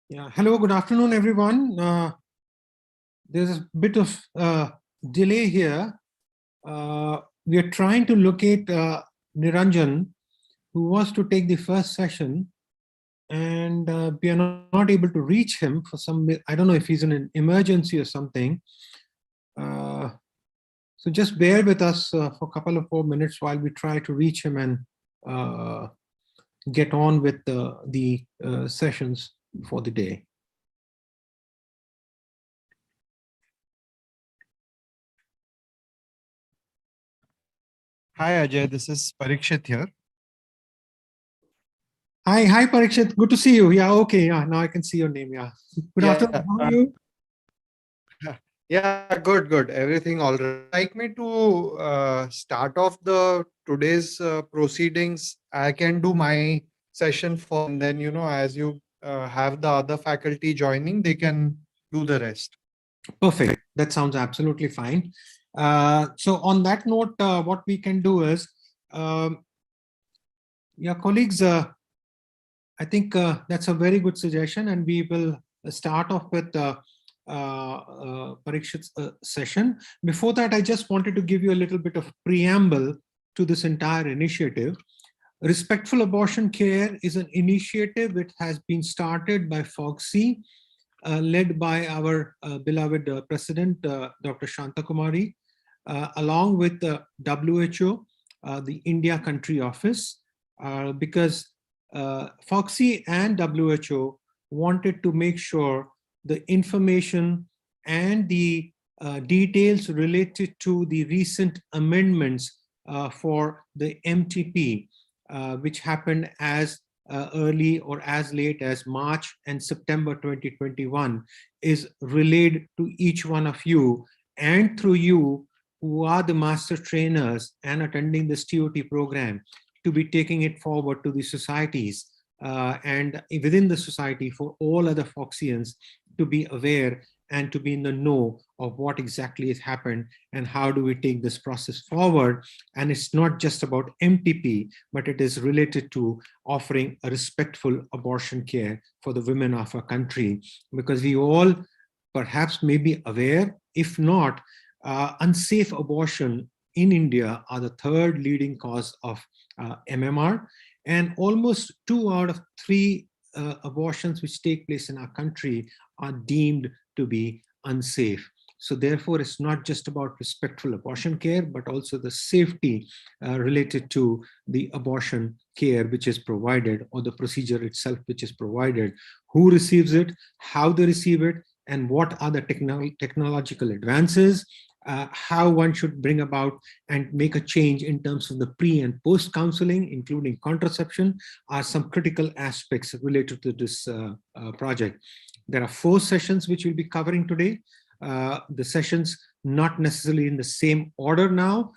Yeah. Hello, good afternoon, everyone. There's a bit of delay here. We are trying to locate Niranjan, who was to take the first session, and we are not able to reach him for some, I don't know if he's in an emergency or something. So just bear with us for a couple of more minutes while we try to reach him and get on with the sessions for the day. Hi Ajay, this is Parikshit here. Hi, Parikshit. Good to see you. Yeah, okay. Yeah, now I can see your name. Yeah. Good afternoon. How are you? Yeah, good. Everything all right. Like me to start off the today's proceedings. I can do my session first, and then as you have the other faculty joining, they can do the rest. Perfect. That sounds absolutely fine. So on that note, what we can do is, yeah, colleagues, I think that's a very good suggestion, and we will start off with Parikshit's session. Before that, I just wanted to give you a little bit of preamble to this entire initiative. Respectful abortion care is an initiative that has been started by FOGSI, led by our beloved President, Dr. Shanta Kumari, along with the WHO, the India Country Office, because FOGSI and WHO wanted to make sure the information and the details related to the recent amendments for the MTP, which happened as early or as late as March and September 2021, is relayed to each one of you, and through you who are the master trainers and attending this TOT program, to be taking it forward to the societies and within the society for all other FOGSians to be aware and to be in the know of what exactly has happened and how do we take this process forward. And it's not just about MTP, but it is related to offering a respectful abortion care for the women of our country, because we all perhaps may be aware, if not, unsafe abortion in India are the third leading cause of MMR, and almost 2 out of 3 abortions which take place in our country are deemed to be unsafe. So therefore, it's not just about respectful abortion care, but also the safety related to the abortion care which is provided, or the procedure itself which is provided, who receives it, how they receive it, and what are the technological advances, how one should bring about and make a change in terms of the pre and post counseling, including contraception, are some critical aspects related to this project. There are 4 sessions which we'll be covering today. The sessions not necessarily in the same order now.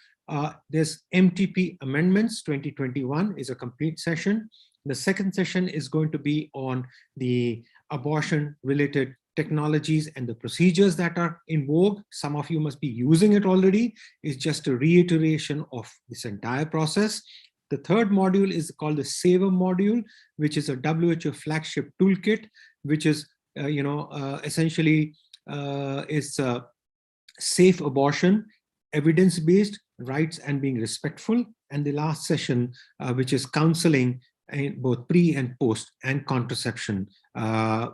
There's MTP Amendments 2021 is a complete session. The second session is going to be on the abortion related technologies and the procedures that are in vogue. Some of you must be using it already. It's just a reiteration of this entire process. The third module is called the SAVOR module, which is a WHO flagship toolkit, which is, essentially is safe abortion, evidence-based rights and being respectful. And the last session, which is counseling in both pre and post and contraception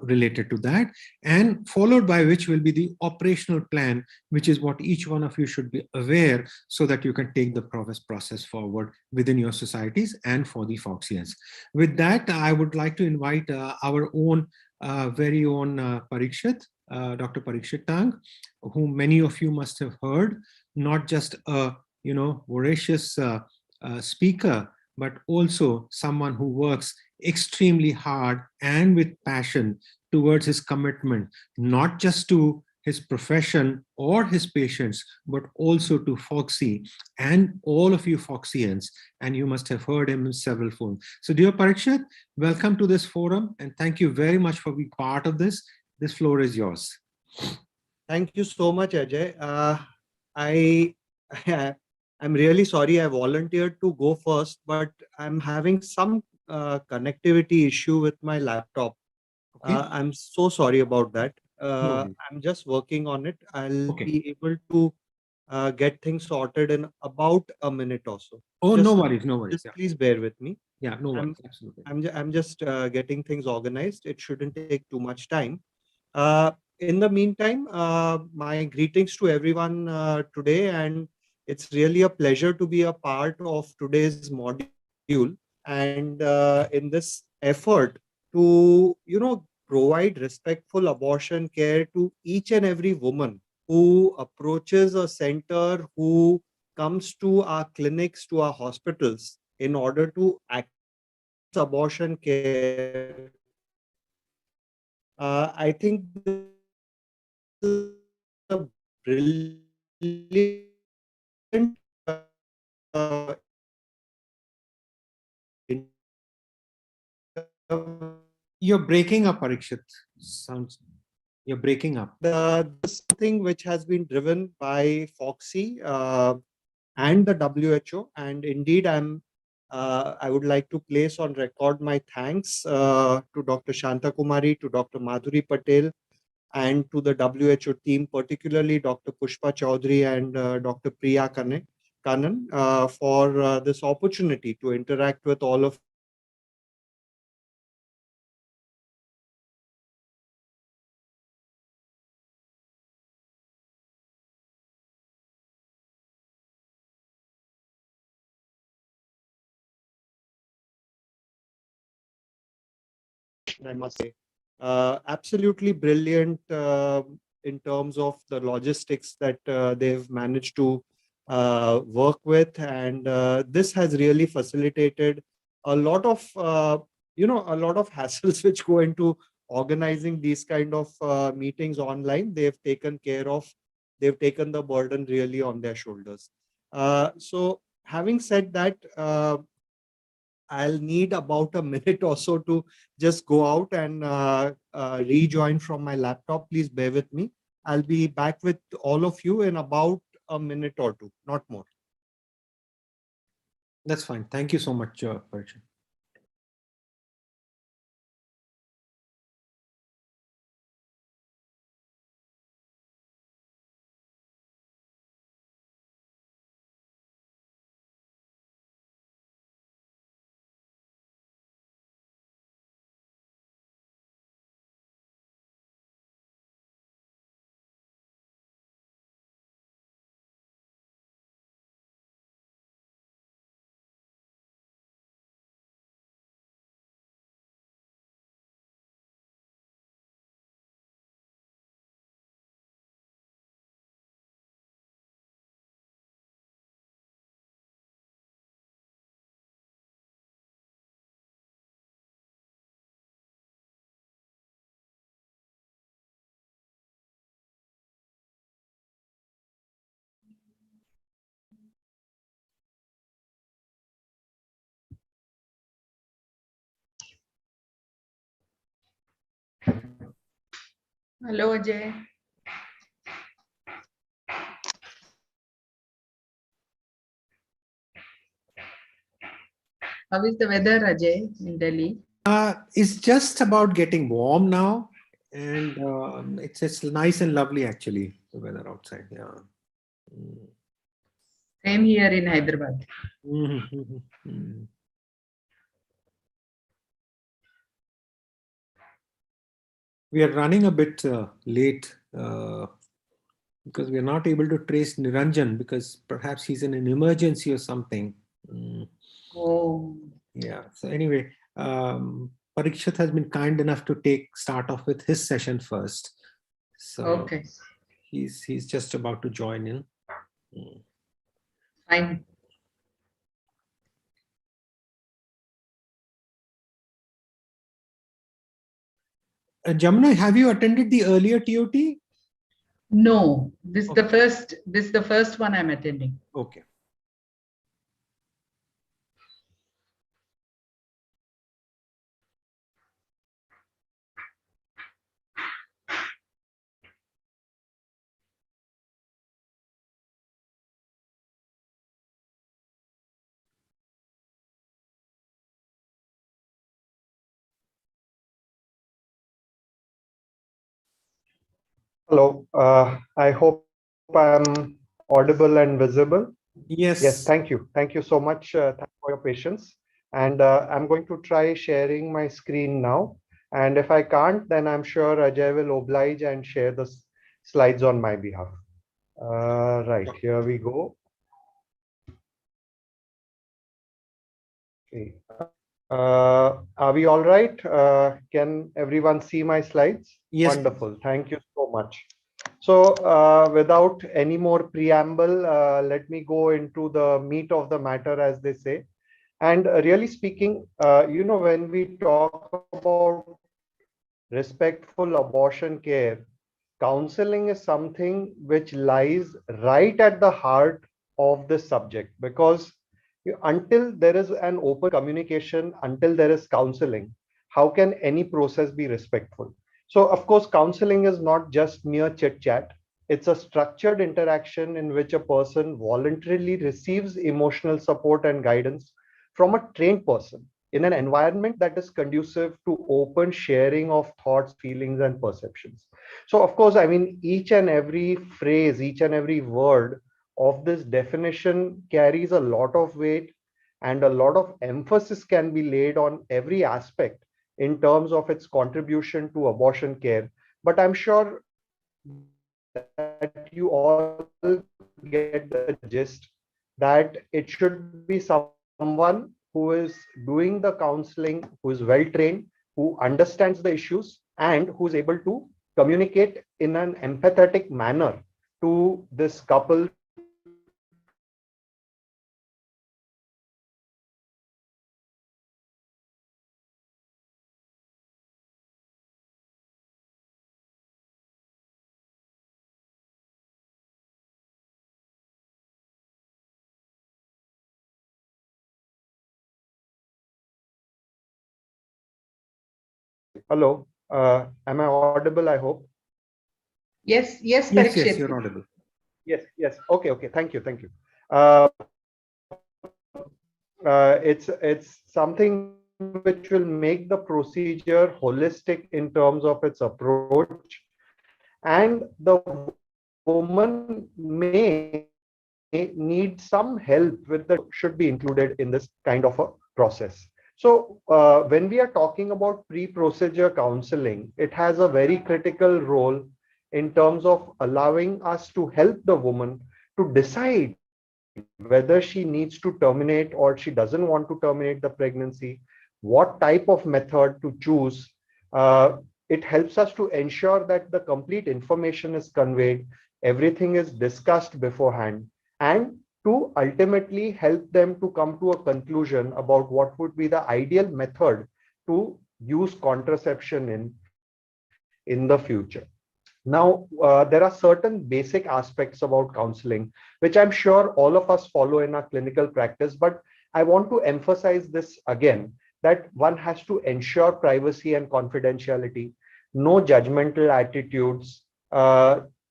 related to that, and followed by which will be the operational plan, which is what each one of you should be aware so that you can take the process forward within your societies and for the FOGSians. With that, I would like to invite our own very own Parikshit, Dr. Parikshit Tang, whom many of you must have heard, not just a voracious speaker, but also someone who works extremely hard and with passion towards his commitment, not just to his profession or his patients, but also to FOGSI and all of you FOGSians, and you must have heard him in several forms. So dear Parikshit, welcome to this forum, and thank you very much for being part of this. This floor is yours. Thank you so much, Ajay. I'm really sorry I volunteered to go first, but I'm having some connectivity issue with my laptop. I'm so sorry about that. worries. I'm just working on it. I'll Okay. be able to get things sorted in about a minute or so. Oh, no Just, worries, no worries. just Yeah, please bear with me. yeah, no I'm, worries. Absolutely. I'm just getting things organized. It shouldn't take too much time. Uh, in the meantime, my greetings to everyone today, and it's really a pleasure to be a part of today's module. And in this effort to, provide respectful abortion care to each and every woman who approaches a center, who comes to our clinics, to our hospitals in order to access abortion care. I think this is a brilliant You're breaking up, Parikshit. Sounds you're breaking up. this is something which has been driven by Foxy and the WHO. And indeed, I would like to place on record my thanks to Dr. Shanta Kumari, to Dr. Madhuri Patel, and to the WHO team, particularly Dr. Pushpa Chaudhary and Dr. Priya Karna, for this opportunity to interact with all of you and I must say, absolutely brilliant in terms of the logistics that they've managed to work with, and this has really facilitated a lot of a lot of hassles which go into organizing these kind of meetings online. They've taken care of, they've taken the burden really on their shoulders. So having said that, I'll need about a minute or so to just go out and rejoin from my laptop. Please bear with me. I'll be back with all of you in about a minute or two, not more. That's fine. Thank you so much, Parikshit. Hello, Ajay. How is the weather, Ajay, in Delhi? It's just about getting warm now, and it's nice and lovely actually. The weather outside, yeah. Mm. Same here in Hyderabad. Mhm, mhm. We are running a bit late because we are not able to trace Niranjan because perhaps he's in an emergency or something. Mm. Oh, Yeah. So anyway, Parikshit has been kind enough to start off with his session first. So okay. he's just about to join in. Mm. Fine. Jamuna, have you attended the earlier TOT? No, this is Okay. the first one I'm attending. Okay. Hello. I hope I'm audible and visible. Yes, Yes. thank you. Thank you so much. Thanks for your patience. And I'm going to try sharing my screen now. And if I can't, then I'm sure Ajay will oblige and share the slides on my behalf. Right, here we go. Okay. Are we all right? Can everyone see my slides? Yes. Wonderful. Thank you so much. So, without any more preamble, let me go into the meat of the matter, as they say. And really speaking, when we talk about respectful abortion care, counseling is something which lies right at the heart of this subject, because until there is an open communication, until there is counseling, how can any process be respectful? So, of course, counseling is not just mere chit chat. It's a structured interaction in which a person voluntarily receives emotional support and guidance from a trained person in an environment that is conducive to open sharing of thoughts, feelings, and perceptions. So, of course, I mean, each and every phrase, each and every word of this definition carries a lot of weight, and a lot of emphasis can be laid on every aspect in terms of its contribution to abortion care. But I'm sure that you all get the gist that it should be someone who is doing the counseling, who is well trained, who understands the issues, and who is able to communicate in an empathetic manner to this couple, to this family, to this individual who is undergoing Hello, am I audible? I hope. Yes, yes, Yes, yes, Parikshit. you're audible. Yes, yes. Okay, okay. Thank you, thank you. It's something which will make the procedure holistic in terms of its approach, and the woman may need some help with the transition should be included in this kind of a process. So, when we are talking about pre-procedure counseling, it has a very critical role in terms of allowing us to help the woman to decide whether she needs to terminate or she doesn't want to terminate the pregnancy, what type of method to choose. It helps us to ensure that the complete information is conveyed, everything is discussed beforehand, and to ultimately help them to come to a conclusion about what would be the ideal method to use contraception in the future. Now, there are certain basic aspects about counseling, which I'm sure all of us follow in our clinical practice, but I want to emphasize this again, that one has to ensure privacy and confidentiality, no judgmental attitudes.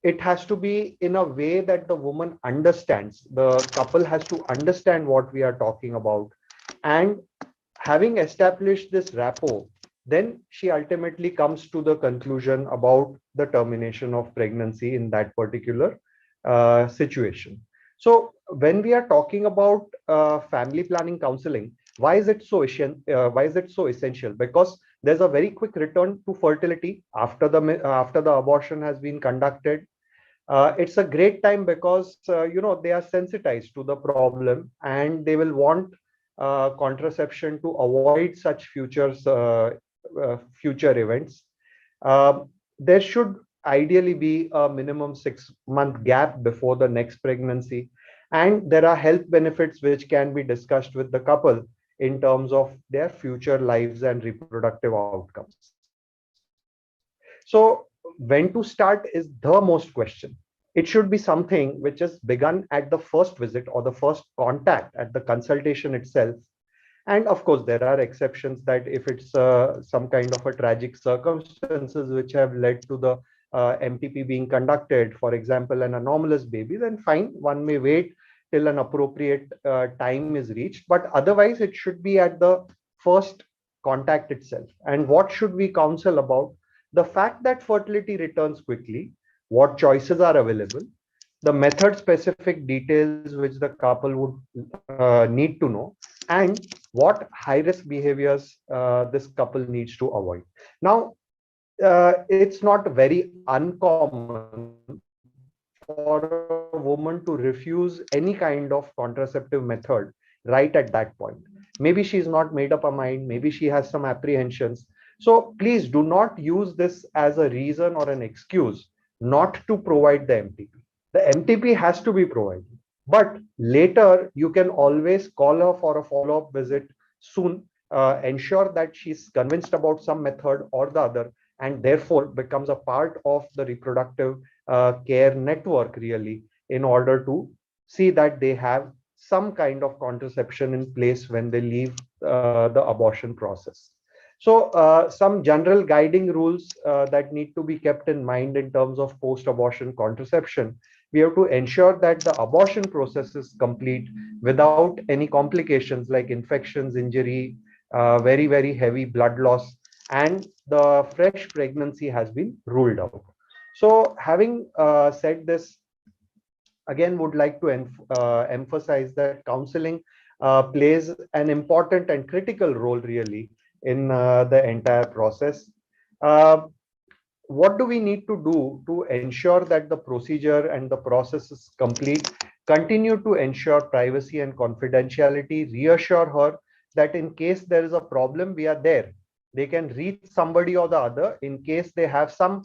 It has to be in a way that the woman understands, the couple has to understand what we are talking about. And having established this rapport, then she ultimately comes to the conclusion about the termination of pregnancy in that particular situation. So, when we are talking about family planning counseling, why is it so essential? Because there's a very quick return to fertility after the abortion has been conducted. It's a great time because they are sensitized to the problem and they will want contraception to avoid such future events. There should ideally be a minimum 6-month gap before the next pregnancy, and there are health benefits which can be discussed with the couple in terms of their future lives and reproductive outcomes. So, when to start is the most question. It should be something which is begun at the first visit or the first contact at the consultation itself. And of course, there are exceptions that if it's some kind of a tragic circumstances which have led to the MTP being conducted, for example, an anomalous baby, then fine, one may wait till an appropriate time is reached. But otherwise, it should be at the first contact itself. And what should we counsel about? The fact that fertility returns quickly, what choices are available, the method specific details which the couple would need to know, and what high risk behaviors this couple needs to avoid. Now, it's not very uncommon for a woman to refuse any kind of contraceptive method right at that point. Maybe she's not made up her mind, maybe she has some apprehensions. So please do not use this as a reason or an excuse not to provide the MTP. The MTP has to be provided, but later you can always call her for a follow-up visit soon. Ensure that she's convinced about some method or the other, and therefore becomes a part of the reproductive care network, really, in order to see that they have some kind of contraception in place when they leave the abortion process. So some general guiding rules that need to be kept in mind in terms of post-abortion contraception. We have to ensure that the abortion process is complete without any complications like infections, injury, very, very heavy blood loss, and the fresh pregnancy has been ruled out. So having said this, again, would like to emphasize that counseling plays an important and critical role really in the entire process. What do we need to do to ensure that the procedure and the process is complete? Continue to ensure privacy and confidentiality. Reassure her that in case there is a problem, we are there. They can reach somebody or the other in case they have some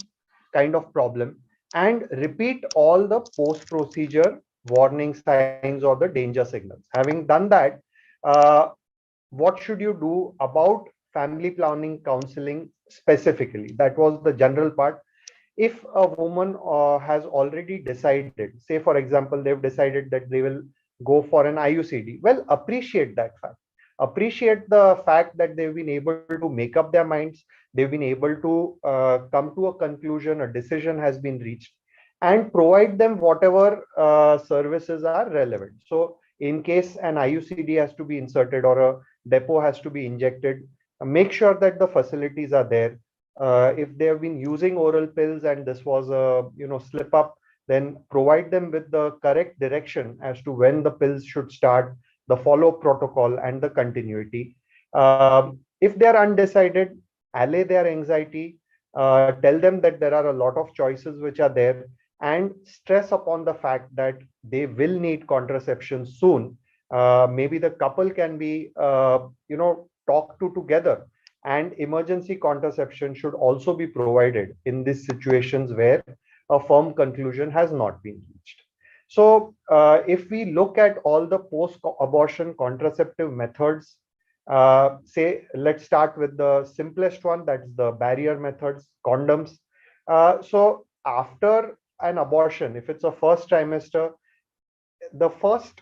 kind of problem, and repeat all the post-procedure warning signs or the danger signals. Having done that, what should you do about family planning counseling specifically? That was the general part. If a woman has already decided, say for example, they've decided that they will go for an IUCD, well, appreciate that fact. Appreciate the fact that they've been able to make up their minds, they've been able to come to a conclusion, a decision has been reached, and provide them whatever services are relevant. So in case an IUCD has to be inserted or a depot has to be injected, make sure that the facilities are there. If they have been using oral pills and this was a slip up, then provide them with the correct direction as to when the pills should start, the follow-up protocol, and the continuity. If they are undecided, allay their anxiety, tell them that there are a lot of choices which are there, and stress upon the fact that they will need contraception soon. Maybe the couple can be talked to together, and emergency contraception should also be provided in these situations where a firm conclusion has not been reached. So if we look at all the post-abortion contraceptive methods, say let's start with the simplest one, that's the barrier methods, condoms. So after an abortion, if it's a first trimester, the first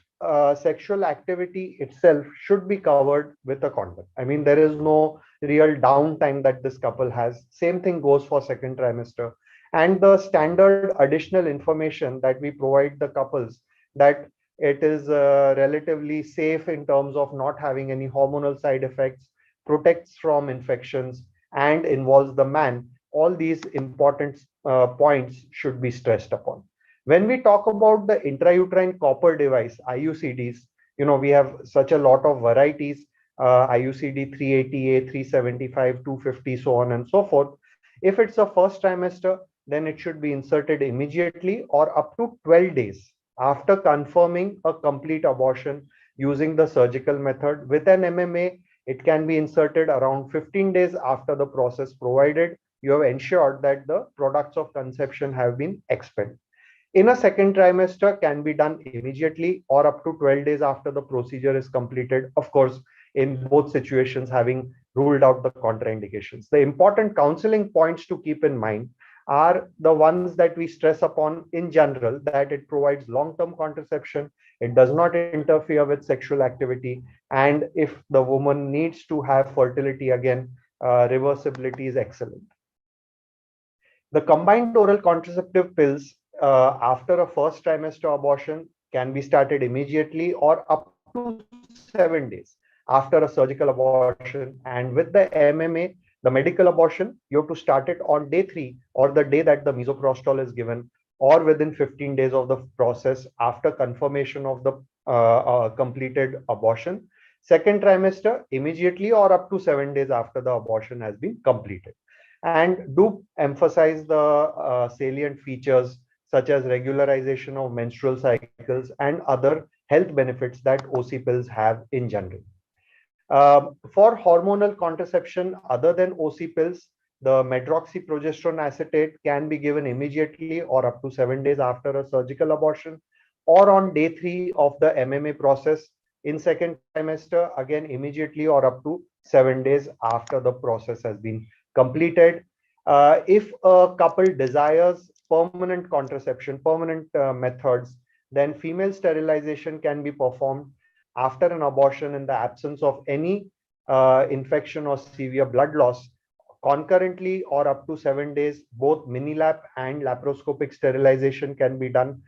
sexual activity itself should be covered with a condom. I mean, there is no real downtime that this couple has. Same thing goes for second trimester. And the standard additional information that we provide the couples, that it is relatively safe in terms of not having any hormonal side effects, protects from infections, and involves the man. All these important points should be stressed upon. When we talk about the intrauterine copper device, IUCDs, we have such a lot of varieties, IUCD 380A, 375, 250, so on and so forth. If it's a first trimester, then it should be inserted immediately or up to 12 days after confirming a complete abortion using the surgical method. With an MMA, it can be inserted around 15 days after the process, provided you have ensured that the products of conception have been expelled. In a second trimester, can be done immediately or up to 12 days after the procedure is completed. Of course, in both situations, having ruled out the contraindications. The important counseling points to keep in mind are the ones that we stress upon in general, that it provides long-term contraception, it does not interfere with sexual activity, and if the woman needs to have fertility, again, reversibility is excellent. The combined oral contraceptive pills after a first trimester abortion can be started immediately or up to 7 days after a surgical abortion. And with the MMA, the medical abortion, you have to start it on day 3 or the day that the Mesoprostral is given or within 15 days of the process after confirmation of the completed abortion. Second trimester, immediately or up to 7 days after the abortion has been completed. And do emphasize the salient features such as regularization of menstrual cycles and other health benefits that OC pills have in general. For hormonal contraception other than OC pills, the medroxyprogesterone acetate can be given immediately or up to 7 days after a surgical abortion, or on day 3 of the MMA process in second trimester, again immediately or up to 7 days after the process has been completed. If a couple desires permanent contraception, permanent methods, then female sterilization can be performed after an abortion in the absence of any infection or severe blood loss. Concurrently or up to 7 days, both mini lap and laparoscopic sterilization can be done.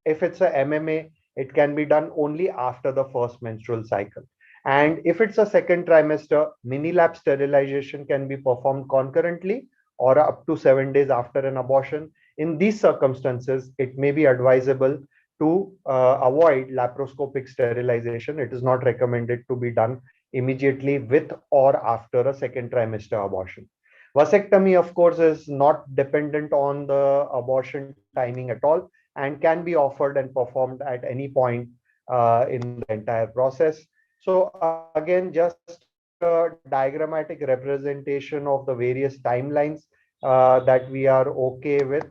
If it's a MMA, it can be done only after the first menstrual cycle. And if it's a second trimester, mini lap sterilization can be performed concurrently or up to 7 days after an abortion. In these circumstances, it may be advisable to avoid laparoscopic sterilization. It is not recommended to be done immediately with or after a second trimester abortion. Vasectomy, of course, is not dependent on the abortion timing at all and can be offered and performed at any point in the entire process. So again, just a diagrammatic representation of the various timelines that we are okay with.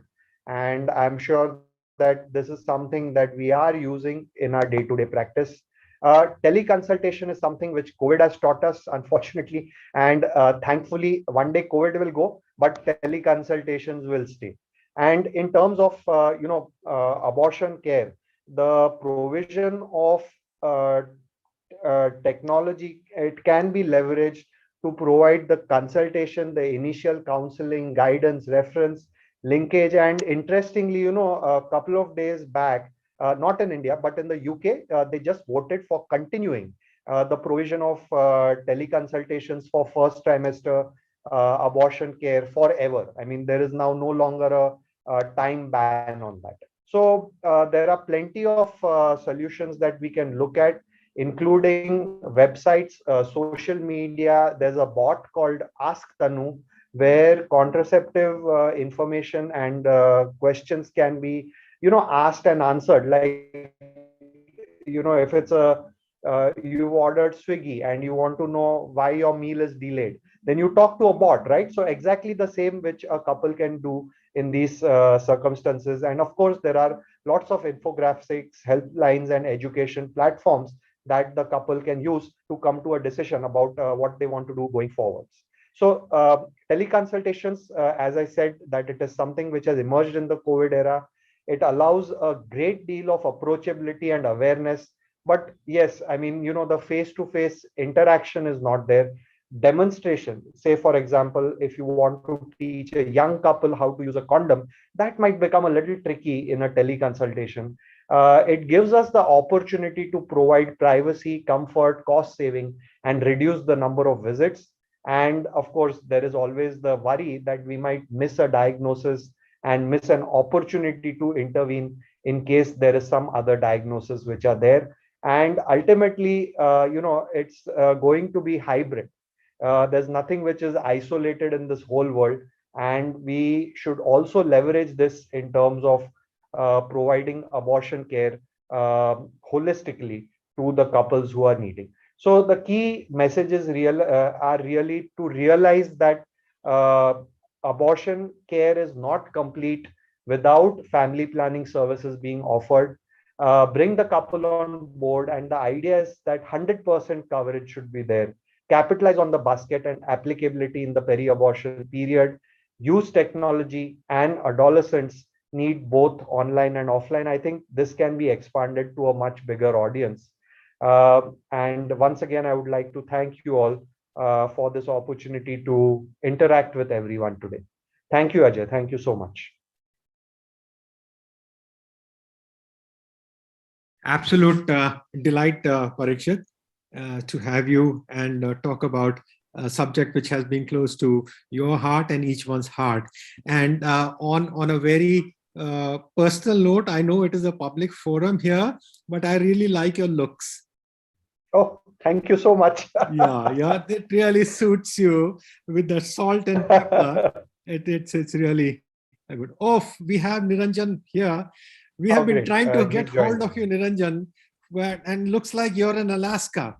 And I'm sure that this is something that we are using in our day-to-day practice. Teleconsultation is something which COVID has taught us, unfortunately, and thankfully, one day COVID will go, but teleconsultations will stay. And in terms of abortion care, the provision of technology, it can be leveraged to provide the consultation, the initial counseling, guidance, reference, linkage. And interestingly, a couple of days back, not in India, but in the UK, they just voted for continuing the provision of teleconsultations for first trimester abortion care forever. I mean, there is now no longer a time ban on that. So there are plenty of solutions that we can look at, including websites, social media. There's a bot called Ask Tanu, where contraceptive information and questions can be asked and answered. Like, if it's you've ordered Swiggy and you want to know why your meal is delayed, then you talk to a bot, right? So exactly the same which a couple can do in these circumstances. And of course, there are lots of infographics, helplines, and education platforms that the couple can use to come to a decision about what they want to do going forwards. So teleconsultations, as I said, that it is something which has emerged in the COVID era. It allows a great deal of approachability and awareness. But yes, I mean, the face-to-face interaction is not there. Demonstration, say, for example, if you want to teach a young couple how to use a condom, that might become a little tricky in a teleconsultation. It gives us the opportunity to provide privacy, comfort, cost saving, and reduce the number of visits. And of course, there is always the worry that we might miss a diagnosis and miss an opportunity to intervene in case there is some other diagnosis which are there. And ultimately, it's going to be hybrid. There's nothing which is isolated in this whole world. And we should also leverage this in terms of providing abortion care holistically to the couples who are needing. So the key messages are really to realize that abortion care is not complete without family planning services being offered. Bring the couple on board, and the idea is that 100% coverage should be there. Capitalize on the basket and applicability in the peri-abortion period. Use technology, and adolescents need both online and offline. I think this can be expanded to a much bigger audience. And once again, I would like to thank you all for this opportunity to interact with everyone today. Thank you, Ajay. Thank you so much. Absolute delight, Parikshit, to have you and talk about a subject which has been close to your heart and each one's heart. And on a very personal note, I know it is a public forum here, but I really like your looks. Oh, thank you so much. Yeah, it really suits you with the salt and pepper. It's really good. Oh, we have Niranjan here. We have been great. trying to He get joined. hold of you, Niranjan, and looks like you're in Alaska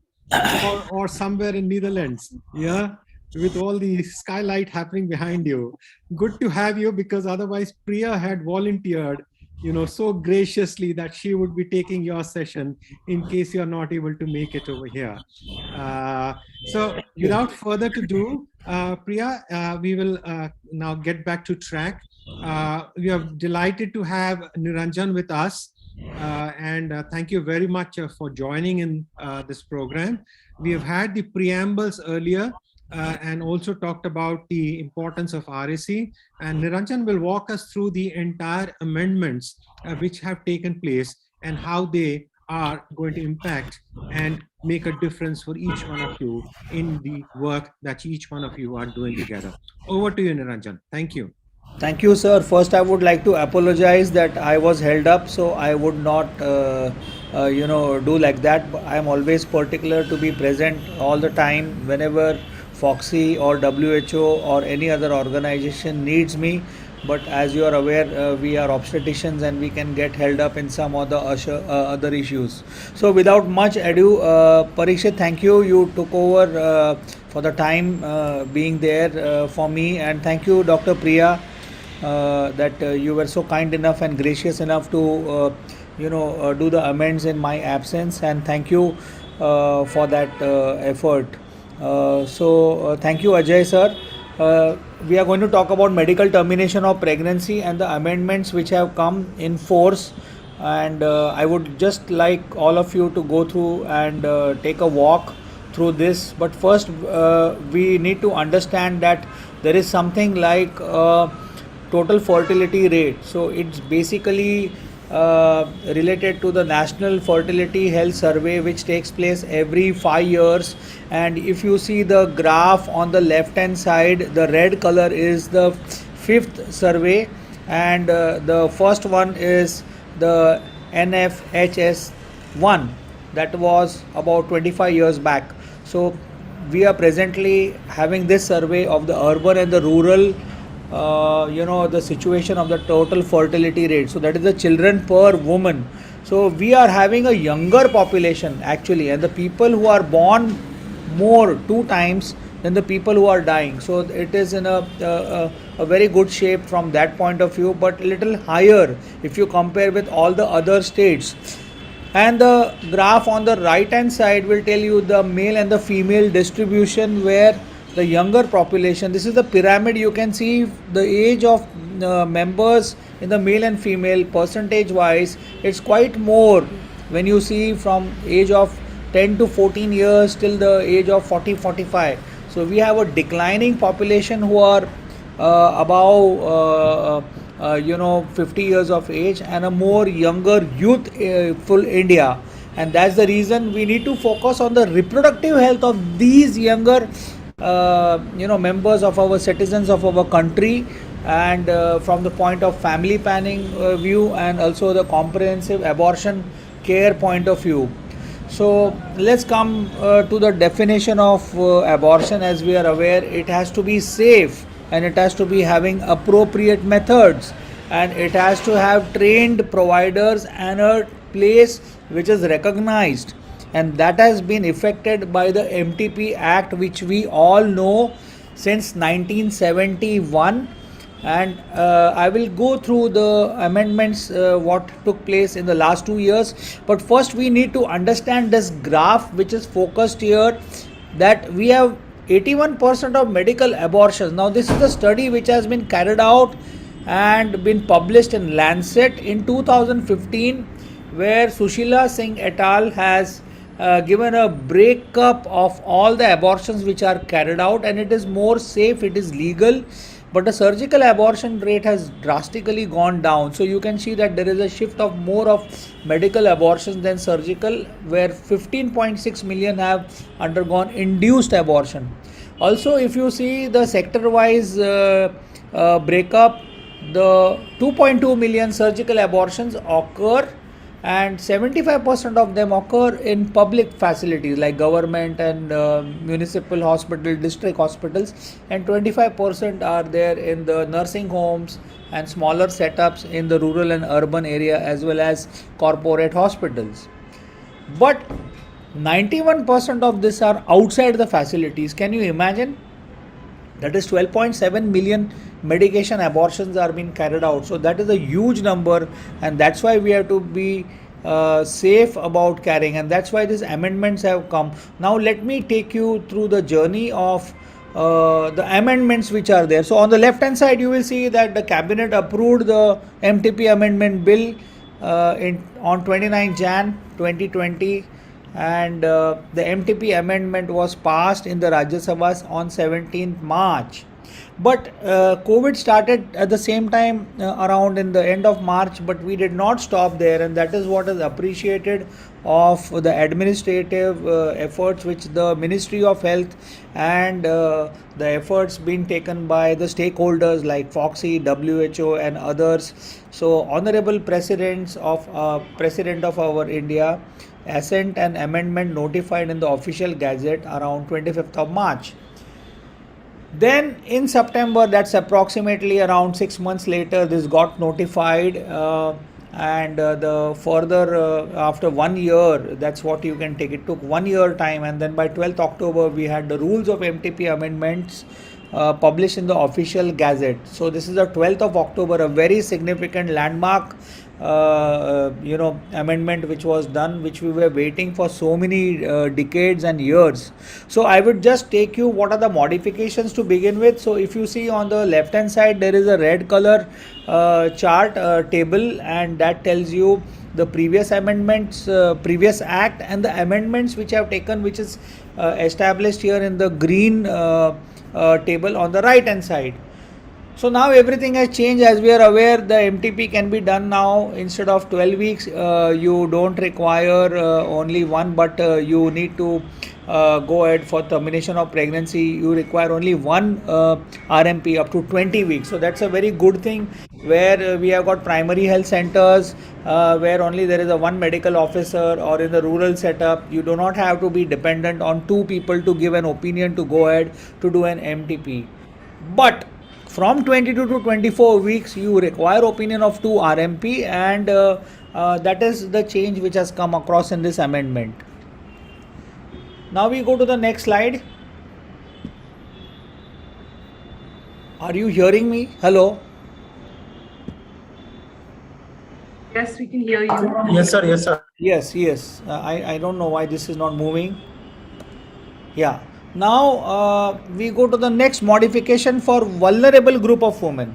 or somewhere in Netherlands. Yeah, with all the skylight happening behind you. Good to have you, because otherwise Priya had volunteered, so graciously that she would be taking your session in case you're not able to make it over here. So without further ado, Priya, we will now get back to track. We are delighted to have Niranjan with us. And thank you very much for joining in this program. We have had the preambles earlier and also talked about the importance of RAC. And Niranjan will walk us through the entire amendments which have taken place and how they are going to impact and make a difference for each one of you in the work that each one of you are doing together. Over to you, Niranjan. Thank you. Thank you, sir. First, I would like to apologize that I was held up, so I would not, do like that. I am always particular to be present all the time whenever Foxy or WHO or any other organization needs me. But as you are aware, we are obstetricians and we can get held up in some other issues. So, without much ado, Parikshit, thank you. You took over for the time being there for me, and thank you, Dr. Priya. That you were so kind enough and gracious enough to do the amends in my absence, and thank you for that effort. Thank you, Ajay sir. We are going to talk about medical termination of pregnancy and the amendments which have come in force, and I would just like all of you to go through and take a walk through this. But first we need to understand that there is something like total fertility rate. So it's basically related to the National Fertility Health Survey, which takes place every 5 years. And if you see the graph on the left hand side, the red color is the 5th survey, and the first one is the NFHS 1, that was about 25 years back. So we are presently having this survey of the urban and the rural the situation of the total fertility rate. So that is the children per woman. So we are having a younger population actually, and the people who are born more 2 times than the people who are dying. So it is in a very good shape from that point of view, but a little higher if you compare with all the other states. And the graph on the right hand side will tell you the male and the female distribution, where the younger population, this is the pyramid, you can see the age of members in the male and female percentage wise. It's quite more when you see from age of 10 to 14 years till the age of 40-45. So we have a declining population who are above 50 years of age, and a more younger youthful India. And that's the reason we need to focus on the reproductive health of these younger members of our citizens of our country, and from the point of family planning view, and also the comprehensive abortion care point of view. So let's come to the definition of abortion. As we are aware, it has to be safe, and it has to be having appropriate methods, and it has to have trained providers and a place which is recognized. And that has been effected by the MTP Act, which we all know since 1971. And I will go through the amendments what took place in the last 2 years. But first we need to understand this graph which is focused here, that we have 81% of medical abortions. Now this is a study which has been carried out and been published in Lancet in 2015, where Sushila Singh et al. Has given a breakup of all the abortions which are carried out, and it is more safe, it is legal, but the surgical abortion rate has drastically gone down. So you can see that there is a shift of more of medical abortions than surgical, where 15.6 million have undergone induced abortion. Also, if you see the sector wise breakup, the 2.2 million surgical abortions occur, and 75% of them occur in public facilities like government and municipal hospital, district hospitals, and 25% are there in the nursing homes and smaller setups in the rural and urban area, as well as corporate hospitals. But 91% of this are outside the facilities. Can you imagine? That is 12.7 million medication abortions are being carried out. So that is a huge number, and that's why we have to be safe about carrying, and that's why these amendments have come. Now let me take you through the journey of the amendments which are there. So on the left hand side you will see that the cabinet approved the MTP amendment bill on 29 Jan 2020, and the MTP amendment was passed in the Rajya Sabha on 17th March. But COVID started at the same time around in the end of March, but we did not stop there, and that is what is appreciated of the administrative efforts which the Ministry of Health and the efforts being taken by the stakeholders like FOXY, WHO and others. So Honorable President of our India assent an amendment notified in the official gazette around 25th of March. Then in September, that's approximately around 6 months later, this got notified, and the further after 1 year, that's what you can take. It took 1 year time, and then by 12th October we had the rules of MTP amendments published in the official gazette. So this is the 12th of October, a very significant landmark amendment which was done, which we were waiting for so many decades and years. So I would just take you what are the modifications to begin with. So if you see on the left hand side, there is a red color chart table, and that tells you the previous amendments, previous act, and the amendments which have taken, which is established here in the green table on the right hand side. So now everything has changed. As we are aware, the MTP can be done now. Instead of 12 weeks, you don't require only one, but you need to go ahead for termination of pregnancy. You require only one RMP up to 20 weeks. So that's a very good thing, where we have got primary health centers where only there is a one medical officer, or in the rural setup, you do not have to be dependent on two people to give an opinion to go ahead to do an MTP. But from 22 to 24 weeks, you require opinion of 2 RMP, and that is the change which has come across in this amendment. Now we go to the next slide. Are you hearing me? Hello? Yes, we can hear you. Yes, sir. Yes, sir. Yes. I don't know why this is not moving. Yeah. Now we go to the next modification for vulnerable group of women.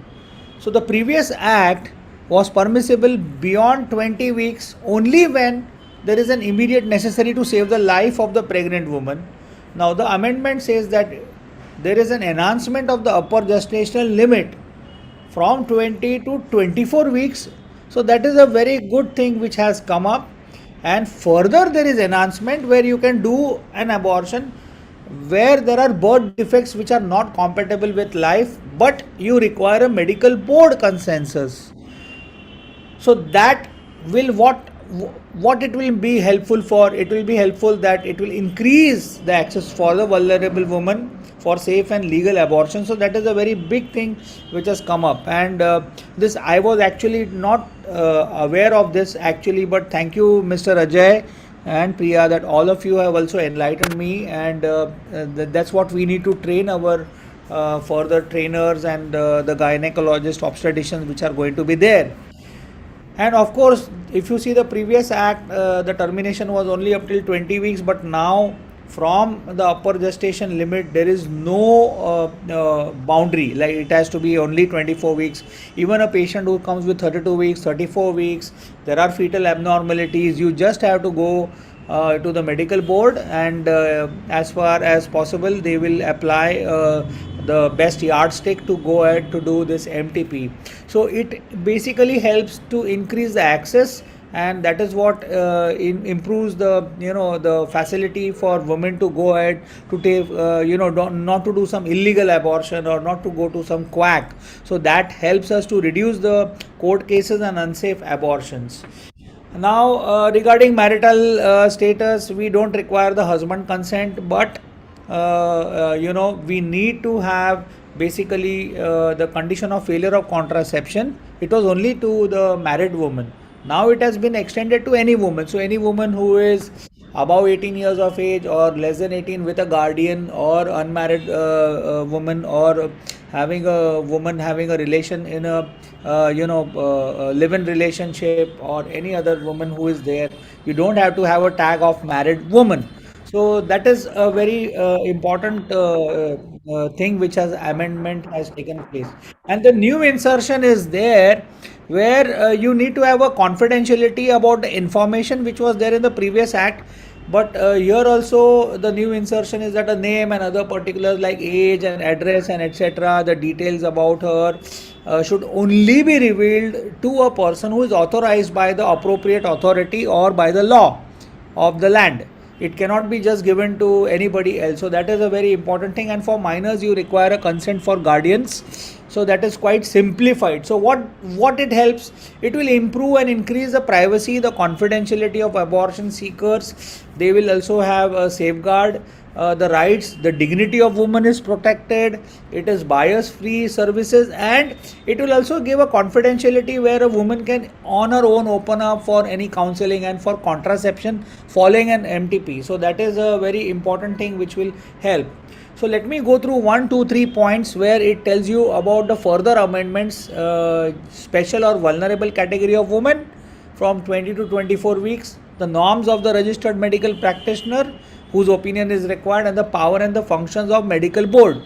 So the previous act was permissible beyond 20 weeks only when there is an immediate necessity to save the life of the pregnant woman. Now the amendment says that there is an enhancement of the upper gestational limit from 20 to 24 weeks. So that is a very good thing which has come up, and further there is enhancement where you can do an abortion where there are birth defects which are not compatible with life, but you require a medical board consensus. So that will what it will be helpful for? It will be helpful that it will increase the access for the vulnerable woman for safe and legal abortion. So that is a very big thing which has come up, and this I was actually not aware of this actually, but thank you Mr. Ajay and Priya that all of you have also enlightened me, and that's what we need to train our further trainers and the gynecologists, obstetricians which are going to be there. And of course, if you see the previous act, the termination was only up till 20 weeks, but now from the upper gestation limit there is no boundary, like it has to be only 24 weeks. Even a patient who comes with 32 weeks, 34 weeks, there are fetal abnormalities, you just have to go to the medical board, and as far as possible they will apply the best yardstick to go ahead to do this MTP. So it basically helps to increase the access and that is what improves the the facility for women to go ahead to take not to do some illegal abortion or not to go to some quack. So that helps us to reduce the court cases and unsafe abortions. Now, regarding marital status, we don't require the husband consent, but we need to have basically the condition of failure of contraception. It was only to the married woman. Now it has been extended to any woman. So any woman who is above 18 years of age or less than 18 with a guardian, or unmarried woman, or having a woman having a relation in a live-in relationship, or any other woman who is there, you don't have to have a tag of married woman. So that is a very important thing which has amendment has taken place, and the new insertion is there where you need to have a confidentiality about the information which was there in the previous act. But here also the new insertion is that a name and other particulars like age and address and etc., the details about her should only be revealed to a person who is authorized by the appropriate authority or by the law of the land. It cannot be just given to anybody else. So that is a very important thing, and for minors you require a consent for guardians. So that is quite simplified. So what it helps, it will improve and increase the privacy, the confidentiality of abortion seekers. They will also have a safeguard the rights, the dignity of woman is protected. It is bias free services, and it will also give a confidentiality where a woman can on her own open up for any counseling and for contraception following an MTP. So that is a very important thing which will help. So let me go through 1, 2, 3 points where it tells you about the further amendments. Special or vulnerable category of women from 20 to 24 weeks, the norms of the registered medical practitioner whose opinion is required, and the power and the functions of medical board.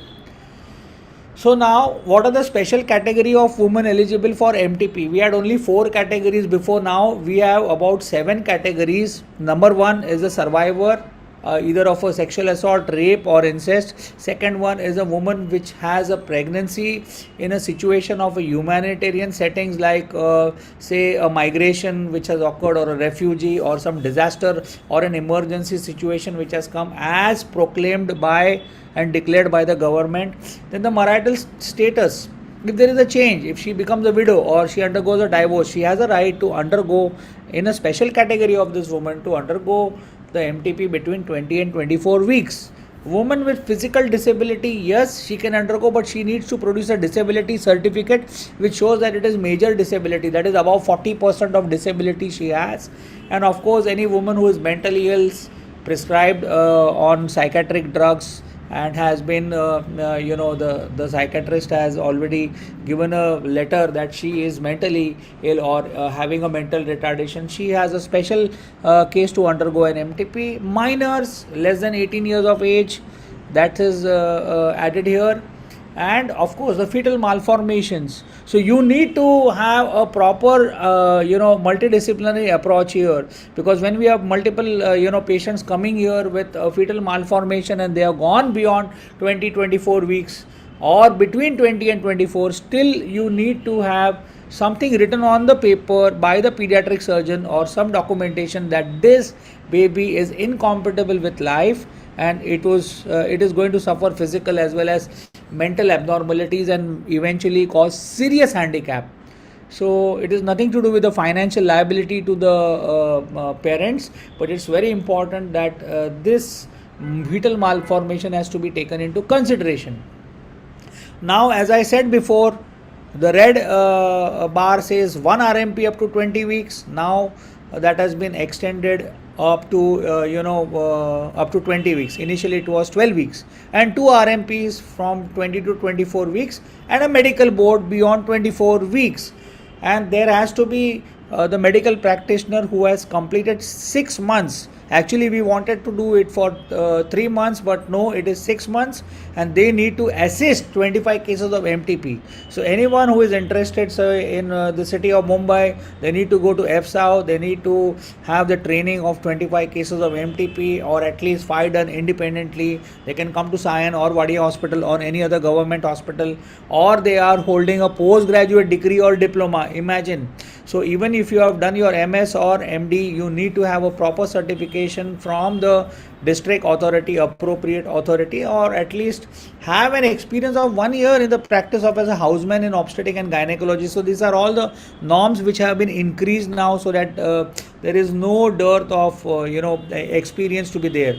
So now, what are the special category of women eligible for MTP? We had only 4 categories before. Now we have about 7 categories. Number 1 is a survivor either of a sexual assault, rape or incest. Second one is a woman which has a pregnancy in a situation of a humanitarian settings like say a migration which has occurred, or a refugee, or some disaster or an emergency situation which has come as proclaimed by and declared by the government. Then the marital status. If there is a change, if she becomes a widow or she undergoes a divorce, she has a right to undergo, in a special category of this woman, to undergo the MTP between 20 and 24 weeks. Woman with physical disability, yes, she can undergo, but she needs to produce a disability certificate which shows that it is major disability, that is above 40% of disability she has. And of course, any woman who is mentally ill, prescribed on psychiatric drugs, and has been the psychiatrist has already given a letter that she is mentally ill or having a mental retardation, she has a special case to undergo an MTP. Minors less than 18 years of age, that is added here. And of course the fetal malformations, so you need to have a proper multidisciplinary approach here, because when we have multiple patients coming here with a fetal malformation and they have gone beyond 20-24 weeks or between 20 and 24, still you need to have something written on the paper by the pediatric surgeon or some documentation that this baby is incompatible with life, and it is going to suffer physical as well as mental abnormalities and eventually cause serious handicap. So it is nothing to do with the financial liability to the parents, but it's very important that this fetal malformation has to be taken into consideration. Now, as I said before, the red bar says 1 RMP up to 20 weeks. Now that has been extended up to up to 20 weeks. Initially it was 12 weeks, and 2 RMPs from 20 to 24 weeks, and a medical board beyond 24 weeks. And there has to be the medical practitioner who has completed 6 months. Actually we wanted to do it for 3 months, but no, it is 6 months. and they need to assist 25 cases of MTP. So anyone who is interested, in the city of Mumbai, they need to go to FSAO, they need to have the training of 25 cases of MTP, or at least 5 done independently. They can come to Sion or Wadia Hospital or any other government hospital, or they are holding a postgraduate degree or diploma. Imagine. So even if you have done your MS or MD, you need to have a proper certification from the district authority, appropriate authority, or at least have an experience of 1 year in the practice of as a houseman in obstetric and gynecology. So these are all the norms which have been increased now, so that there is no dearth of experience to be there.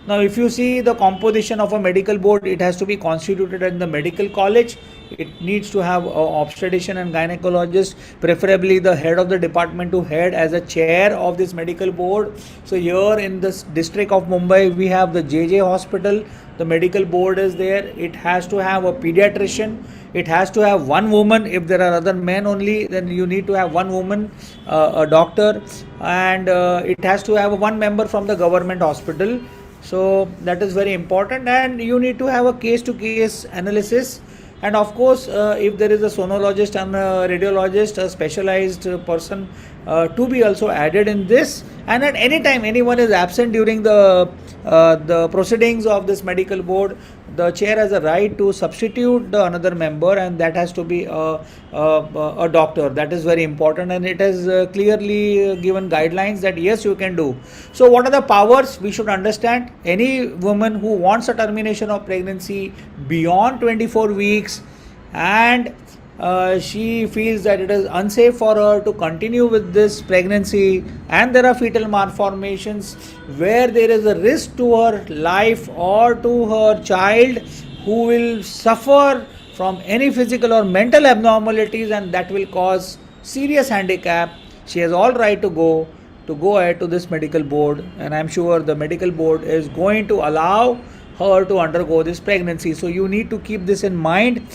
Now, if you see the composition of a medical board, it has to be constituted in the medical college. It needs to have an obstetrician and gynecologist, preferably the head of the department to head as a chair of this medical board. So here in this district of Mumbai, we have the JJ hospital. The medical board is there. It has to have a pediatrician. It has to have one woman. If there are other men only, then you need to have one woman, a doctor, and it has to have one member from the government hospital. So that is very important, and you need to have a case-to-case analysis. And of course, if there is a sonologist and a radiologist, a specialized person to be also added in this. And at any time anyone is absent during the proceedings of this medical board, the chair has a right to substitute the another member, and that has to be a doctor. That is very important, and it has clearly given guidelines that yes, you can do. So what are the powers? We should understand any woman who wants a termination of pregnancy beyond 24 weeks, and she feels that it is unsafe for her to continue with this pregnancy, and there are fetal malformations where there is a risk to her life or to her child, who will suffer from any physical or mental abnormalities, and that will cause serious handicap. She has all right to go ahead to this medical board, and I'm sure the medical board is going to allow her to undergo this pregnancy. So you need to keep this in mind.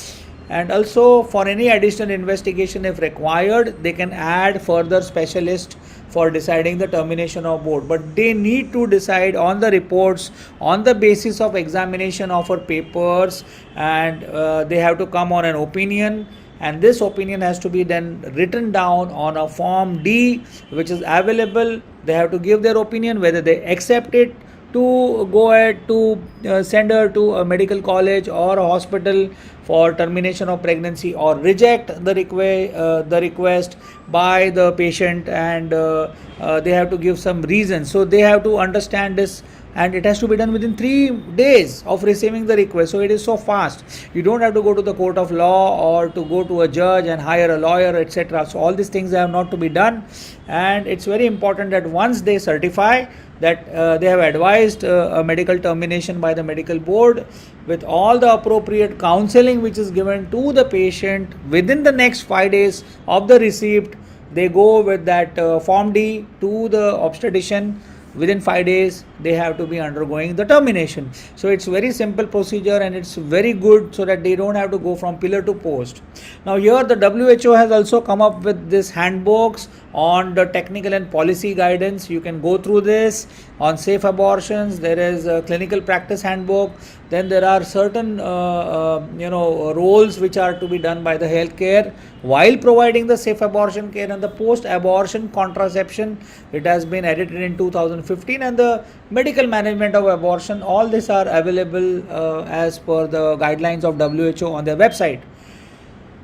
And also, for any additional investigation if required, they can add further specialists for deciding the termination of board. But they need to decide on the reports, on the basis of examination of her papers, and they have to come on an opinion. And this opinion has to be then written down on a Form D, which is available. They have to give their opinion whether they accept it to go ahead to send her to a medical college or a hospital for termination of pregnancy, or reject the request by the patient, and they have to give some reason. So they have to understand this, and it has to be done within 3 days of receiving the request. So it is so fast. You don't have to go to the court of law or to go to a judge and hire a lawyer, etc. So all these things have not to be done, and it's very important that once they certify that they have advised a medical termination by the medical board, with all the appropriate counseling which is given to the patient within the next 5 days of the receipt, they go with that Form D to the obstetrician. Within 5 days they have to be undergoing the termination. So it's very simple procedure, and it's very good, so that they don't have to go from pillar to post. Now here the WHO has also come up with this handbooks on the technical and policy guidance. You can go through this on safe abortions. There is a clinical practice handbook. Then there are certain roles which are to be done by the healthcare while providing the safe abortion care, and the post-abortion contraception. It has been edited in 2015, and the medical management of abortion. All these are available as per the guidelines of WHO on their website.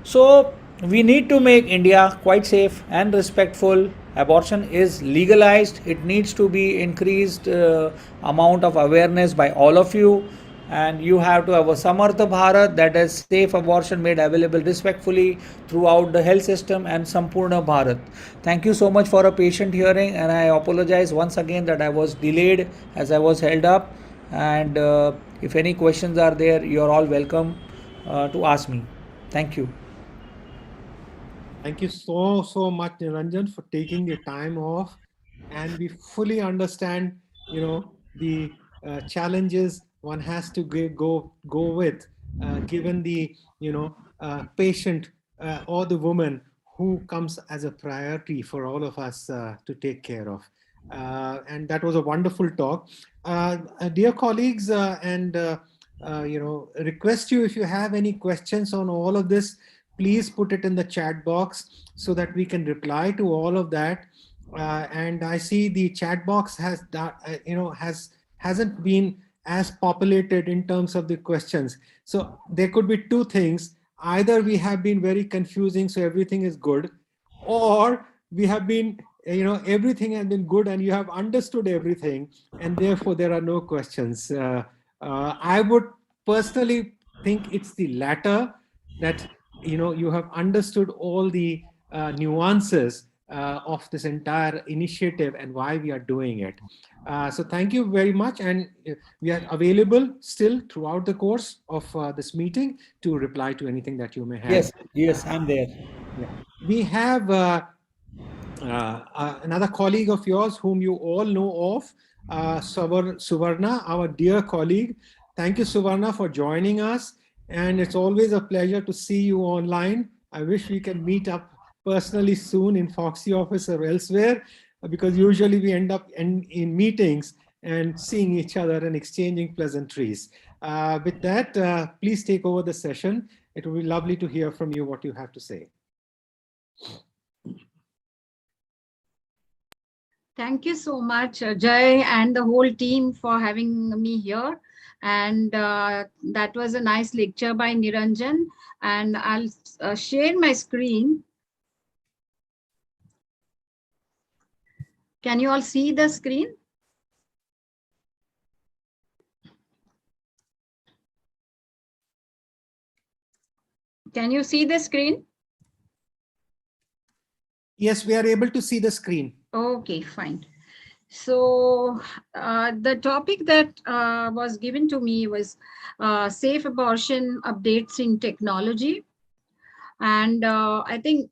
So we need to make India quite safe and respectful. Abortion is legalized. It needs to be increased amount of awareness by all of you. And you have to have a Samartha Bharat, that is safe abortion made available respectfully throughout the health system, and Sampurna Bharat. Thank you so much for a patient hearing, and I apologize once again that I was delayed as I was held up. And if any questions are there, you are all welcome to ask me. Thank you. Thank you so much, Niranjan, for taking the time off. And we fully understand, the challenges one has to go with, given the patient or the woman who comes as a priority for all of us to take care of. And that was a wonderful talk. Dear colleagues and request you, if you have any questions on all of this, please put it in the chat box so that we can reply to all of that. And I see the chat box hasn't been as populated in terms of the questions. So there could be two things. Either we have been very confusing, so everything is good, or we have been, everything has been good and you have understood everything, and therefore there are no questions. I would personally think it's the latter, that you have understood all the nuances of this entire initiative and why we are doing it. So thank you very much, and we are available still throughout the course of this meeting to reply to anything that you may have. Yes, I'm there. Yeah. We have another colleague of yours whom you all know of, Suvarna, our dear colleague. Thank you, Suvarna, for joining us. And it's always a pleasure to see you online. I wish we can meet up personally soon in Foxy office or elsewhere, because usually we end up in meetings and seeing each other and exchanging pleasantries. With that, please take over the session. It will be lovely to hear from you what you have to say. Thank you so much, Jay, and the whole team for having me here. And that was a nice lecture by Niranjan. And I'll share my screen. Can you all see the screen? Can you see the screen? Yes, we are able to see the screen. Okay, fine. So the topic that was given to me was safe abortion updates in technology. And I think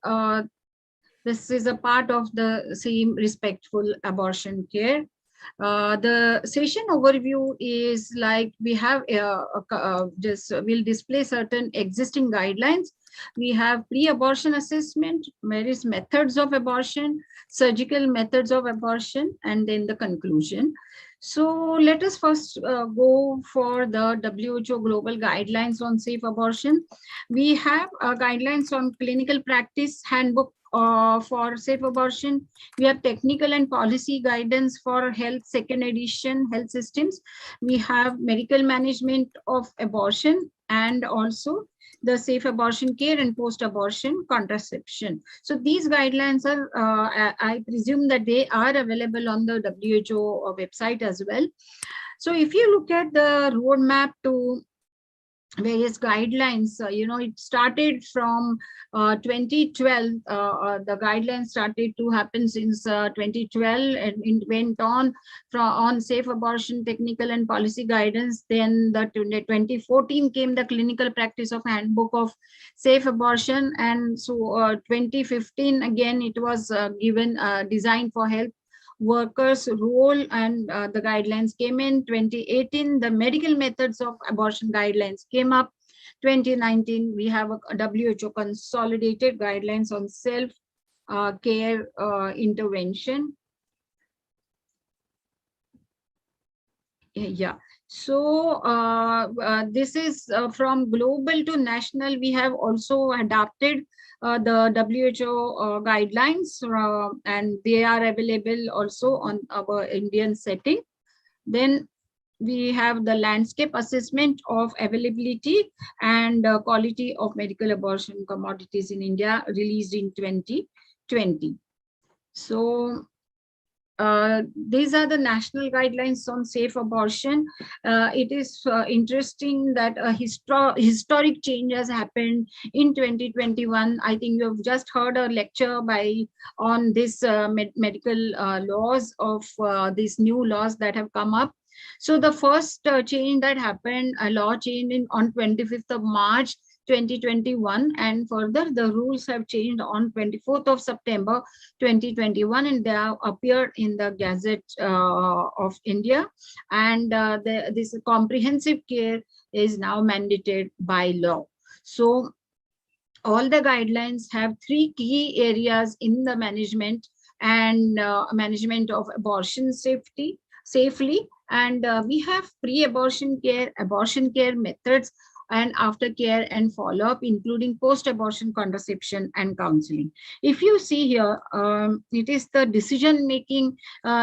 this is a part of the same respectful abortion care. The session overview is like we have we'll display certain existing guidelines. We have pre-abortion assessment, various methods of abortion, surgical methods of abortion, and then the conclusion. So let us first go for the WHO global guidelines on safe abortion. We have guidelines on clinical practice handbook for safe abortion. We have technical and policy guidance for health second edition health systems. We have medical management of abortion, and also the safe abortion care and post-abortion contraception. So these guidelines are, I presume that they are available on the WHO website as well. So if you look at the roadmap to various guidelines, it started from 2012. The guidelines started to happen since 2012, and it went on on safe abortion technical and policy guidance. Then the 2014 came the clinical practice of handbook of safe abortion, and so 2015 again it was given designed for health workers role, and the guidelines came in. 2018 the medical methods of abortion guidelines came up. 2019 we have a WHO consolidated guidelines on self care intervention. Yeah, so this is from global to national. We have also adapted the WHO guidelines, and they are available also on our Indian setting. Then we have the landscape assessment of availability and quality of medical abortion commodities in India, released in 2020. So these are the national guidelines on safe abortion. It is interesting that a historic change has happened in 2021. I think you have just heard a lecture on this medical laws of these new laws that have come up. So the first change that happened, a law change on 25th of March 2021, and further the rules have changed on 24th of September 2021, and they have appeared in the Gazette of India. And this comprehensive care is now mandated by law. So all the guidelines have three key areas in the management and management of abortion safely, And we have pre-abortion care, abortion care methods, and aftercare and follow-up, including post-abortion contraception and counseling. If you see here, it is the decision making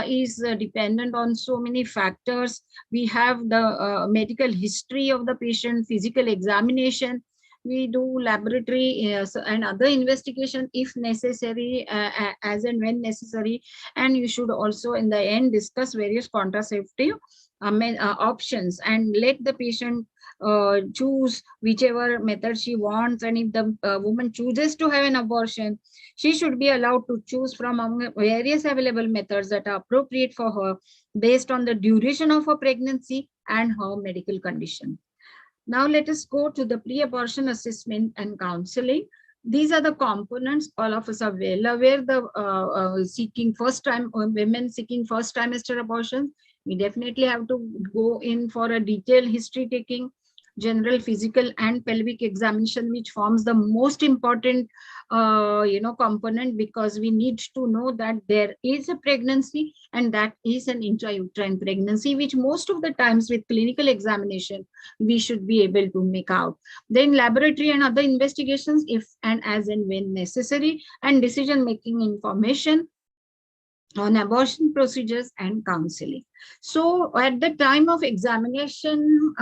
is dependent on so many factors. We have the medical history of the patient, physical examination. We do laboratory and other investigation if necessary, as and when necessary. And you should also in the end discuss various contraceptive options and let the patient choose whichever method she wants. And if the woman chooses to have an abortion, she should be allowed to choose from among various available methods that are appropriate for her based on the duration of her pregnancy and her medical condition. Now let us go to the pre-abortion assessment and counseling. These are the components. All of us are well aware. The seeking first time, women seeking first trimester abortions, we definitely have to go in for a detailed history taking, general physical and pelvic examination, which forms the most important component, because we need to know that there is a pregnancy and that is an intrauterine pregnancy, which most of the times with clinical examination we should be able to make out. Then laboratory and other investigations if and as and when necessary, and decision making information on abortion procedures and counseling. So at the time of examination,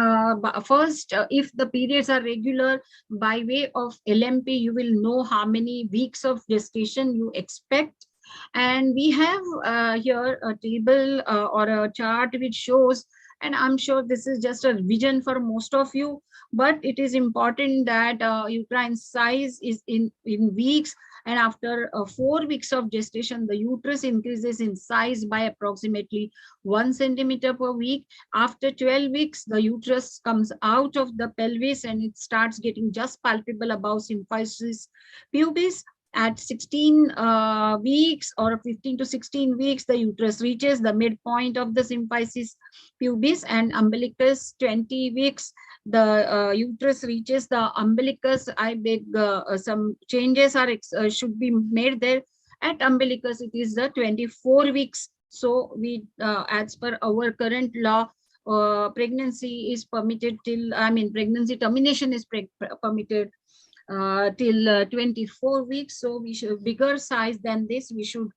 first, if the periods are regular, by way of LMP, you will know how many weeks of gestation you expect. And we have here a table or a chart which shows, and I'm sure this is just a revision for most of you, but it is important that uterine size is in weeks. And after 4 weeks of gestation, the uterus increases in size by approximately 1 centimeter per week. After 12 weeks, the uterus comes out of the pelvis and it starts getting just palpable above symphysis pubis. At 16 weeks or 15 to 16 weeks, the uterus reaches the midpoint of the symphysis pubis and umbilicus. 20 weeks, the uterus reaches the umbilicus. I beg some changes are should be made there. At umbilicus, it is the 24 weeks. So we, as per our current law, pregnancy is permitted till, pregnancy termination is permitted till 24 weeks. So we should bigger size than this, we should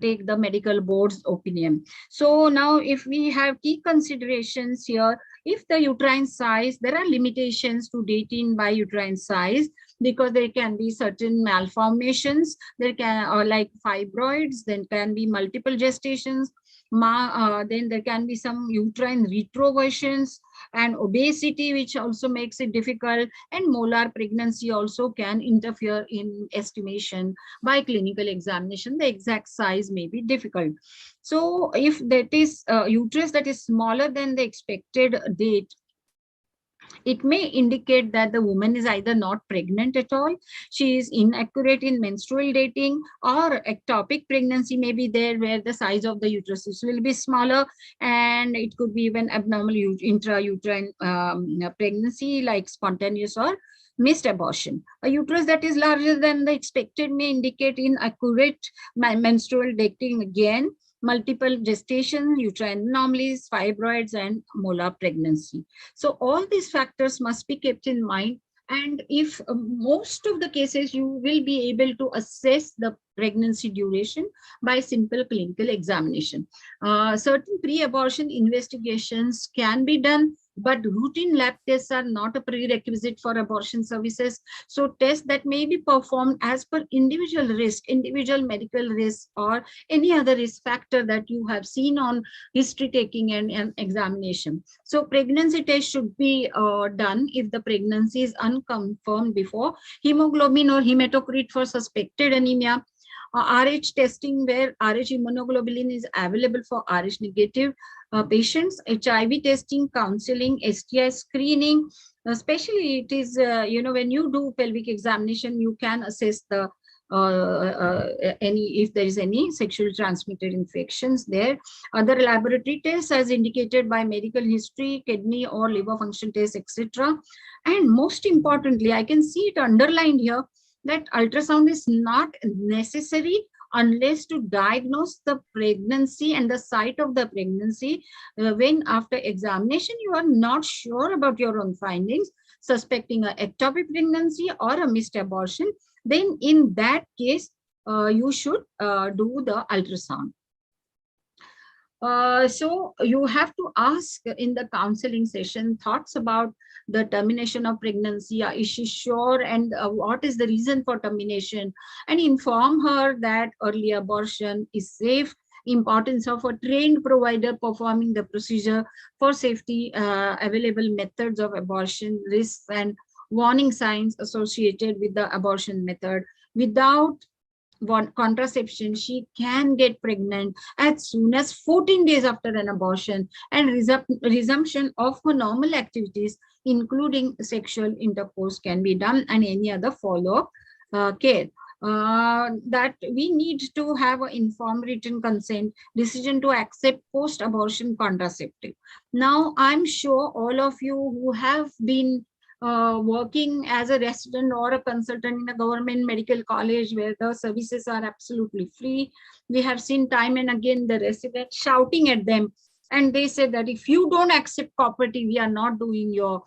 take the medical board's opinion. So now if we have key considerations here, if the uterine size, there are limitations to dating by uterine size, because there can be certain malformations, there can like fibroids, then can be multiple gestations, then there can be some uterine retroversions and obesity, which also makes it difficult, and molar pregnancy also can interfere in estimation by clinical examination. The exact size may be difficult. So if that is uterus that is smaller than the expected date, it may indicate that the woman is either not pregnant at all, she is inaccurate in menstrual dating, or ectopic pregnancy may be there where the size of the uterus will be smaller, and it could be even abnormal intrauterine pregnancy like spontaneous or missed abortion. A uterus that is larger than the expected may indicate inaccurate menstrual dating again, multiple gestation, uterine anomalies, fibroids, and molar pregnancy. So all these factors must be kept in mind. And if most of the cases, you will be able to assess the pregnancy duration by simple clinical examination. Certain pre-abortion investigations can be done, but routine lab tests are not a prerequisite for abortion services. So tests that may be performed as per individual risk, individual medical risk, or any other risk factor that you have seen on history taking and examination. So pregnancy test should be done if the pregnancy is unconfirmed before. Hemoglobin or hematocrit for suspected anemia. RH testing where RH immunoglobulin is available for RH negative patients, HIV testing, counseling, STI screening, especially it is, when you do pelvic examination, you can assess the if there is any sexually transmitted infections there. Other laboratory tests as indicated by medical history, kidney or liver function tests, etc. And most importantly, I can see it underlined here that ultrasound is not necessary unless to diagnose the pregnancy and the site of the pregnancy. When after examination you are not sure about your own findings, suspecting an ectopic pregnancy or a missed abortion, then in that case you should do the ultrasound. So you have to ask in the counseling session thoughts about the termination of pregnancy. Is she sure, and what is the reason for termination, and inform her that early abortion is safe, importance of a trained provider performing the procedure for safety, available methods of abortion, risks and warning signs associated with the abortion method. Without contraception, she can get pregnant as soon as 14 days after an abortion, and resumption of her normal activities, including sexual intercourse, can be done, and any other follow-up care. That we need to have an informed written consent decision to accept post-abortion contraceptive. Now, I'm sure all of you who have been working as a resident or a consultant in a government medical college where the services are absolutely free, we have seen time and again the residents shouting at them, and they said that if you don't accept cooperative, we are not doing your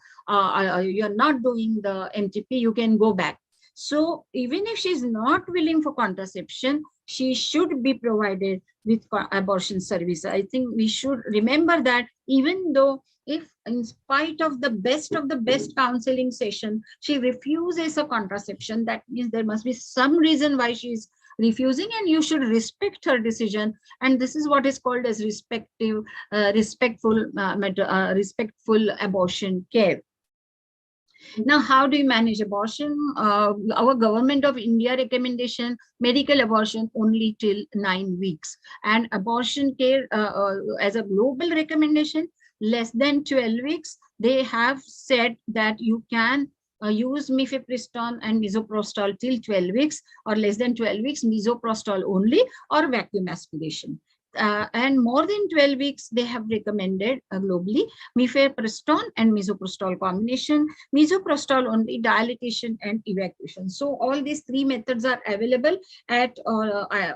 you're not doing the MTP, you can go back. So even if she's not willing for contraception, she should be provided with abortion service. I think we should remember that, even though if in spite of the best counseling session, she refuses a contraception, that means there must be some reason why she is refusing, and you should respect her decision. And this is what is called as respectful abortion care. Now, how do you manage abortion? Our government of India recommendation, medical abortion only till 9 weeks, and abortion care as a global recommendation, less than 12 weeks. They have said that you can use mifepristone and misoprostol till 12 weeks, or less than 12 weeks, misoprostol only, or vacuum aspiration. And more than 12 weeks, they have recommended globally mifepristone and misoprostol combination, misoprostol only, dilatation and evacuation. So all these three methods are available at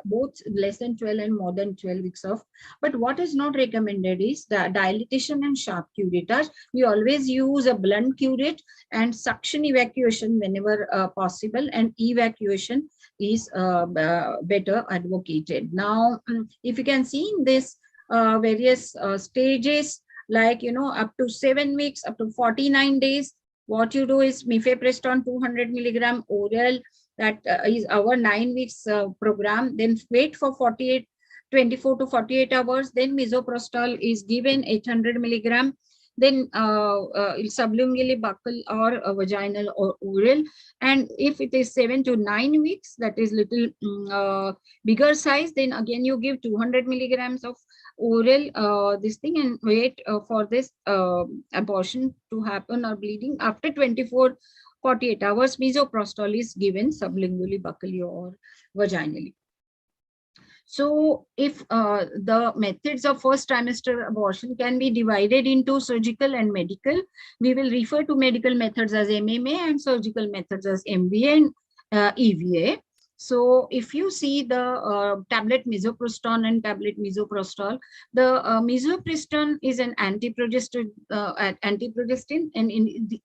both less than 12 and more than 12 weeks of. But what is not recommended is the dilatation and sharp curettage. We always use a blunt curette and suction evacuation whenever possible, and evacuation is better advocated. Now, if you can see in this various stages, like, up to 7 weeks, up to 49 days, what you do is mifepristone 200 milligram oral, that is our 9 weeks program. Then wait for 24 to 48 hours. Then misoprostol is given 800 milligram. Then sublingually, buccal or vaginal or oral. And if it is 7 to 9 weeks, that is little bigger size, then again you give 200 milligrams of oral this thing, and wait for this abortion to happen or bleeding. After 48 hours, misoprostol is given sublingually, buccally or vaginally. So if the methods of first trimester abortion can be divided into surgical and medical, we will refer to medical methods as MMA and surgical methods as MVA and EVA. So if you see the tablet misoprostol and tablet misoprostol, the misoprostol is an antiprogestin, and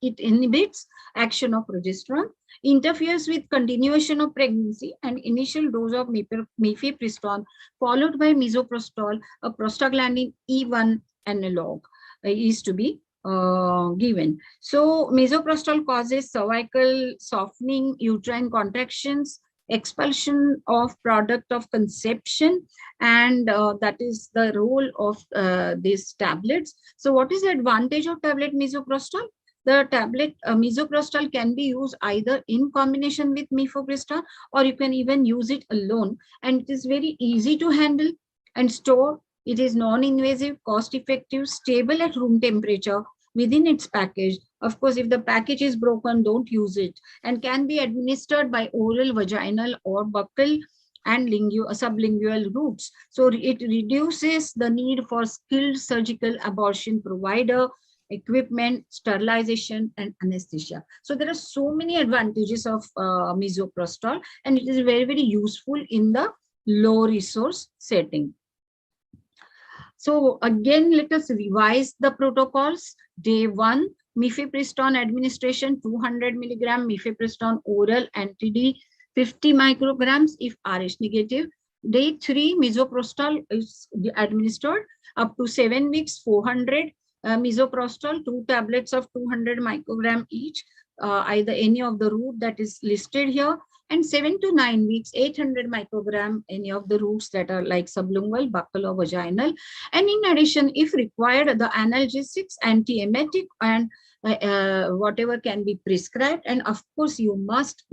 it inhibits action of progesterone, interferes with continuation of pregnancy, and initial dose of mifepristone followed by misoprostol, a prostaglandin E1 analog, is to be given. So misoprostol causes cervical softening, uterine contractions, expulsion of product of conception, and that is the role of these tablets. So what is the advantage of tablet misoprostol? The tablet misoprostol can be used either in combination with mifepristone, or you can even use it alone, and it is very easy to handle and store. It is non-invasive, cost-effective, stable at room temperature within its package. Of course, if the package is broken, don't use it, and can be administered by oral, vaginal or buccal and sublingual routes. So it reduces the need for skilled surgical abortion provider, equipment, sterilization and anesthesia. So there are so many advantages of misoprostol, and it is very, very useful in the low resource setting. So again, let us revise the protocols. Day 1, mifepristone administration 200 milligram, mifepristone oral anti-D 50 micrograms if Rh negative. Day 3, misoprostol is administered up to 7 weeks, 400 misoprostol, 2 tablets of 200 microgram each, either any of the route that is listed here. And 7 to 9 weeks, 800 microgram, any of the routes that are like sublingual, buccal, or vaginal. And in addition, if required, the analgesics, antiemetic, and whatever can be prescribed. And of course, you must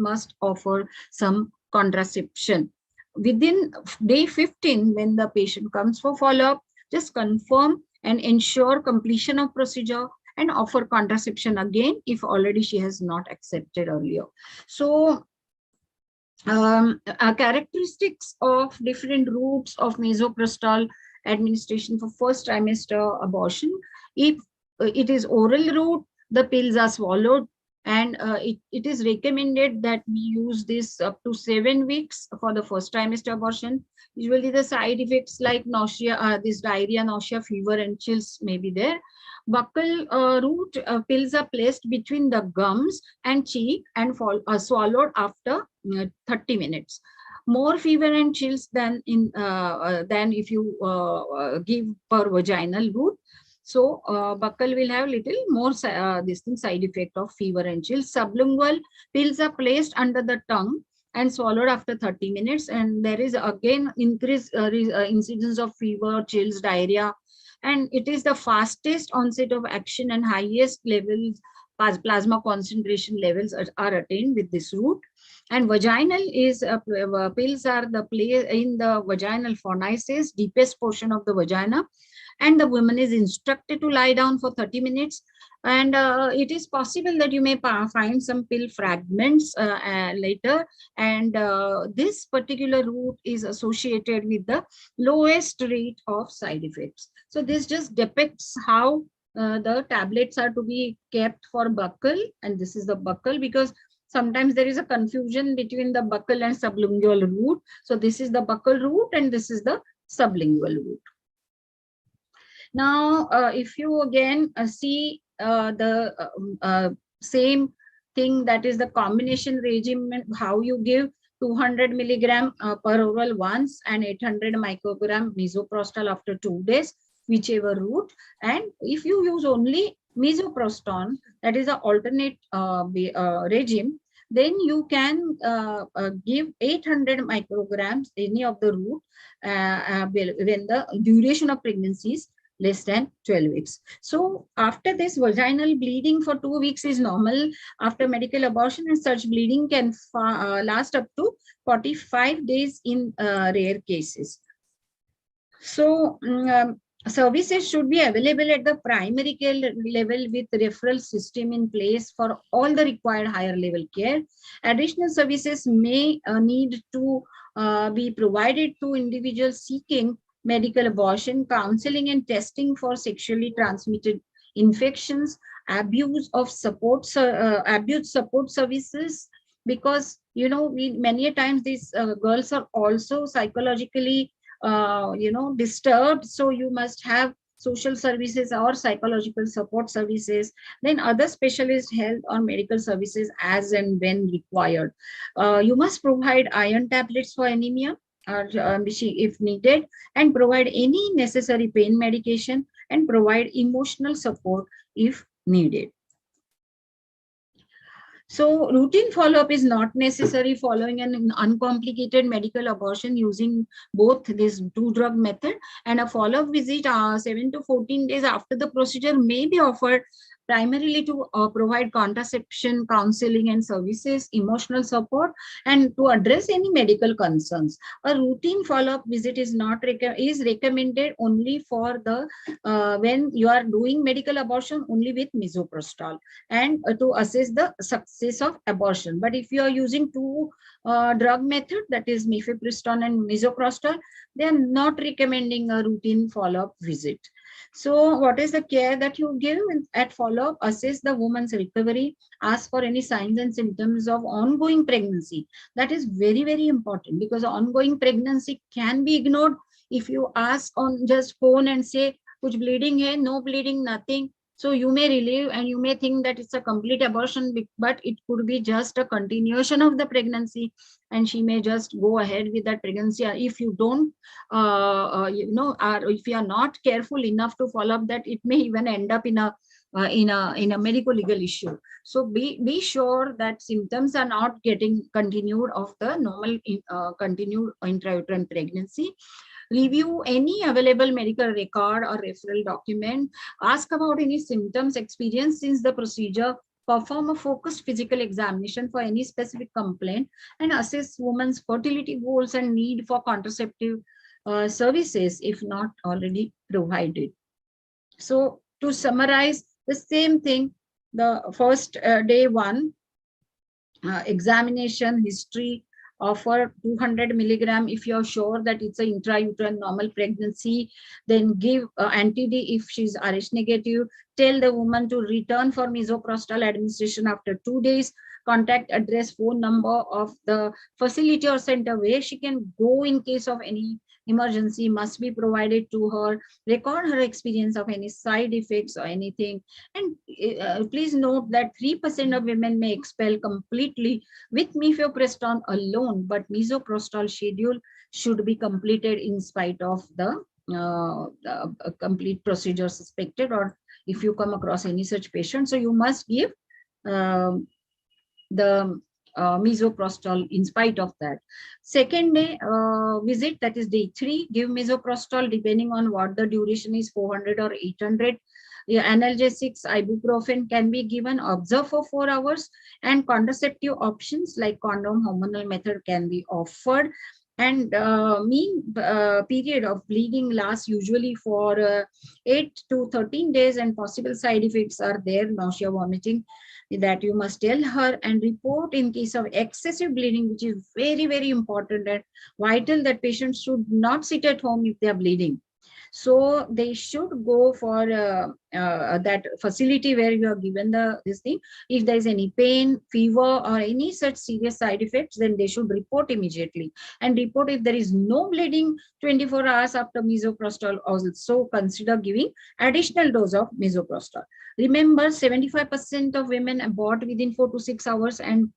offer some contraception. Within day 15, when the patient comes for follow-up, just confirm and ensure completion of procedure and offer contraception again if already she has not accepted earlier. So characteristics of different routes of misoprostol administration for first trimester abortion. If it is oral route, the pills are swallowed, and it is recommended that we use this up to 7 weeks for the first trimester abortion. Usually the side effects like nausea, this diarrhea, nausea, fever, and chills may be there. Buccal route pills are placed between the gums and cheek and swallowed after 30 minutes. More fever and chills than if you give per vaginal route. So buccal will have little more side effect of fever and chills. Sublingual pills are placed under the tongue and swallowed after 30 minutes, and there is again increased incidence of fever, chills, diarrhea, and it is the fastest onset of action and highest levels plasma concentration levels are attained with this route. And vaginal is pills are the place in the vaginal fornices, deepest portion of the vagina, and the woman is instructed to lie down for 30 minutes. And it is possible that you may find some pill fragments later, and this particular route is associated with the lowest rate of side effects. So this just depicts how the tablets are to be kept for buccal, and this is the buccal, because sometimes there is a confusion between the buccal and sublingual route. So this is the buccal route and this is the sublingual route. Now, if you again see the same thing, that is the combination regimen, how you give 200 milligram per oral once and 800 microgram misoprostol after 2 days, whichever route. And if you use only misoprostol, that is an alternate regime, then you can give 800 micrograms any of the route when the duration of pregnancy is less than 12 weeks. So after this, vaginal bleeding for 2 weeks is normal after medical abortion, and such bleeding can last up to 45 days in rare cases. So services should be available at the primary care level with referral system in place for all the required higher level care. Additional services may need to be provided to individuals seeking medical abortion, counseling and testing for sexually transmitted infections, abuse support services, because many a times these girls are also psychologically disturbed, so you must have social services or psychological support services, then other specialist health or medical services as and when required. You must provide iron tablets for anemia if needed, and provide any necessary pain medication, and provide emotional support if needed. So routine follow-up is not necessary following an uncomplicated medical abortion using both this 2-drug method, and a follow-up visit 7 to 14 days after the procedure may be offered primarily to provide contraception, counseling and services, emotional support, and to address any medical concerns. A routine follow-up visit is recommended only for the when you are doing medical abortion only with misoprostol, and to assess the success of abortion. But if you are using 2-drug method, that is mifepristone and misoprostol, they are not recommending a routine follow-up visit. So what is the care that you give at follow-up? Assess the woman's recovery, ask for any signs and symptoms of ongoing pregnancy. That is very, very important, because ongoing pregnancy can be ignored. If you ask on just phone and say, kuch bleeding hai, no bleeding, nothing. So you may relieve and you may think that it's a complete abortion, but it could be just a continuation of the pregnancy, and she may just go ahead with that pregnancy. If you don't, or if you are not careful enough to follow up, that it may even end up in a medical legal issue. So be sure that symptoms are not getting continued of the normal continued intrauterine pregnancy. Review any available medical record or referral document. Ask about any symptoms experienced since the procedure. Perform a focused physical examination for any specific complaint, and assess woman's fertility goals and need for contraceptive services if not already provided. So to summarize, the same thing, the first day one, examination, history, offer 200 milligram if you're sure that it's an intrauterine normal pregnancy. Then give anti-D if she's Rh negative. Tell the woman to return for Mesoprostral administration after 2 days. Contact address, phone number of the facility or center where she can go in case of any emergency must be provided to her. Record her experience of any side effects or anything. And please note that 3% of women may expel completely with mifepristone alone, but Mesoprostral schedule should be completed in spite of the complete procedure suspected, or if you come across any such patient. So you must give the Mesoprostol in spite of that. Second day visit, that is day 3, give Mesoprostol depending on what the duration is, 400 or 800. Analgesics, ibuprofen can be given, observe for 4 hours, and contraceptive options like condom, hormonal method can be offered. And mean period of bleeding lasts usually for 8 to 13 days, and possible side effects are there, nausea, vomiting, that you must tell her, and report in case of excessive bleeding, which is very, very important and vital, that patients should not sit at home if they are bleeding. So they should go for that facility where you are given this thing. If there is any pain, fever, or any such serious side effects, then they should report immediately. And report if there is no bleeding 24 hours after Mesoprostol. Also consider giving additional dose of Mesoprostol. Remember, 75% of women abort within 4 to 6 hours and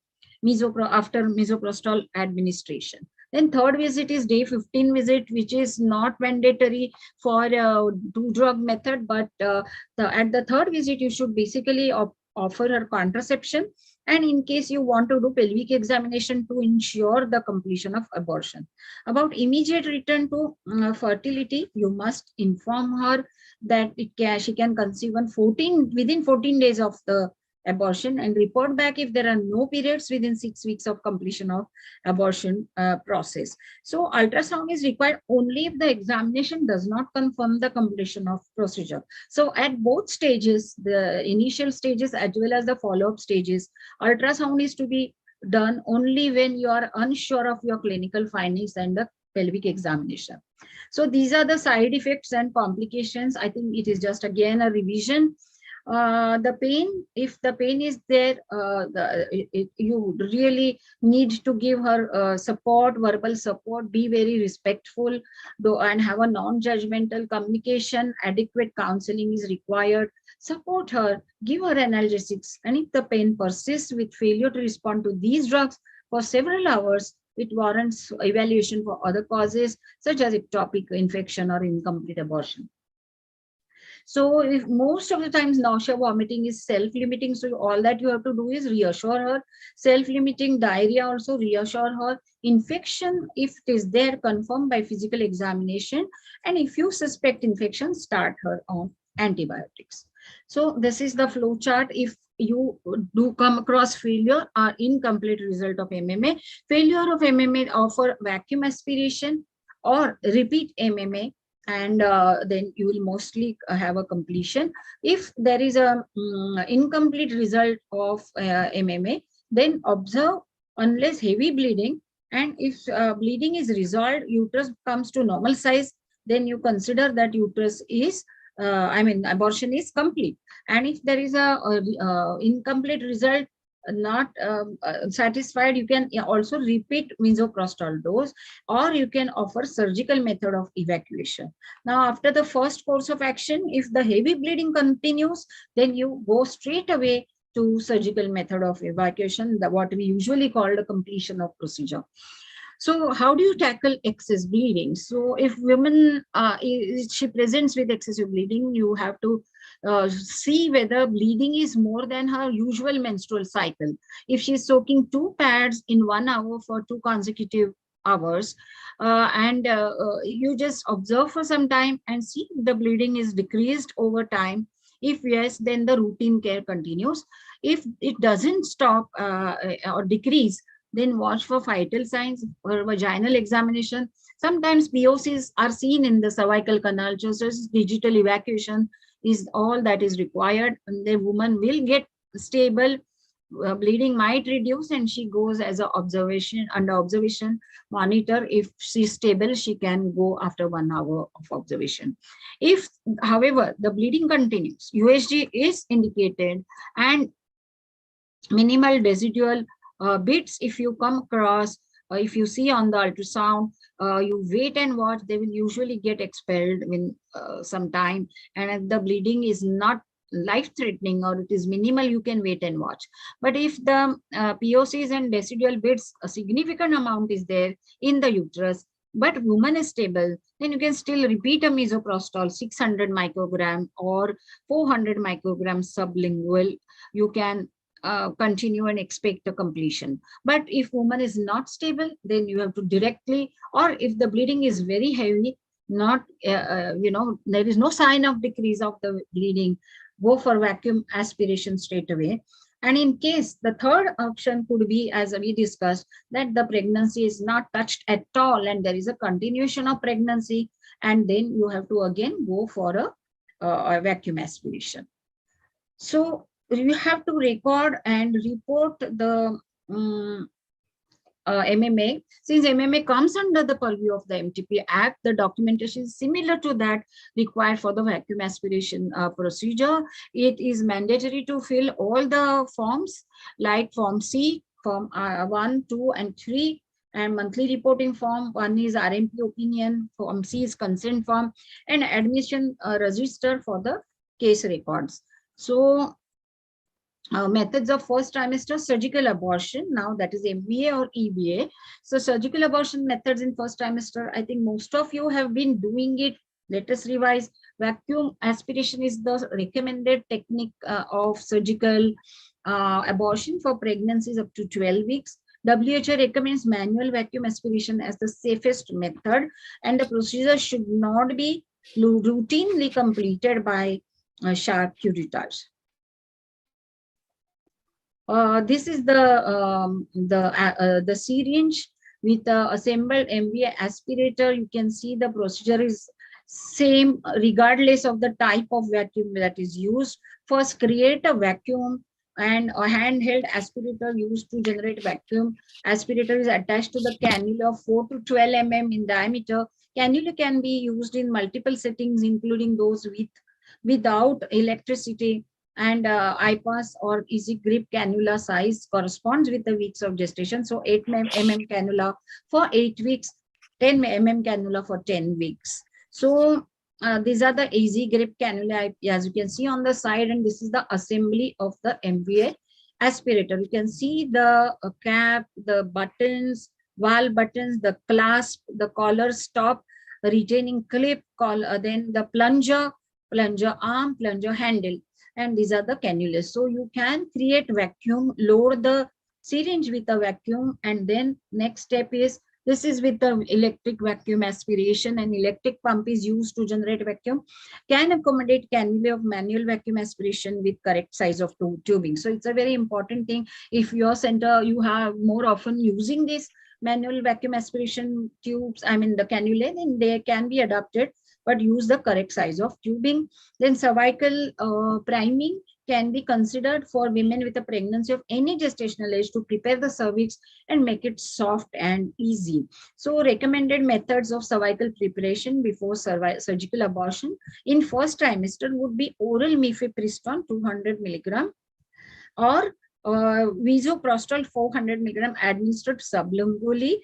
after Mesoprostol administration. Then third visit is day 15 visit, which is not mandatory for 2-drug method, but at the third visit, you should basically offer her contraception. And in case you want to do pelvic examination to ensure the completion of abortion. About immediate return to fertility, you must inform her that she can conceive within 14 days of the abortion, and report back if there are no periods within 6 weeks of completion of abortion process. So ultrasound is required only if the examination does not confirm the completion of procedure. So at both stages, the initial stages as well as the follow-up stages, ultrasound is to be done only when you are unsure of your clinical findings and the pelvic examination. So these are the side effects and complications. I think it is just again a revision. The pain, if the pain is there, you really need to give her support, verbal support, be very respectful, and have a non-judgmental communication. Adequate counseling is required. Support her, give her analgesics, and if the pain persists with failure to respond to these drugs for several hours, it warrants evaluation for other causes such as ectopic infection or incomplete abortion. So if most of the times nausea, vomiting is self-limiting, so all that you have to do is reassure her. Self-limiting diarrhea also, reassure her. Infection, if it is there, confirm by physical examination. And if you suspect infection, start her on antibiotics. So this is the flow chart. If you do come across failure or incomplete result of MMA, failure of MMA, offer vacuum aspiration or repeat MMA, and then you will mostly have a completion. If there is a incomplete result of MMA, then observe unless heavy bleeding, and if bleeding is resolved, uterus comes to normal size, then you consider that uterus is abortion is complete. And if there is a incomplete result, not satisfied, you can also repeat Mesoprostral dose, or you can offer surgical method of evacuation. Now, after the first course of action, if the heavy bleeding continues, then you go straight away to surgical method of evacuation, what we usually call the completion of procedure. So how do you tackle excess bleeding? So if women, she presents with excessive bleeding, you have to see whether bleeding is more than her usual menstrual cycle. If she's soaking 2 pads in 1 hour for 2 consecutive hours, you just observe for some time and see if the bleeding is decreased over time. If yes, then the routine care continues. If it doesn't stop or decrease, then watch for vital signs or vaginal examination. Sometimes POCs are seen in the cervical canal, just as digital evacuation is all that is required, and the woman will get stable. Bleeding might reduce, and she goes as a under observation monitor. If she's stable, she can go after 1 hour of observation. If, however, the bleeding continues, USG is indicated, and minimal residual bits, if you come across, if you see on the ultrasound, you wait and watch. They will usually get expelled in some time, and if the bleeding is not life-threatening or it is minimal, you can wait and watch. But if the POCs and residual bits, a significant amount is there in the uterus, but woman is stable, then you can still repeat a Mesoprostol 600 microgram or 400 microgram sublingual. You can continue and expect a completion. But if woman is not stable, then you have to directly, or if the bleeding is very heavy, not there is no sign of decrease of the bleeding, go for vacuum aspiration straight away. And in case, the third option could be, as we discussed, that the pregnancy is not touched at all and there is a continuation of pregnancy, and then you have to again go for a vacuum aspiration. So you have to record and report the MMA. Since MMA comes under the purview of the MTP Act, the documentation is similar to that required for the vacuum aspiration procedure. It is mandatory to fill all the forms like Form C, Form 1, 2, and 3, and monthly reporting form. 1 is RMP opinion, Form C is consent form, and admission register for the case records. So methods of first trimester: surgical abortion. Now that is MVA or EVA. So surgical abortion methods in first trimester, I think most of you have been doing it. Let us revise. Vacuum aspiration is the recommended technique of surgical abortion for pregnancies up to 12 weeks. WHO recommends manual vacuum aspiration as the safest method, and the procedure should not be routinely completed by sharp curettage. This is the syringe with the assembled MVA aspirator. You can see the procedure is same regardless of the type of vacuum that is used. First, create a vacuum, and a handheld aspirator used to generate vacuum. Aspirator is attached to the cannula of 4 to 12 mm in diameter. Cannula can be used in multiple settings, including those without electricity. And IPAS or easy grip cannula size corresponds with the weeks of gestation. So 8 mm cannula for 8 weeks, 10 mm cannula for 10 weeks. So these are the easy grip cannula, as you can see on the side, and this is the assembly of the MVA aspirator. You can see the cap, the buttons, valve buttons, the clasp, the collar stop, the retaining clip, then the plunger arm, plunger handle. And these are the cannulas. So you can create vacuum, load the syringe with a vacuum, and then next step is, this is with the electric vacuum aspiration, and electric pump is used to generate vacuum, can accommodate cannula of manual vacuum aspiration with correct size of tubing. So it's a very important thing. If your center, you have more often using this manual vacuum aspiration tubes, the cannula, then they can be adapted, but use the correct size of tubing. Then cervical priming can be considered for women with a pregnancy of any gestational age to prepare the cervix and make it soft and easy. So recommended methods of cervical preparation before surgical abortion in first trimester would be oral mifepristone 200 milligram or Mesocrystal 400 milligram administered sublingually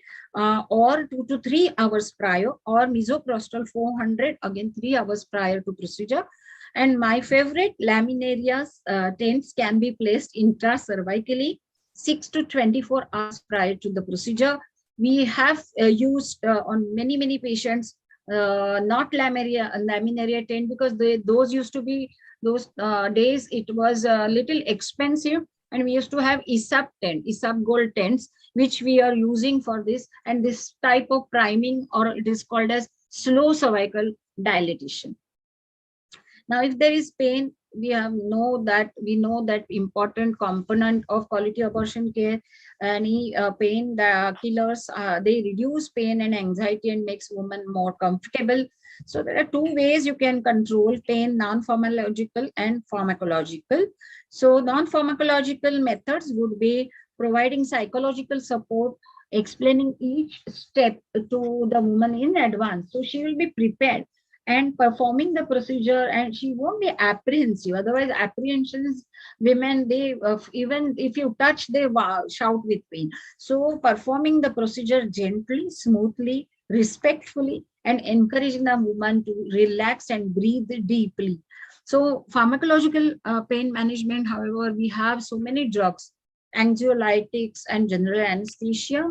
or 2 to 3 hours prior, or Mesoprostram 400 again 3 hours prior to procedure. And my favorite, laminaria tents can be placed intracervically 6 to 24 hours prior to the procedure. We have used on many patients not laminaria tent, because those used to be those days it was a little expensive, and we used to have ISAP gold tents, which we are using for this, and this type of priming, or it is called as slow cervical dilatation. Now, if there is pain, we know that important component of quality abortion care. Any pain, the killers, they reduce pain and anxiety and makes women more comfortable. So there are two ways you can control pain: non-pharmacological and pharmacological. So non-pharmacological methods would be providing psychological support, explaining each step to the woman in advance, so she will be prepared and performing the procedure, and she won't be apprehensive. Otherwise, apprehensions, women, they even if you touch, they shout with pain. So performing the procedure gently, smoothly, respectfully, and encouraging the woman to relax and breathe deeply. So pharmacological pain management, however, we have so many drugs, anxiolytics and general anesthesia.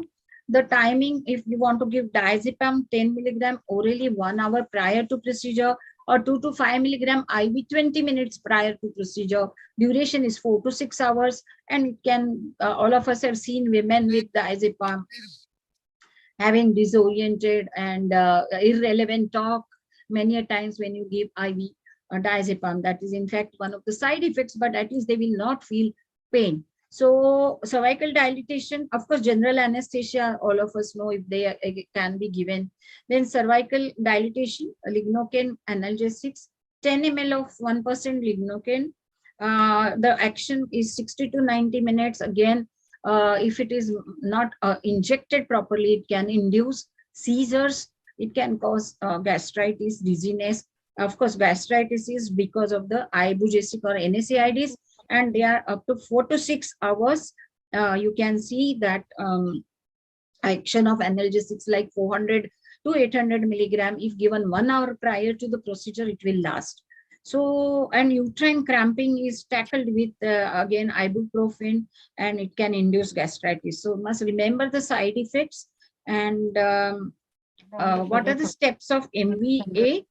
The timing, if you want to give diazepam 10 milligram orally 1 hour prior to procedure, or 2 to 5 milligram IV 20 minutes prior to procedure. Duration is 4 to 6 hours, and it can, all of us have seen women with diazepam having disoriented and irrelevant talk many a times when you give IV diazepam. That is in fact one of the side effects, but at least they will not feel pain. So cervical dilatation, of course, general anesthesia, all of us know if they can be given. Then cervical dilatation, lignocaine analgesics, 10 ml of 1% lignocaine. The action is 60 to 90 minutes. Again, if it is not injected properly, it can induce seizures. It can cause gastritis, dizziness. Of course, gastritis is because of the ibugesic or NSAIDs, and they are up to 4 to 6 hours. You can see that action of analgesics like 400 to 800 milligram, if given 1 hour prior to the procedure, it will last. So, and uterine cramping is tackled with again ibuprofen, and it can induce gastritis. So must remember the side effects. And what are the steps of MVA?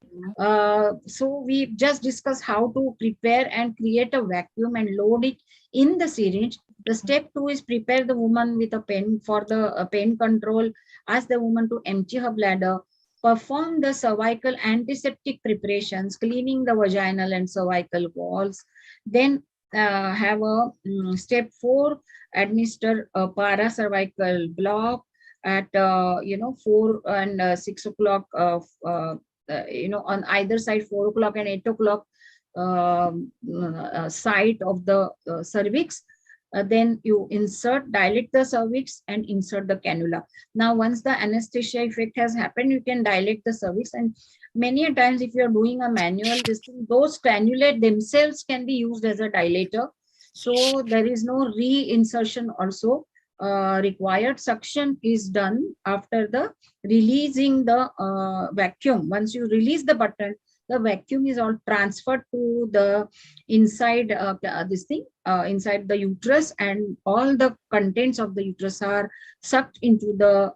So we just discussed how to prepare and create a vacuum and load it in the syringe. The step 2 is prepare the woman with a pen for the pain control. Ask the woman to empty her bladder. Perform the cervical antiseptic preparations, cleaning the vaginal and cervical walls. Then have a step 4, administer a paracervical block at 4 and 6 o'clock on either side, 4 o'clock and 8 o'clock side of the cervix. Then you dilate the cervix and insert the cannula. Now, once the anesthesia effect has happened, you can dilate the cervix, and many a times if you are doing a manual, those cannulae themselves can be used as a dilator. So there is no reinsertion also required. Suction is done after the releasing the vacuum. Once you release the button, the vacuum is all transferred to the inside inside the uterus, and all the contents of the uterus are sucked into the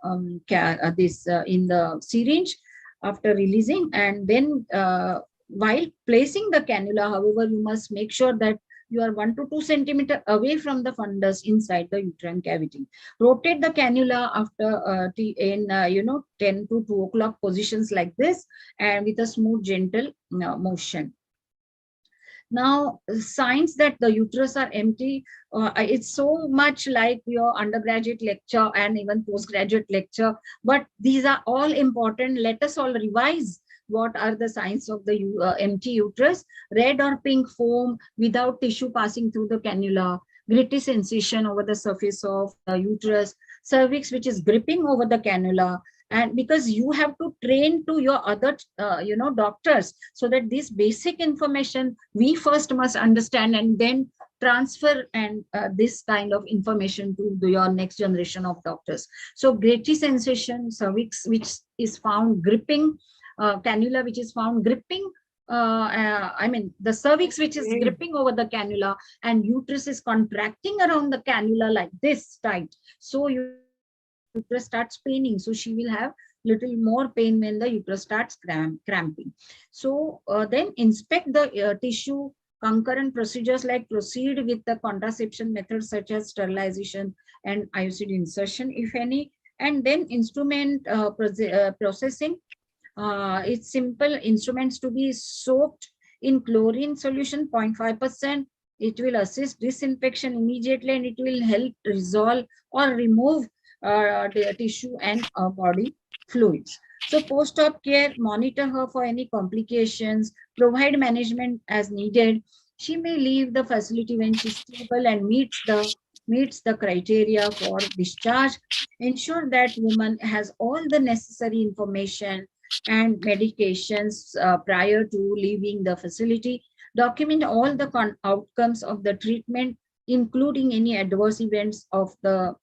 in the syringe after releasing. And then while placing the cannula, however, you must make sure that you are 1 to 2 centimeters away from the fundus inside the uterine cavity. Rotate the cannula after in 10 to 2 o'clock positions like this, and with a smooth, gentle motion. Now, signs that the uterus are empty, it's so much like your undergraduate lecture and even postgraduate lecture, but these are all important. Let us all revise what are the signs of the empty uterus. Red or pink foam without tissue passing through the cannula, gritty sensation over the surface of the uterus, cervix which is gripping over the cannula. And because you have to train to your other doctors, so that this basic information we first must understand and then transfer and this kind of information to your next generation of doctors. So gritty sensation, cervix which is found gripping, cannula which is found gripping, the cervix which is gripping over the cannula, and uterus is contracting around the cannula like this tight. So uterus starts paining. So she will have little more pain when the uterus starts cramping. So then inspect the tissue. Concurrent procedures like proceed with the contraception methods such as sterilization and IUCD insertion, if any, and then instrument processing. It's simple. Instruments to be soaked in chlorine solution 0.5%. It will assist disinfection immediately, and it will help resolve or remove the tissue and body fluids. So post-op care, monitor her for any complications, provide management as needed. She may leave the facility when she's stable and meets the criteria for discharge. Ensure that woman has all the necessary information and medications prior to leaving the facility. Document all the outcomes of the treatment, including any adverse events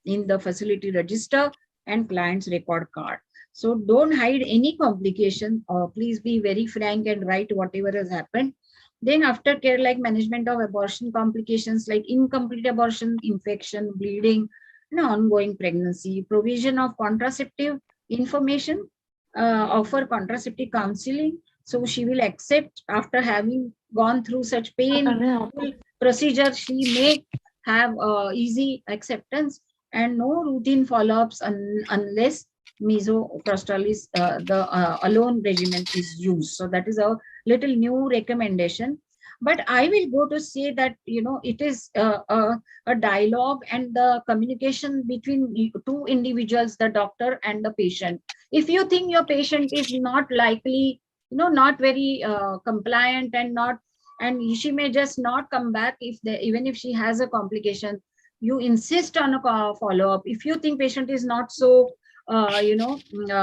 in the facility register and client's record card. So don't hide any complication, or please be very frank and write whatever has happened. Then aftercare, like management of abortion complications like incomplete abortion, infection, bleeding, and ongoing pregnancy, provision of contraceptive information, offer contraceptive counseling. So she will accept after having gone through such painful procedure, she may have easy acceptance, and no routine follow-ups unless Mesocrystal is the alone regimen is used. So that is a little new recommendation. But I will go to say that, it is a dialogue and the communication between two individuals, the doctor and the patient. If you think your patient is not likely, not very compliant and she may just not come back even if she has a complication, you insist on a follow-up. If you think patient is not so not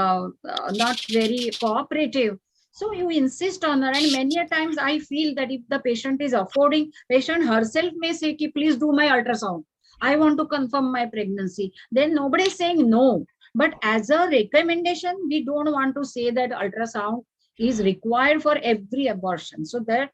very cooperative, so you insist on her. And many a times I feel that if the patient is affording, patient herself may say, please do my ultrasound, I want to confirm my pregnancy. Then nobody is saying no. But as a recommendation, we don't want to say that ultrasound is required for every abortion. So that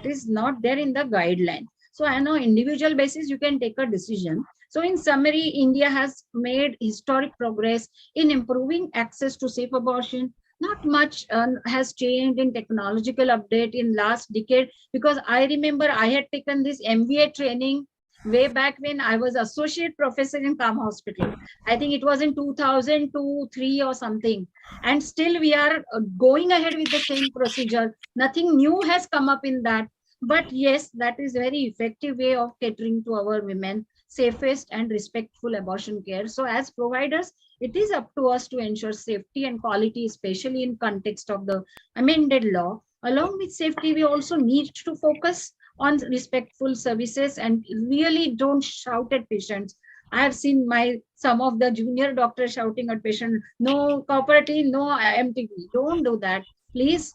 is not there in the guideline. So on an individual basis, you can take a decision. So in summary, India has made historic progress in improving access to safe abortion. Not much has changed in technological update in last decade, because I remember I had taken this MBA training way back when I was associate professor in Kam Hospital. I think it was in 2002-3 or something. And still we are going ahead with the same procedure. Nothing new has come up in that. But yes, that is very effective way of catering to our women, safest and respectful abortion care. So as providers, it is up to us to ensure safety and quality, especially in context of the amended law. Along with safety, we also need to focus on respectful services and really don't shout at patients. I have seen some of the junior doctors shouting at patients, no cooperative, no MTQ. Don't do that. Please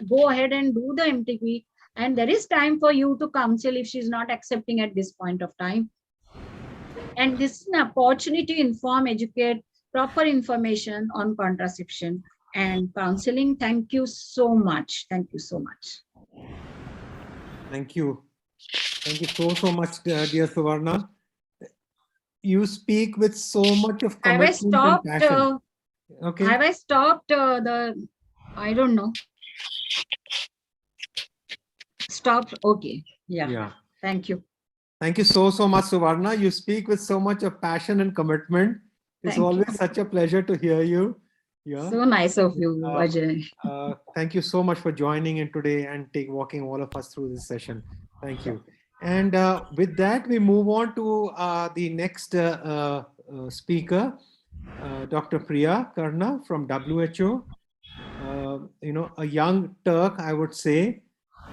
go ahead and do the MTQ. And there is time for you to counsel if she's not accepting at this point of time. And this is an opportunity to inform, educate, proper information on contraception and counseling. Thank you so much. Thank you so much. Thank you. Thank you so much, dear Suvarna. You speak with so much of commitment and passion. Okay. Have I stopped I don't know. Stopped. Okay. Yeah. Thank you. Thank you so much, Suvarna. You speak with so much of passion and commitment. It's always such a pleasure to hear you. Yeah. So nice of you, Ajay. Thank you so much for joining in today and walking all of us through this session. Thank you. And with that, we move on to the next speaker, Dr. Priya Karna from WHO. a young Turk, I would say,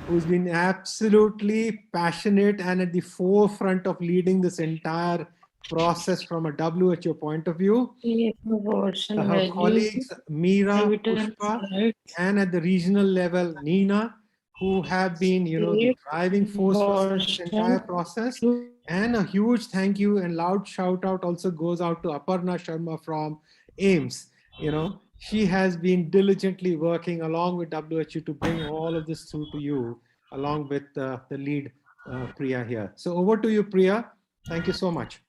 who's been absolutely passionate and at the forefront of leading this entire process from a WHO point of view. Her colleagues, Meera, Pushpa, and at the regional level, Nina, who have been, the driving force for this entire process. And a huge thank you and loud shout out also goes out to Aparna Sharma from AIMS. She has been diligently working along with WHO to bring all of this through to you, along with the lead, Priya here. So over to you, Priya. Thank you so much.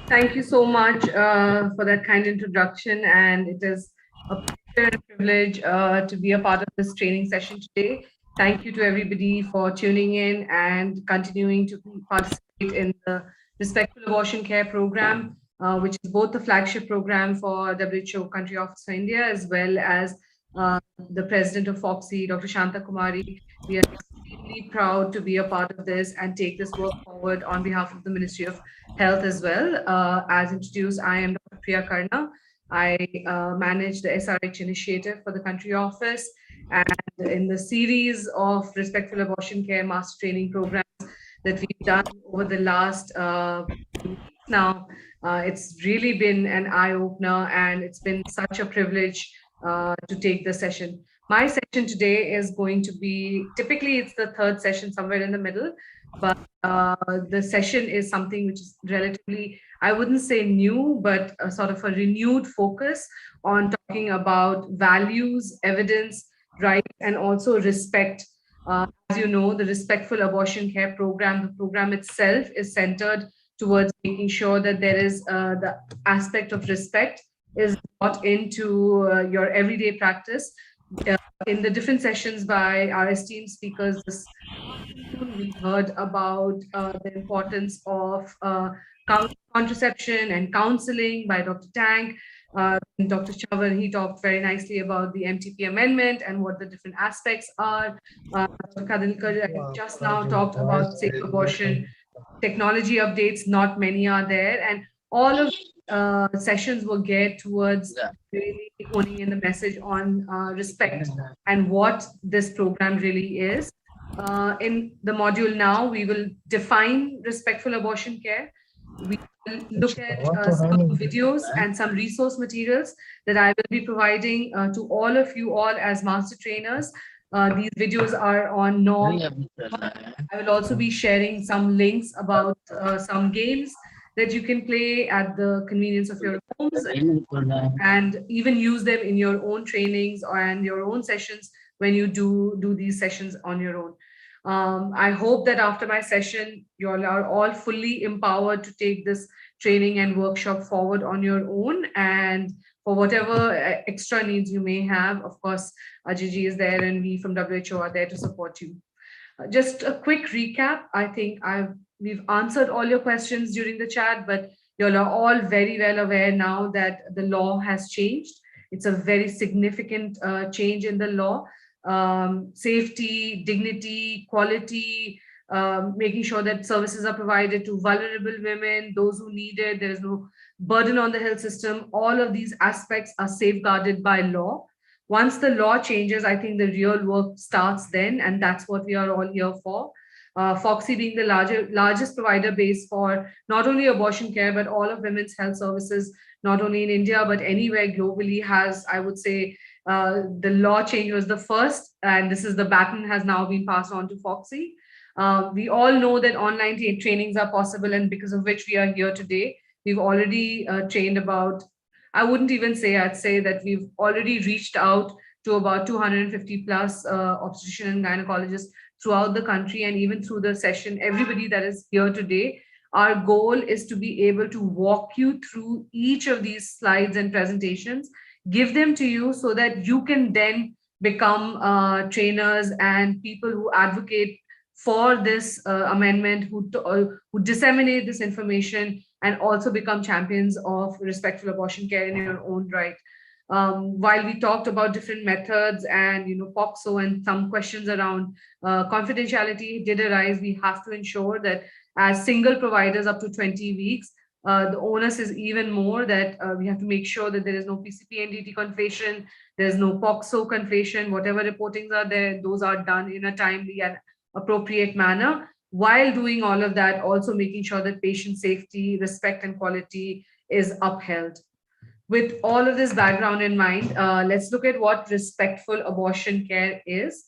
Thank you so much for that kind introduction. And it is a pleasure and privilege to be a part of this training session today. Thank you to everybody for tuning in and continuing to participate in the Respectful Abortion Care Program, which is both the flagship program for WHO Country Office for India, as well as the president of FOXI, Dr. Shanta Kumari. We are extremely proud to be a part of this and take this work forward on behalf of the Ministry of Health as well. As introduced, I am Dr. Priya Karna. I manage the SRH initiative for the country office. And in the series of Respectful Abortion Care Master Training programs that we've done over the last few weeks now, it's really been an eye-opener, and it's been such a privilege to take the session. My session today is going to be, typically it's the third session somewhere in the middle, but the session is something which is relatively, I wouldn't say new, but a sort of a renewed focus on talking about values, evidence, rights, and also respect. As you know, the Respectful Abortion Care Program, the program itself is centered towards making sure that there is the aspect of respect is brought into your everyday practice. In the different sessions by our esteemed speakers this afternoon, we heard about the importance of contraception and counseling by Dr. Tang. Dr. Chavan, he talked very nicely about the MTP amendment and what the different aspects are. Dr. Kadilkar just now talked about safe abortion technology updates. Not many are there, and all of sessions were geared towards really honing in the message on respect and what this program really is. In the module now, we will define respectful abortion care. We will look at some videos and some resource materials that I will be providing to all of you all as master trainers. These videos are on norm. I will also be sharing some links about some games that you can play at the convenience of your homes and even use them in your own trainings and your own sessions when you do these sessions on your own. I hope that after my session, you all are all fully empowered to take this training and workshop forward on your own. And for whatever extra needs you may have, of course, Ajiji is there and we from WHO are there to support you. Just a quick recap. I think we've answered all your questions during the chat, but you all are all very well aware now that the law has changed. It's a very significant change in the law. Safety, dignity, quality, making sure that services are provided to vulnerable women, those who need it. There is no burden on the health system. All of these aspects are safeguarded by law. Once the law changes, I think the real work starts then, and that's what we are all here for. FOXI being the largest provider base for not only abortion care, but all of women's health services, not only in India, but anywhere globally has, I would say, the law change was the first, and this is the baton has now been passed on to FOXI. We all know that online trainings are possible, and because of which we are here today. We've already trained about, I wouldn't even say, I'd say that we've already reached out to about 250 plus obstetrician and gynecologists throughout the country, and even through the session, everybody that is here today. Our goal is to be able to walk you through each of these slides and presentations, give them to you so that you can then become trainers and people who advocate for this amendment, who disseminate this information and also become champions of respectful abortion care in your own right. While we talked about different methods and POXO and some questions around confidentiality did arise, we have to ensure that as single providers up to 20 weeks, the onus is even more that we have to make sure that there is no PCP NDT confession, there's no POXO confession, whatever reportings are there, those are done in a timely and appropriate manner. While doing all of that, also making sure that patient safety, respect, and quality is upheld. With all of this background in mind, let's look at what respectful abortion care is.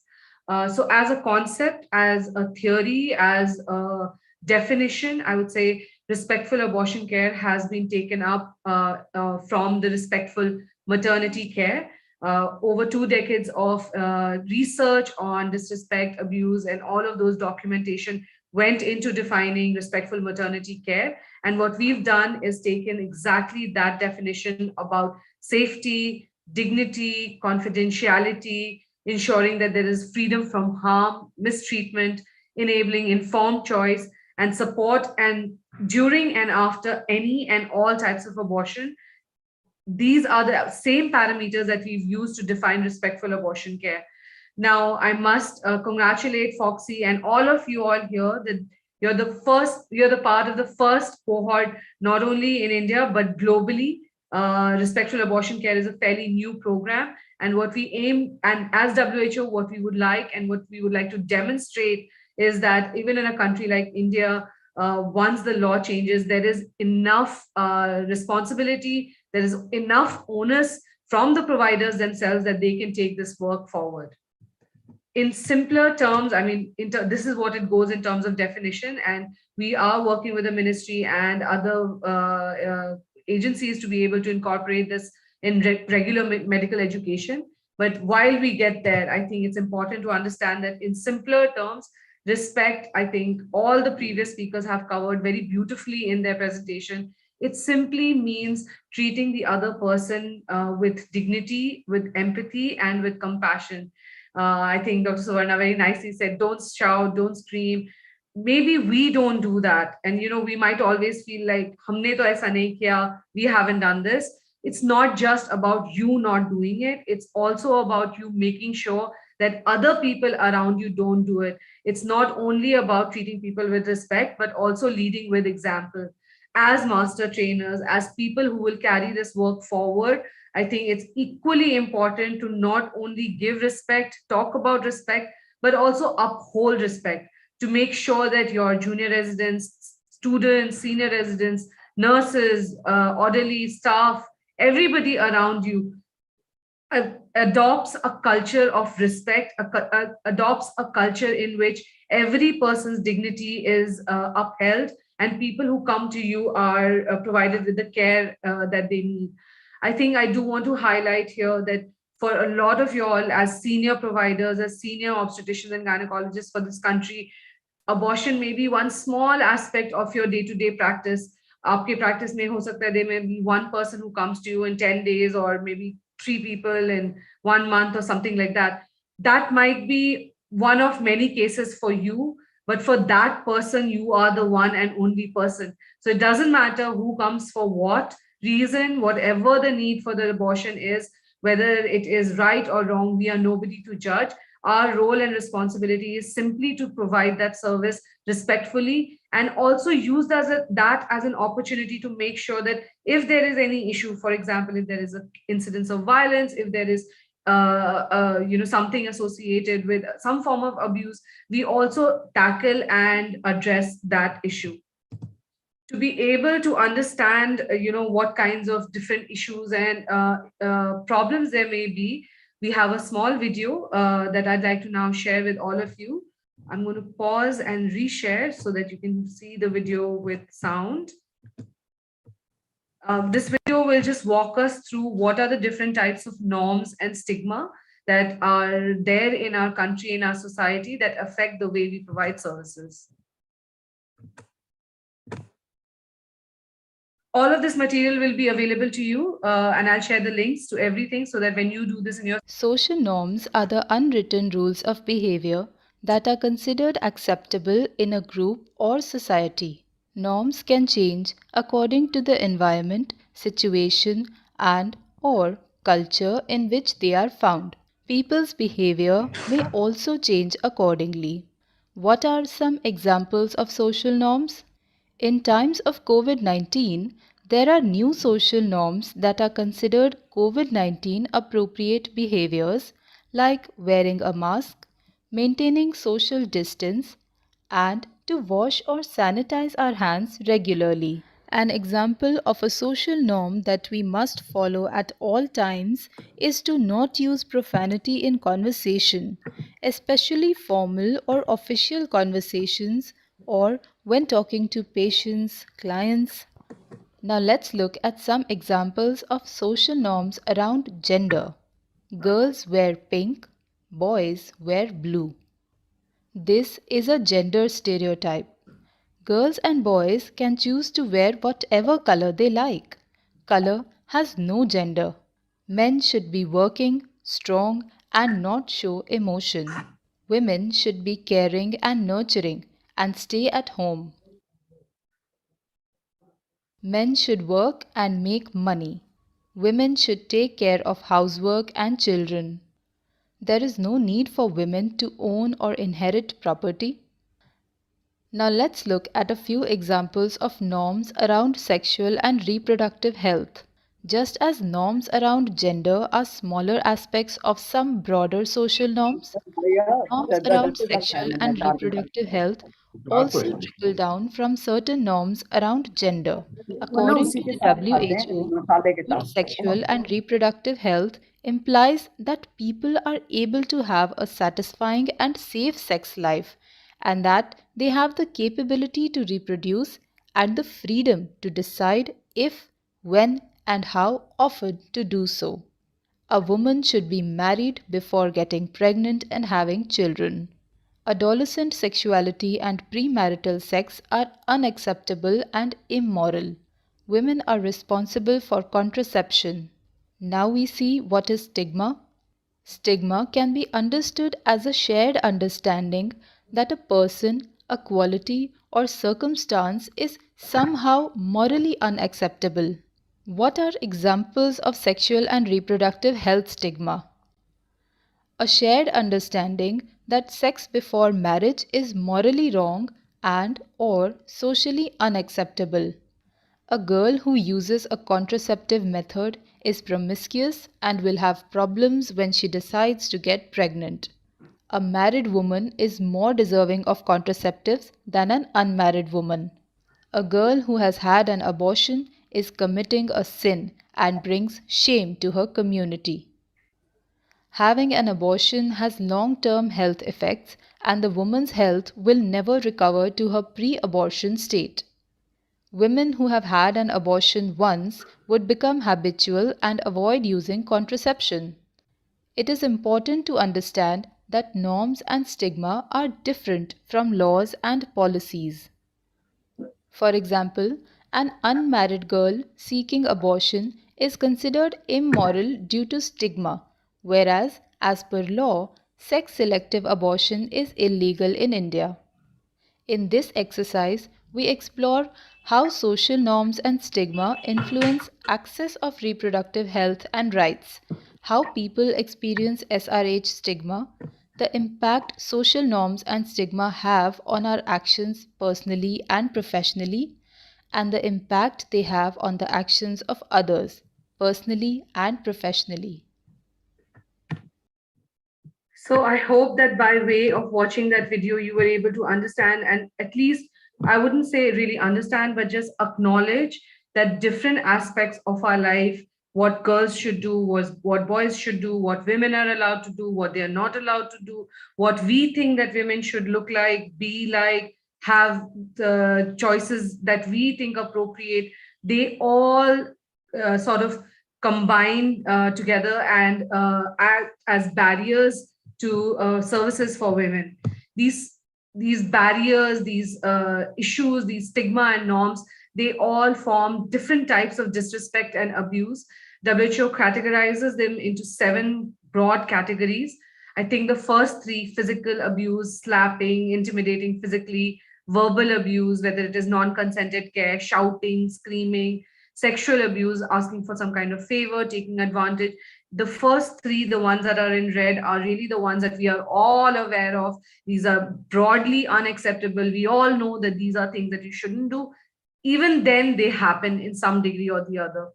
So as a concept, as a theory, as a definition, I would say respectful abortion care has been taken up from the respectful maternity care. Over 2 decades of research on disrespect, abuse, and all of those documentation went into defining respectful maternity care. And what we've done is taken exactly that definition about safety, dignity, confidentiality, ensuring that there is freedom from harm, mistreatment, enabling informed choice and support, and during and after any and all types of abortion. These are the same parameters that we've used to define respectful abortion care. Now, I must congratulate Foxy and all of you all here that you're the part of the first cohort, not only in India, but globally. Respectful abortion care is a fairly new program. And what we aim, and as WHO, what we would like and what we would like to demonstrate is that even in a country like India, once the law changes, there is enough responsibility, there is enough onus from the providers themselves that they can take this work forward. In simpler terms, I mean, this is what it goes in terms of definition, and we are working with the ministry and other agencies to be able to incorporate this in regular medical education. But while we get there, I think it's important to understand that in simpler terms, respect, I think all the previous speakers have covered very beautifully in their presentation. It simply means treating the other person with dignity, with empathy, and with compassion. I think Dr. Suvarna very nicely said, don't shout, don't scream. Maybe we don't do that. And, we might always feel like, humne to aisa nahi kiya, we haven't done this. It's not just about you not doing it. It's also about you making sure that other people around you don't do it. It's not only about treating people with respect, but also leading with example. As master trainers, as people who will carry this work forward, I think it's equally important to not only give respect, talk about respect, but also uphold respect, to make sure that your junior residents, students, senior residents, nurses, orderlies, staff, everybody around you adopts a culture of respect, adopts a culture in which every person's dignity is upheld, and people who come to you are provided with the care that they need. I think I do want to highlight here that for a lot of you all, as senior providers, as senior obstetricians and gynecologists for this country, abortion may be one small aspect of your day-to-day practice. Aapke practice mein ho sakta hai, there may be one person who comes to you in 10 days, or maybe 3 people in 1 month or something like that. That might be one of many cases for you, but for that person, you are the one and only person. So it doesn't matter who comes for what reason, whatever the need for the abortion is, whether it is right or wrong, we are nobody to judge. Our role and responsibility is simply to provide that service respectfully, and also use that as an opportunity to make sure that if there is any issue, for example, if there is an incidence of violence, if there is something associated with some form of abuse, we also tackle and address that issue. To be able to understand, what kinds of different issues and problems there may be, we have a small video that I'd like to now share with all of you. I'm going to pause and reshare so that you can see the video with sound. This video will just walk us through what are the different types of norms and stigma that are there in our country, in our society, that affect the way we provide services. All of this material will be available to you, and I'll share the links to everything so that when you do this in your... Social norms are the unwritten rules of behavior that are considered acceptable in a group or society. Norms can change according to the environment, situation, and/or culture in which they are found. People's behavior may also change accordingly. What are some examples of social norms? In times of COVID-19, there are new social norms that are considered COVID-19 appropriate behaviors like wearing a mask, maintaining social distance, and to wash or sanitize our hands regularly. An example of a social norm that we must follow at all times is to not use profanity in conversation, especially formal or official conversations or when talking to patients, clients. Now let's look at some examples of social norms around gender. Girls wear pink, boys wear blue. This is a gender stereotype. Girls and boys can choose to wear whatever color they like. Color has no gender. Men should be working, strong, and not show emotion. Women should be caring and nurturing and stay at home. Men should work and make money. Women should take care of housework and children. There is no need for women to own or inherit property. Now let's look at a few examples of norms around sexual and reproductive health. Just as norms around gender are smaller aspects of some broader social norms, norms around sexual and reproductive health also trickle down from certain norms around gender. According to the WHO, good sexual and reproductive health implies that people are able to have a satisfying and safe sex life and that they have the capability to reproduce and the freedom to decide if, when, and how often to do so. A woman should be married before getting pregnant and having children. Adolescent sexuality and premarital sex are unacceptable and immoral. Women are responsible for contraception. Now we see what is stigma. Stigma can be understood as a shared understanding that a person, a quality, or circumstance is somehow morally unacceptable. What are examples of sexual and reproductive health stigma? A shared understanding that sex before marriage is morally wrong and or socially unacceptable. A girl who uses a contraceptive method is promiscuous and will have problems when she decides to get pregnant. A married woman is more deserving of contraceptives than an unmarried woman. A girl who has had an abortion is committing a sin and brings shame to her community. Having an abortion has long-term health effects and the woman's health will never recover to her pre-abortion state. Women who have had an abortion once would become habitual and avoid using contraception. It is important to understand that norms and stigma are different from laws and policies. For example, an unmarried girl seeking abortion is considered immoral due to stigma, whereas, as per law, sex selective abortion is illegal in India. In this exercise, we explore how social norms and stigma influence access of reproductive health and rights, how people experience SRH stigma, the impact social norms and stigma have on our actions personally and professionally, and the impact they have on the actions of others, personally and professionally. So I hope that by way of watching that video, you were able to understand and at least, I wouldn't say really understand, but just acknowledge that different aspects of our life, what girls should do, was what boys should do, what women are allowed to do, what they are not allowed to do, what we think that women should look like, be like, have the choices that we think appropriate, they all sort of combine together and act as barriers to services for women. These barriers, these issues, these stigma and norms, they all form different types of disrespect and abuse. WHO categorizes them into 7 broad categories. I think the first 3, physical abuse, slapping, intimidating physically, verbal abuse, whether it is non-consented care, shouting, screaming, sexual abuse, asking for some kind of favor, taking advantage. The first 3, the ones that are in red, are really the ones that we are all aware of. These are broadly unacceptable. We all know that these are things that you shouldn't do. even then they happen in some degree or the other.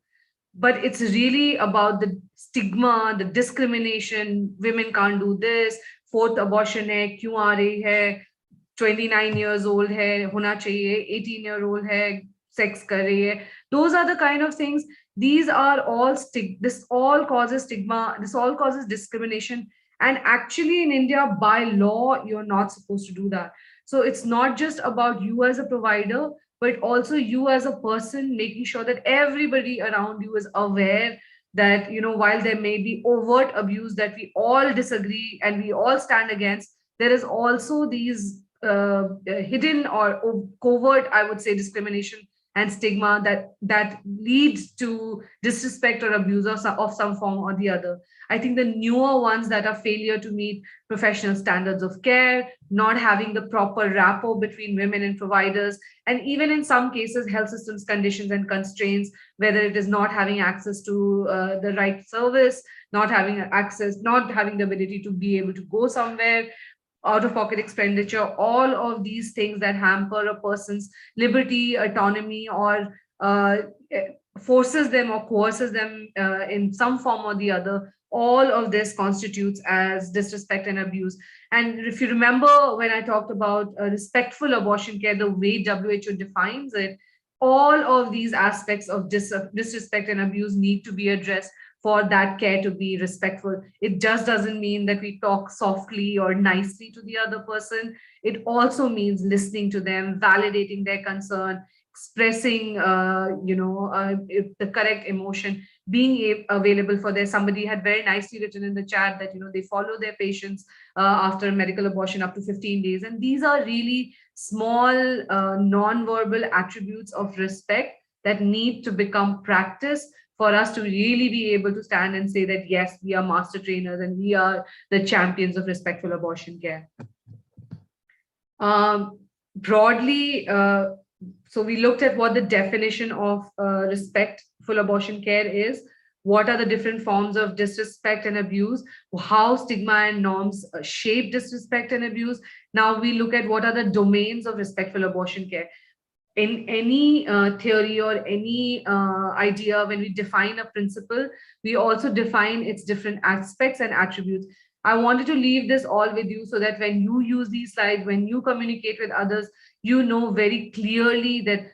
But it's really about the stigma, the discrimination. Women can't do this. Fourth abortion hai, kyun aa rahi hai? 29 years old hai, hona chahiye. 18-year-old hai, sex kar rahi hai. Those are the kind of things. These are all this all causes stigma. This all causes discrimination. And actually, in India, by law, you're not supposed to do that. So it's not just about you as a provider, but also you as a person, making sure that everybody around you is aware that, while there may be overt abuse that we all disagree and we all stand against, there is also these hidden or covert, I would say, discrimination and stigma that leads to disrespect or abuse of some form or the other. I think the newer ones that are failure to meet professional standards of care, not having the proper rapport between women and providers, and even in some cases, health systems conditions and constraints, whether it is not having access to the right service, not having the ability to be able to go somewhere, out-of-pocket expenditure, all of these things that hamper a person's liberty, autonomy, or forces them or coerces them in some form or the other. All of this constitutes as disrespect and abuse. And if you remember when I talked about respectful abortion care, the way WHO defines it, all of these aspects of disrespect and abuse need to be addressed for that care to be respectful. It just doesn't mean that we talk softly or nicely to the other person. It also means listening to them, validating their concern, expressing the correct emotion, being available for their. Somebody had very nicely written in the chat that they follow their patients after medical abortion up to 15 days. And these are really small non-verbal attributes of respect that need to become practice for us to really be able to stand and say that, yes, we are master trainers and we are the champions of respectful abortion care. Broadly, so we looked at what the definition of respectful abortion care is, what are the different forms of disrespect and abuse, how stigma and norms shape disrespect and abuse. Now we look at what are the domains of respectful abortion care. In any theory or any idea, when we define a principle, we also define its different aspects and attributes. I wanted to leave this all with you so that when you use these slides, when you communicate with others, you know very clearly that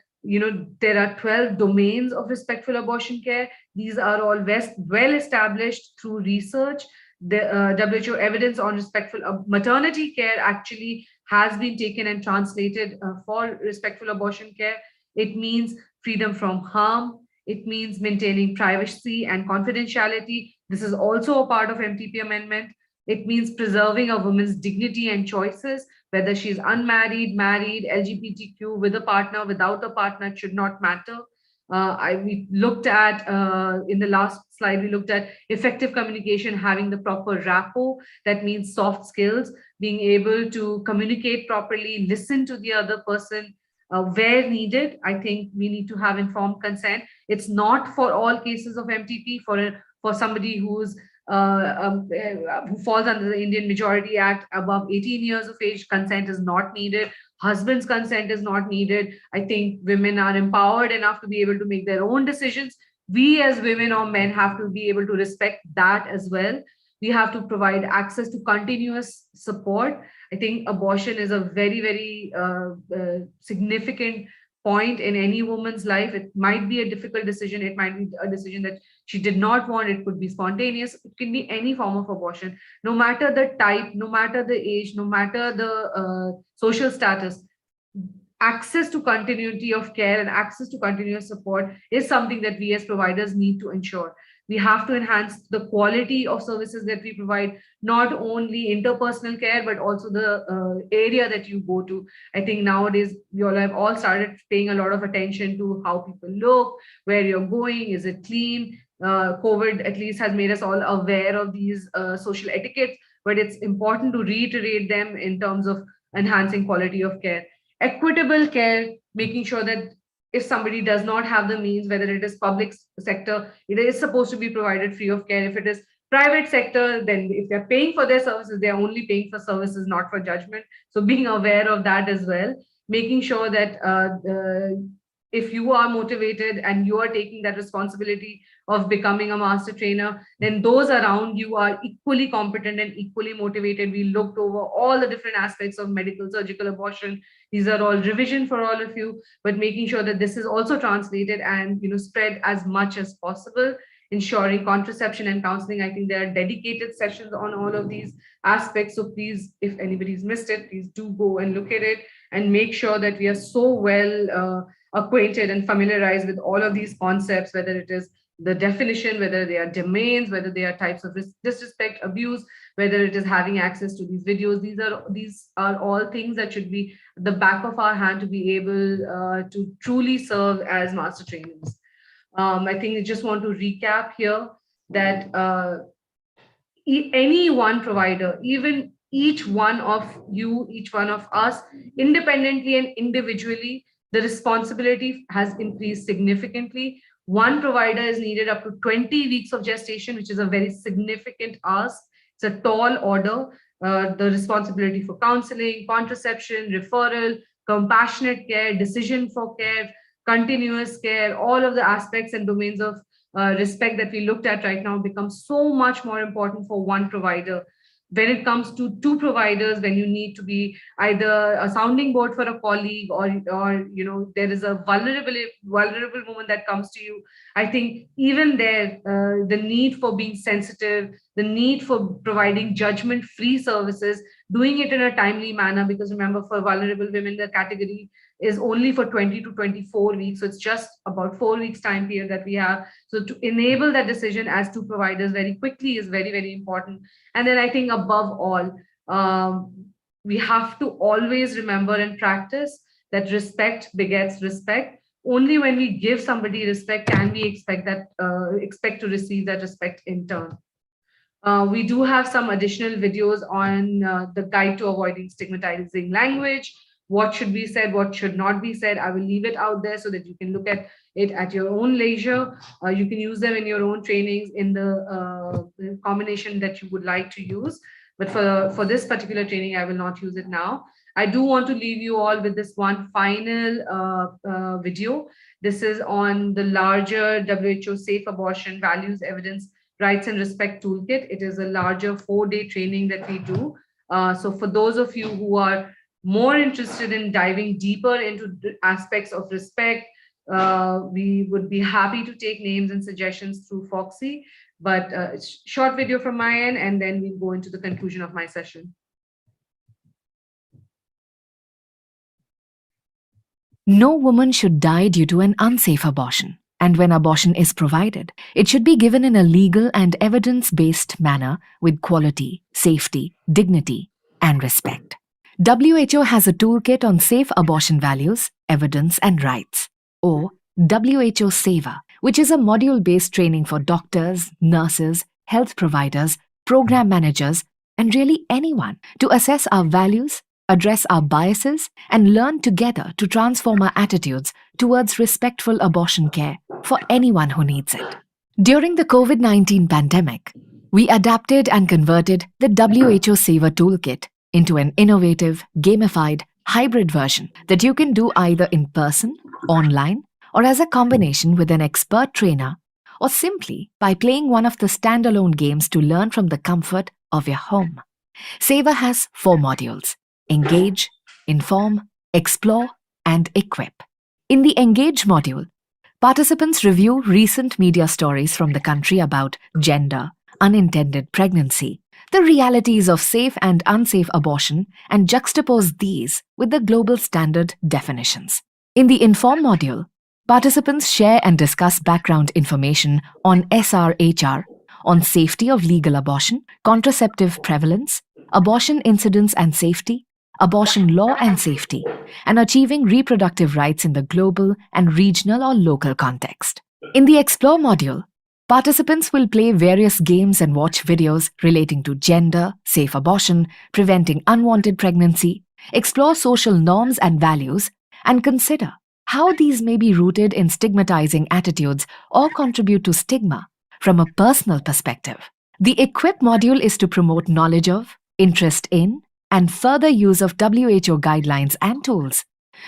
there are 12 domains of respectful abortion care. These are all well established through research. The WHO evidence on respectful maternity care actually has been taken and translated for respectful abortion care. It means freedom from harm. It means maintaining privacy and confidentiality. This is also a part of MTP amendment. It means preserving a woman's dignity and choices, whether she's unmarried, married, LGBTQ, with a partner, without a partner, it should not matter. We looked at, in the last slide, we looked at effective communication, having the proper rapport. That means soft skills, being able to communicate properly, listen to the other person where needed. I think we need to have informed consent. It's not for all cases of MTP. For somebody who's who falls under the Indian Majority Act above 18 years of age, consent is not needed. Husband's consent is not needed. I think women are empowered enough to be able to make their own decisions. We as women or men have to be able to respect that as well. We have to provide access to continuous support. I think abortion is a very, very significant point in any woman's life. It might be a difficult decision. It might be a decision that she did not want. It could be spontaneous. It can be any form of abortion, no matter the type, no matter the age, no matter the social status. Access to continuity of care and access to continuous support is something that we as providers need to ensure. We have to enhance the quality of services that we provide, not only interpersonal care, but also the area that you go to. I think nowadays we all have started paying a lot of attention to how people look, where you're going, is it clean? COVID at least has made us all aware of these social etiquettes, but it's important to reiterate them in terms of enhancing quality of care. Equitable care, making sure that if somebody does not have the means, whether it is public sector, it is supposed to be provided free of care. If it is private sector, then if they're paying for their services, they're only paying for services, not for judgment. So being aware of that as well, making sure that if you are motivated and you are taking that responsibility of becoming a master trainer, then those around you are equally competent and equally motivated. We looked over all the different aspects of medical, surgical, abortion. These are all revision for all of you, but making sure that this is also translated and spread as much as possible. Ensuring contraception and counseling. I think there are dedicated sessions on all of these aspects. So please, if anybody's missed it, please do go and look at it and make sure that we are so well acquainted and familiarized with all of these concepts, whether it is the definition, whether they are domains, whether they are types of disrespect, abuse, whether it is having access to these videos. These are all things that should be the back of our hand to be able to truly serve as master trainers. I think I just want to recap here that any one provider, even each one of you, each one of us, independently and individually, the responsibility has increased significantly. One provider is needed up to 20 weeks of gestation, which is a very significant ask. It's a tall order. The responsibility for counseling, contraception, referral, compassionate care, decision for care, continuous care, all of the aspects and domains of respect that we looked at right now become so much more important for one provider. When it comes to two providers, when you need to be either a sounding board for a colleague or there is a vulnerable moment that comes to you, I think even there, the need for being sensitive, the need for providing judgment-free services, doing it in a timely manner, because remember, for vulnerable women, the category is only for 20 to 24 weeks. So it's just about 4 weeks time period that we have. So to enable that decision as two providers very quickly is very, very important. And then I think above all, we have to always remember and practice that respect begets respect. Only when we give somebody respect can we expect to receive that respect in turn. We do have some additional videos on the guide to avoiding stigmatizing language. What should be said, what should not be said. I will leave it out there so that you can look at it at your own leisure. You can use them in your own trainings in the combination that you would like to use. But for this particular training, I will not use it now. I do want to leave you all with this one final video. This is on the larger WHO Safe Abortion Values, Evidence, Rights and Respect Toolkit. It is a larger 4-day training that we do. So for those of you who are more interested in diving deeper into the aspects of respect, we would be happy to take names and suggestions through Foxy. But short video from my end, and then we'll go into the conclusion of my session. No woman should die due to an unsafe abortion. And when abortion is provided, it should be given in a legal and evidence-based manner with quality, safety, dignity, and respect. WHO has a toolkit on safe abortion values, evidence, and rights, or WHO SAVA, which is a module-based training for doctors, nurses, health providers, program managers, and really anyone to assess our values, address our biases, and learn together to transform our attitudes towards respectful abortion care for anyone who needs it. During the COVID-19 pandemic, we adapted and converted the WHO SAVA toolkit into an innovative, gamified, hybrid version that you can do either in person, online, or as a combination with an expert trainer, or simply by playing one of the standalone games to learn from the comfort of your home. SAVA has 4 modules: Engage, Inform, Explore, and Equip. In the Engage module, participants review recent media stories from the country about gender, unintended pregnancy, the realities of safe and unsafe abortion, and juxtapose these with the global standard definitions. In the Inform module, participants share and discuss background information on SRHR, on safety of legal abortion, contraceptive prevalence, abortion incidence and safety, abortion law and safety, and achieving reproductive rights in the global and regional or local context. In the Explore module, participants will play various games and watch videos relating to gender, safe abortion, preventing unwanted pregnancy, explore social norms and values, and consider how these may be rooted in stigmatizing attitudes or contribute to stigma from a personal perspective. The Equip module is to promote knowledge of, interest in, and further use of WHO guidelines and tools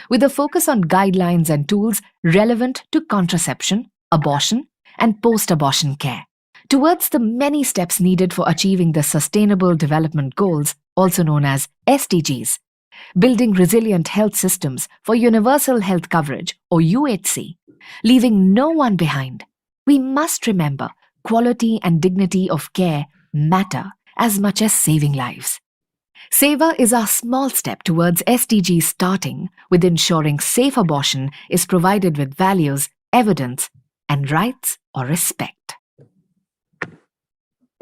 with a focus on guidelines and tools relevant to contraception, abortion, and post-abortion care, towards the many steps needed for achieving the Sustainable Development Goals, also known as SDGs, building resilient health systems for universal health coverage, or UHC, leaving no one behind. We must remember quality and dignity of care matter as much as saving lives. SAVA is our small step towards SDGs, starting with ensuring safe abortion is provided with values, evidence, and rights or respect.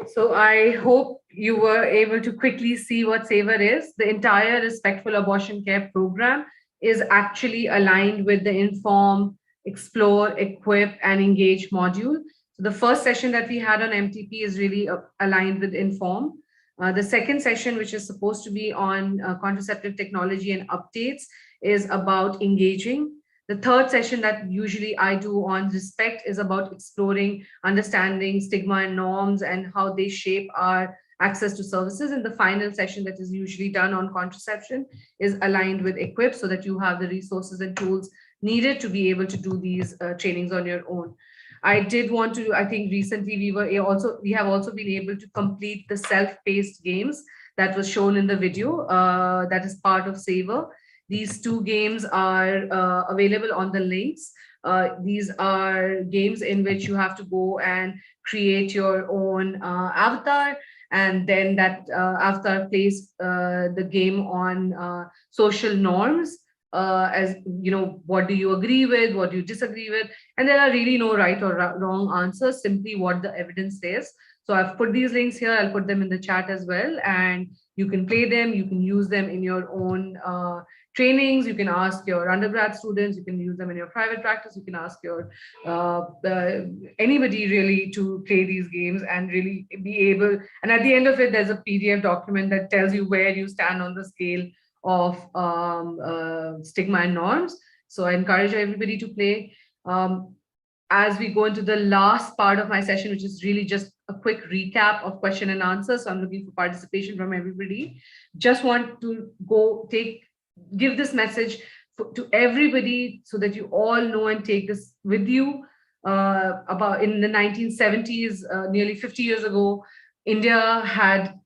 So I hope you were able to quickly see what SAVER is. The entire Respectful Abortion Care program is actually aligned with the Inform, Explore, Equip, and Engage module. So the first session that we had on MTP is really aligned with Inform. The second session, which is supposed to be on contraceptive technology and updates, is about engaging. The third session that usually I do on respect is about exploring, understanding stigma and norms and how they shape our access to services. And the final session that is usually done on contraception is aligned with Equip, so that you have the resources and tools needed to be able to do these trainings on your own. I did want to, I think recently we have also been able to complete the self-paced games that was shown in the video that is part of SAVER. These two games are available on the links. These are games in which you have to go and create your own avatar, and then that avatar plays the game on social norms. As you know, what do you agree with, what do you disagree with? And there are really no right or wrong answers, simply what the evidence says. So I've put these links here, I'll put them in the chat as well, and you can play them, you can use them in your own trainings, you can ask your undergrad students, you can use them in your private practice, you can ask your anybody really to play these games and really be able, and at the end of it, there's a PDF document that tells you where you stand on the scale of stigma and norms. So I encourage everybody to play. As we go into the last part of my session, which is really just a quick recap of question and answer. So I'm looking for participation from everybody. Just want to give this message to everybody so that you all know and take this with you. About in the 1970s, nearly 50 years ago, India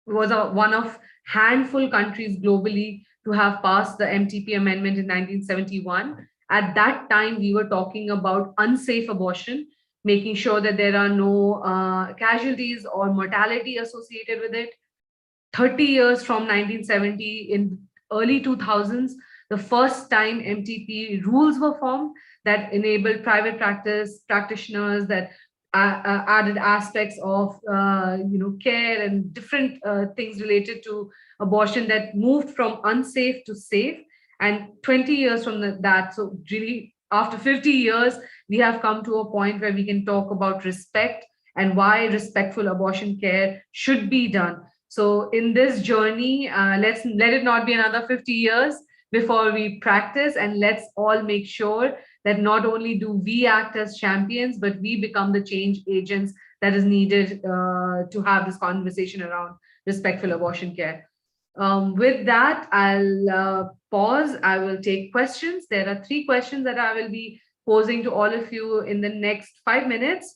was one of handful countries globally to have passed the MTP amendment in 1971. At that time, we were talking about unsafe abortion, making sure that there are no casualties or mortality associated with it. 30 years from 1970, in early 2000s, the first time MTP rules were formed that enabled private practice practitioners, that added aspects of care and different things related to abortion, that moved from unsafe to safe. And 20 years from that, so really after 50 years, we have come to a point where we can talk about respect and why respectful abortion care should be done. So in this journey, let it not be another 50 years before we practice, and let's all make sure that not only do we act as champions, but we become the change agents that is needed to have this conversation around respectful abortion care. With that, I'll pause. I will take questions. There are 3 questions that I will be posing to all of you in the next 5 minutes.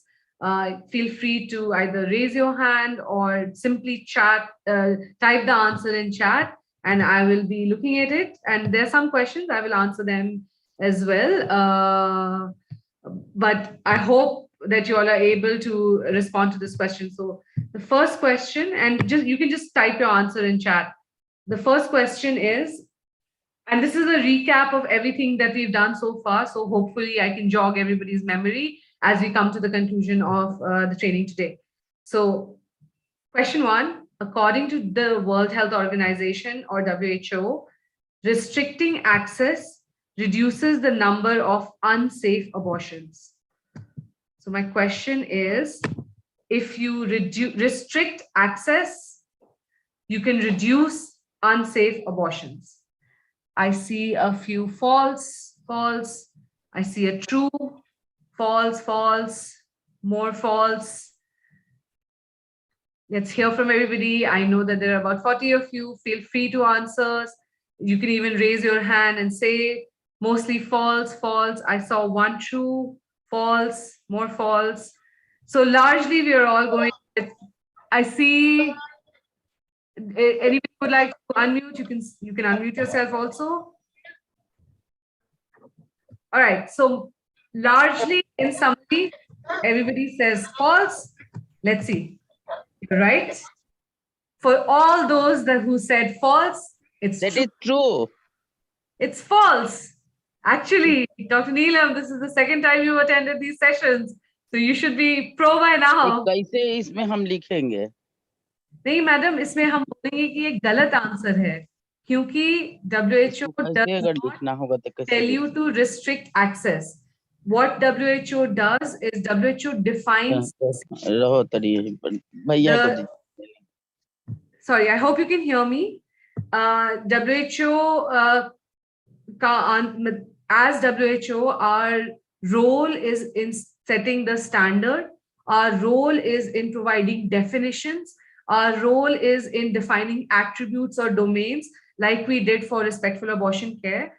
Feel free to either raise your hand or simply type the answer in chat, and I will be looking at it. And there are some questions, I will answer them as well. But I hope that you all are able to respond to this question. So the first question, and you can just type your answer in chat. The first question is, and this is a recap of everything that we've done so far, so hopefully I can jog everybody's memory as we come to the conclusion of the training today. So question 1, according to the World Health Organization, or WHO, restricting access reduces the number of unsafe abortions. So my question is, if you restrict access, you can reduce unsafe abortions. I see a few false. I see a true, false, more false. Let's hear from everybody. I know that there are about 40 of you. Feel free to answer. You can even raise your hand and say mostly false, false. I saw one true, false, more false. So largely we are all going with, I see. Anybody would like to unmute? You can unmute yourself also. All right. So largely in summary, everybody says false. Let's see. You're right. For all those who said false, it's That true. is true. It's false. Actually, Dr. Neelam, this is the second time you attended these sessions. So you should be pro by now. कैसे इसमें हम लिखेंगे? नहीं madam, इसमें हम बोलेंगे कि ये गलत आंसर है क्योंकि WHO कैसे अगर लिखना होगा तो कैसे tell you to restrict access. What WHO does is WHO defines. रहो तरी भैया को दे। Sorry, I hope you can hear me. WHO as WHO, our role is in setting the standard. Our role is in providing definitions. Our role is in defining attributes or domains like we did for respectful abortion care.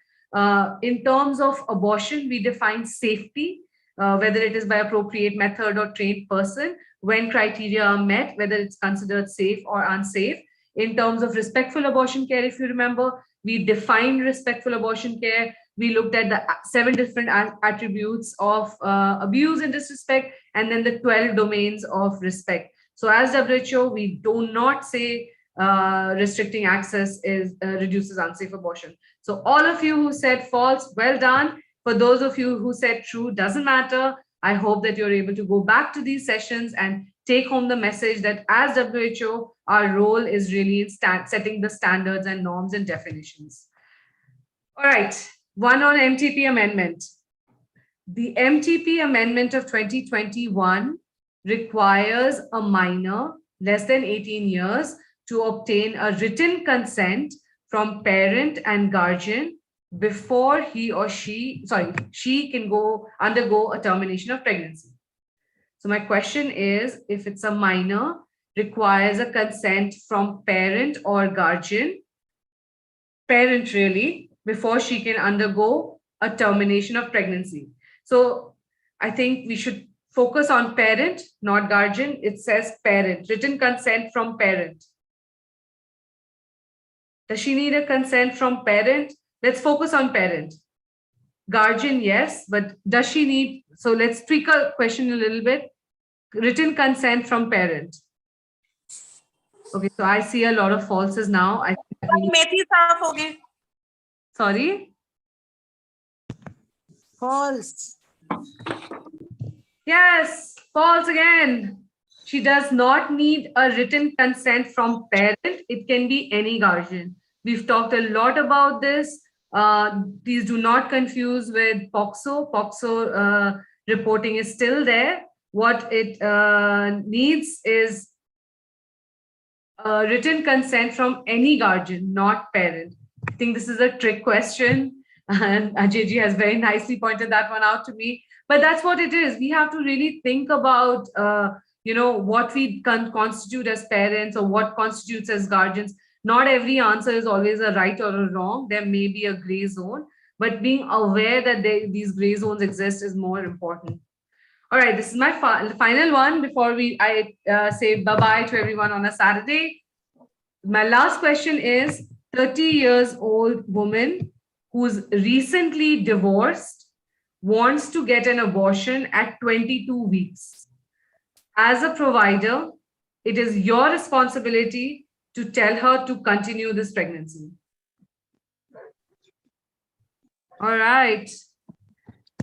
In terms of abortion, we define safety, whether it is by appropriate method or trained person, when criteria are met, whether it's considered safe or unsafe. In terms of respectful abortion care, if you remember, we defined respectful abortion care. We looked at the 7 different attributes of abuse and disrespect, and then the 12 domains of respect. So as WHO, we do not say restricting access reduces unsafe abortion. So all of you who said false, well done. For those of you who said true, doesn't matter. I hope that you're able to go back to these sessions and take home the message that as WHO, our role is really in setting the standards and norms and definitions. All right, one on MTP amendment. The MTP amendment of 2021 requires a minor less than 18 years to obtain a written consent from parent and guardian before he or she can undergo a termination of pregnancy. So my question is, if it's a minor, requires a consent from parent or guardian, parent really, before she can undergo a termination of pregnancy. So I think we should focus on parent, not guardian. It says parent, written consent from parent. Does she need a consent from parent? Let's focus on parent. Guardian, yes, but does she need, so let's tweak a question a little bit. Written consent from parent. Okay, so I see a lot of falses now. I think sorry? False. Yes, false again. She does not need a written consent from parent. It can be any guardian. We've talked a lot about this. Please do not confuse with POXO. POXO reporting is still there. What it needs is written consent from any guardian, not parent. I think this is a trick question, and Ajay has very nicely pointed that one out to me. But that's what it is. We have to really think about, what we constitute as parents or what constitutes as guardians. Not every answer is always a right or a wrong. There may be a gray zone, but being aware that these gray zones exist is more important. All right, this is my final one before I say bye-bye to everyone on a Saturday. My last question is, 30-year-old woman who's recently divorced wants to get an abortion at 22 weeks. As a provider, it is your responsibility to tell her to continue this pregnancy. All right.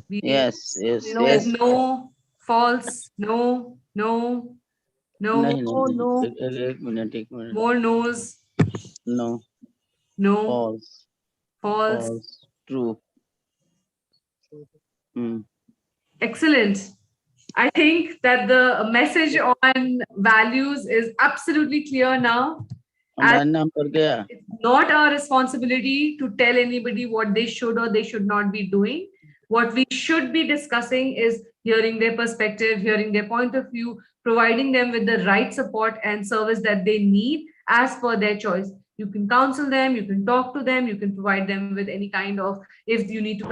Yes. No, false, no. नहीं, एक minute More no's. No. False. True. Excellent. I think that the message on values is absolutely clear now. It's not our responsibility to tell anybody what they should or they should not be doing. What we should be discussing is hearing their perspective, hearing their point of view, providing them with the right support and service that they need as per their choice. You can counsel them, you can talk to them, you can provide them with any kind of, if you need to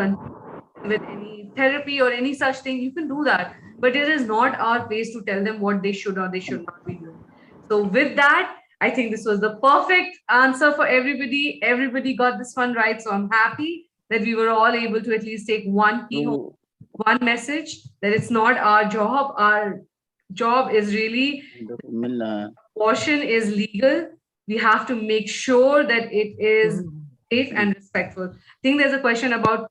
with any therapy or any such thing, you can do that. But it is not our place to tell them what they should or they should not be doing. So with that, I think this was the perfect answer for everybody. Everybody got this one right. So I'm happy that we were all able to at least take one key home, one message, that it's not our job. Our job is really, abortion is legal. We have to make sure that it is safe and respectful. I think there's a question about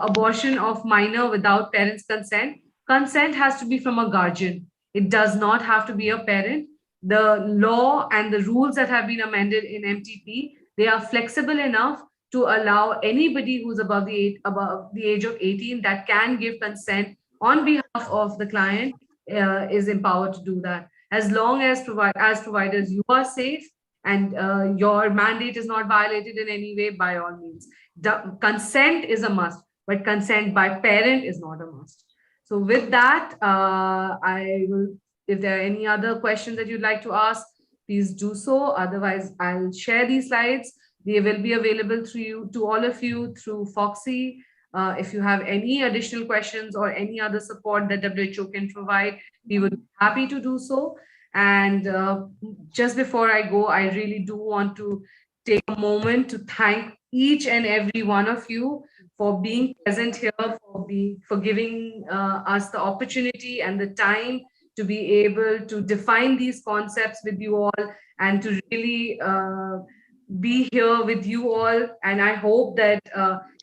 abortion of minor without parents' consent. Consent has to be from a guardian. It does not have to be a parent. The law and the rules that have been amended in MTP, they are flexible enough to allow anybody who's above the age of 18 that can give consent on behalf of the client is empowered to do that. As long as providers you are safe and your mandate is not violated in any way, by all means. Consent is a must, but consent by parent is not a must. So with that, I will, if there are any other questions that you'd like to ask, please do so. Otherwise, I'll share these slides. They will be available to all of you through Foxy. If you have any additional questions or any other support that WHO can provide, we would be happy to do so. And just before I go, I really do want to take a moment to thank each and every one of you for being present here, for giving us the opportunity and the time to be able to define these concepts with you all and to really be here with you all. And I hope that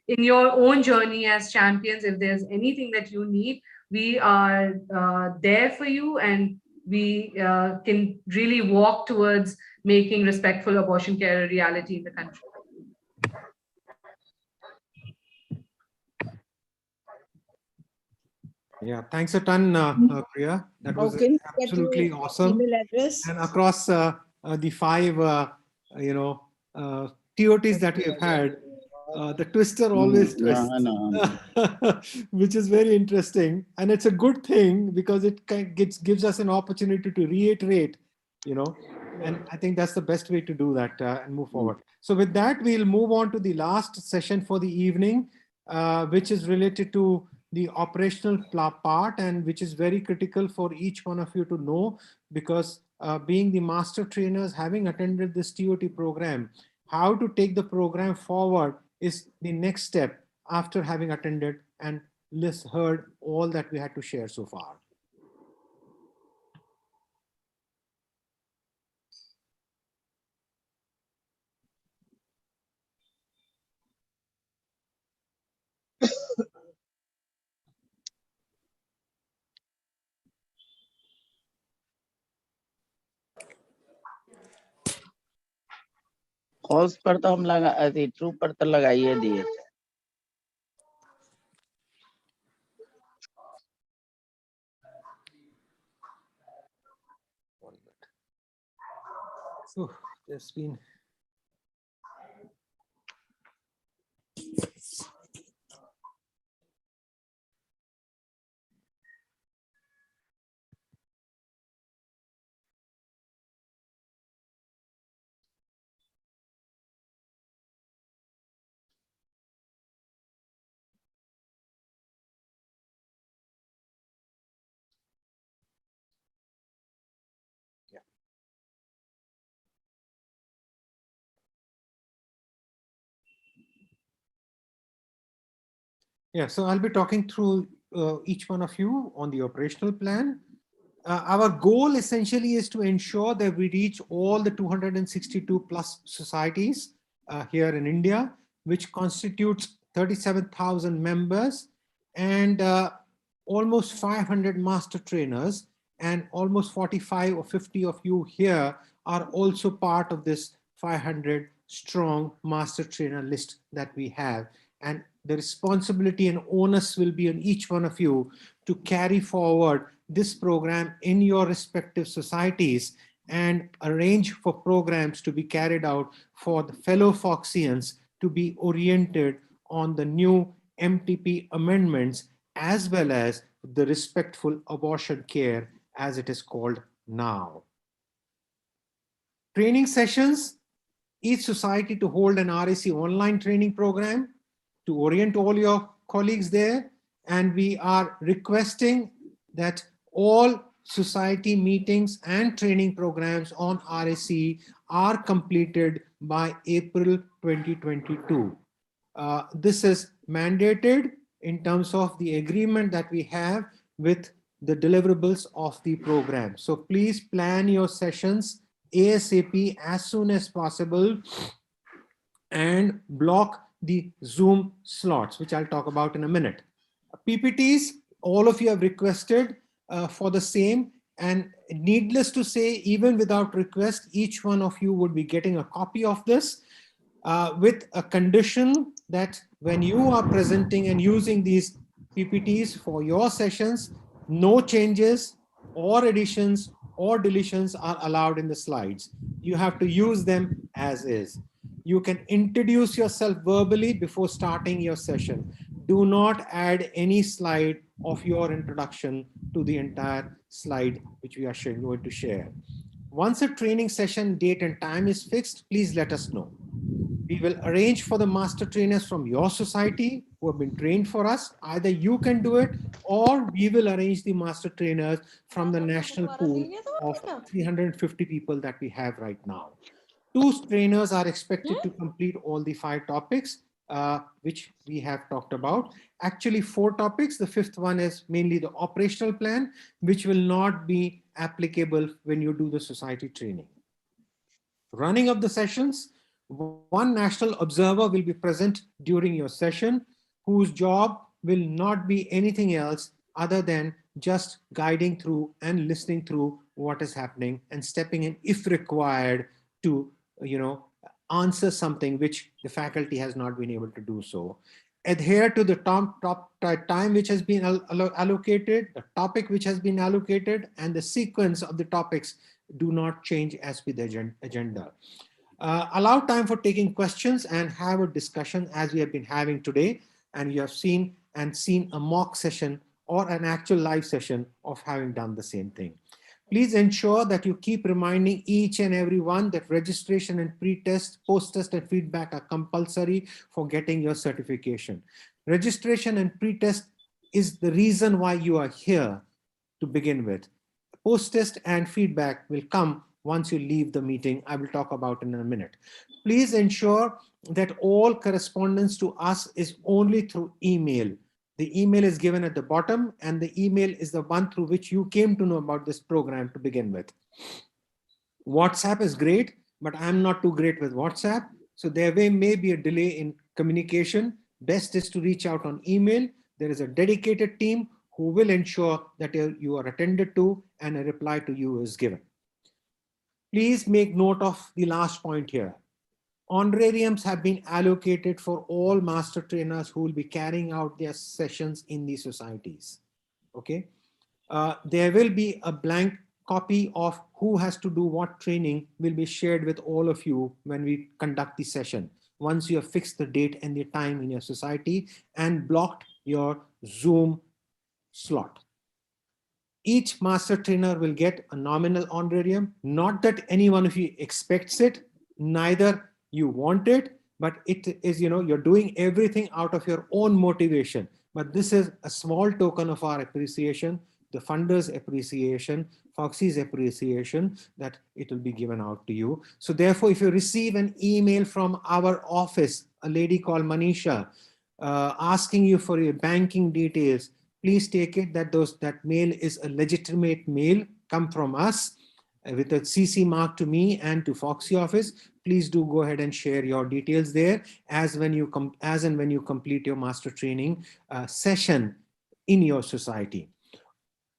in your own journey as champions, if there's anything that you need, we are there for you, and we can really walk towards making respectful abortion care a reality in the country. Yeah, thanks a ton, Priya. That was absolutely awesome. Email address. And across the 5, TOTs that we have had, the twister always twists, which is very interesting. And it's a good thing because it gives us an opportunity to reiterate, and I think that's the best way to do that and move forward. So with that, we'll move on to the last session for the evening, which is related to the operational part, and which is very critical for each one of you to know, because being the master trainers, having attended this TOT program, how to take the program forward is the next step after having attended and heard all that we had to share so far. Cause पर तो हम लगा true पर तो लगाइए दिए थे। So there's been so I'll be talking through each one of you on the operational plan. Our goal essentially is to ensure that we reach all the 262 plus societies here in India, which constitutes 37,000 members and almost 500 master trainers, and almost 45 or 50 of you here are also part of this 500 strong master trainer list that we have. And the responsibility and onus will be on each one of you to carry forward this program in your respective societies and arrange for programs to be carried out for the fellow Foxians to be oriented on the new MTP amendments, as well as the respectful abortion care as it is called now. Training sessions each society to hold an RAC online training program to orient all your colleagues there. And we are requesting that all society meetings and training programs on RAC are completed by April 2022. This is mandated in terms of the agreement that we have with the deliverables of the program. So please plan your sessions ASAP as soon as possible and block the Zoom slots, which I'll talk about in a minute. PPTs, all of you have requested for the same, and needless to say, even without request, each one of you would be getting a copy of this with a condition that when you are presenting and using these PPTs for your sessions, no changes or additions or deletions are allowed in the slides. You have to use them as is. You can introduce yourself verbally before starting your session. Do not add any slide of your introduction to the entire slide which we are going to share. Once a training session date and time is fixed, please let us know. We will arrange for the master trainers from your society who have been trained for us. Either you can do it or we will arrange the master trainers from the national pool of 350 people that we have right now. 2 trainers are expected to complete all the 5 topics which we have talked about. Actually 4 topics. The 5th one is mainly the operational plan, which will not be applicable when you do the society training. Running of the sessions, 1 national observer will be present during your session, whose job will not be anything else other than just guiding through and listening through what is happening and stepping in if required to, answer something which the faculty has not been able to do so. Adhere to the top time which has been allocated, the topic which has been allocated, and the sequence of the topics do not change as per the agenda. Allow time for taking questions and have a discussion as we have been having today. And you have seen a mock session or an actual live session of having done the same thing. Please ensure that you keep reminding each and every one that registration and pre-test, post-test and feedback are compulsory for getting your certification. Registration and pre-test is the reason why you are here to begin with. Post-test and feedback will come once you leave the meeting. I will talk about in a minute. Please ensure that all correspondence to us is only through email. The email is given at the bottom, and the email is the one through which you came to know about this program to begin with. WhatsApp is great, but I'm not too great with WhatsApp. So there may be a delay in communication. Best is to reach out on email. There is a dedicated team who will ensure that you are attended to and a reply to you is given. Please make note of the last point here. Honorariums have been allocated for all master trainers who will be carrying out their sessions in these societies. Okay. There will be a blank copy of who has to do what training will be shared with all of you when we conduct the session. Once you have fixed the date and the time in your society and blocked your Zoom slot. Each master trainer will get a nominal honorarium. Not that any one of you expects it, neither you want it, but it is, you're doing everything out of your own motivation. But this is a small token of our appreciation, the funders' appreciation, Foxy's appreciation, that it will be given out to you. So therefore, if you receive an email from our office, a lady called Manisha, asking you for your banking details, please take it that that mail is a legitimate mail, come from us with a CC mark to me and to Foxy office. Please do go ahead and share your details there as and when you complete your master training session in your society.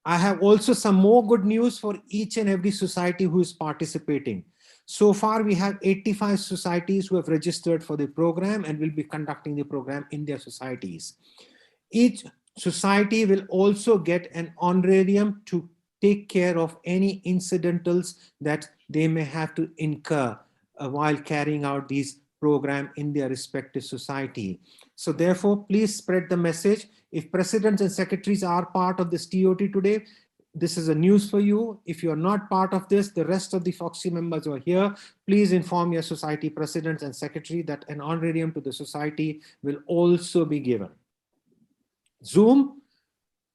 I have also some more good news for each and every society who is participating. So far, we have 85 societies who have registered for the program and will be conducting the program in their societies. Each society will also get an honorarium to take care of any incidentals that they may have to incur while carrying out these program in their respective society. So therefore, please spread the message. If presidents and secretaries are part of this TOT today, this is a news for you. If you're not part of this, the rest of the FOXY members who are here, please inform your society presidents and secretary that an honorarium to the society will also be given. Zoom,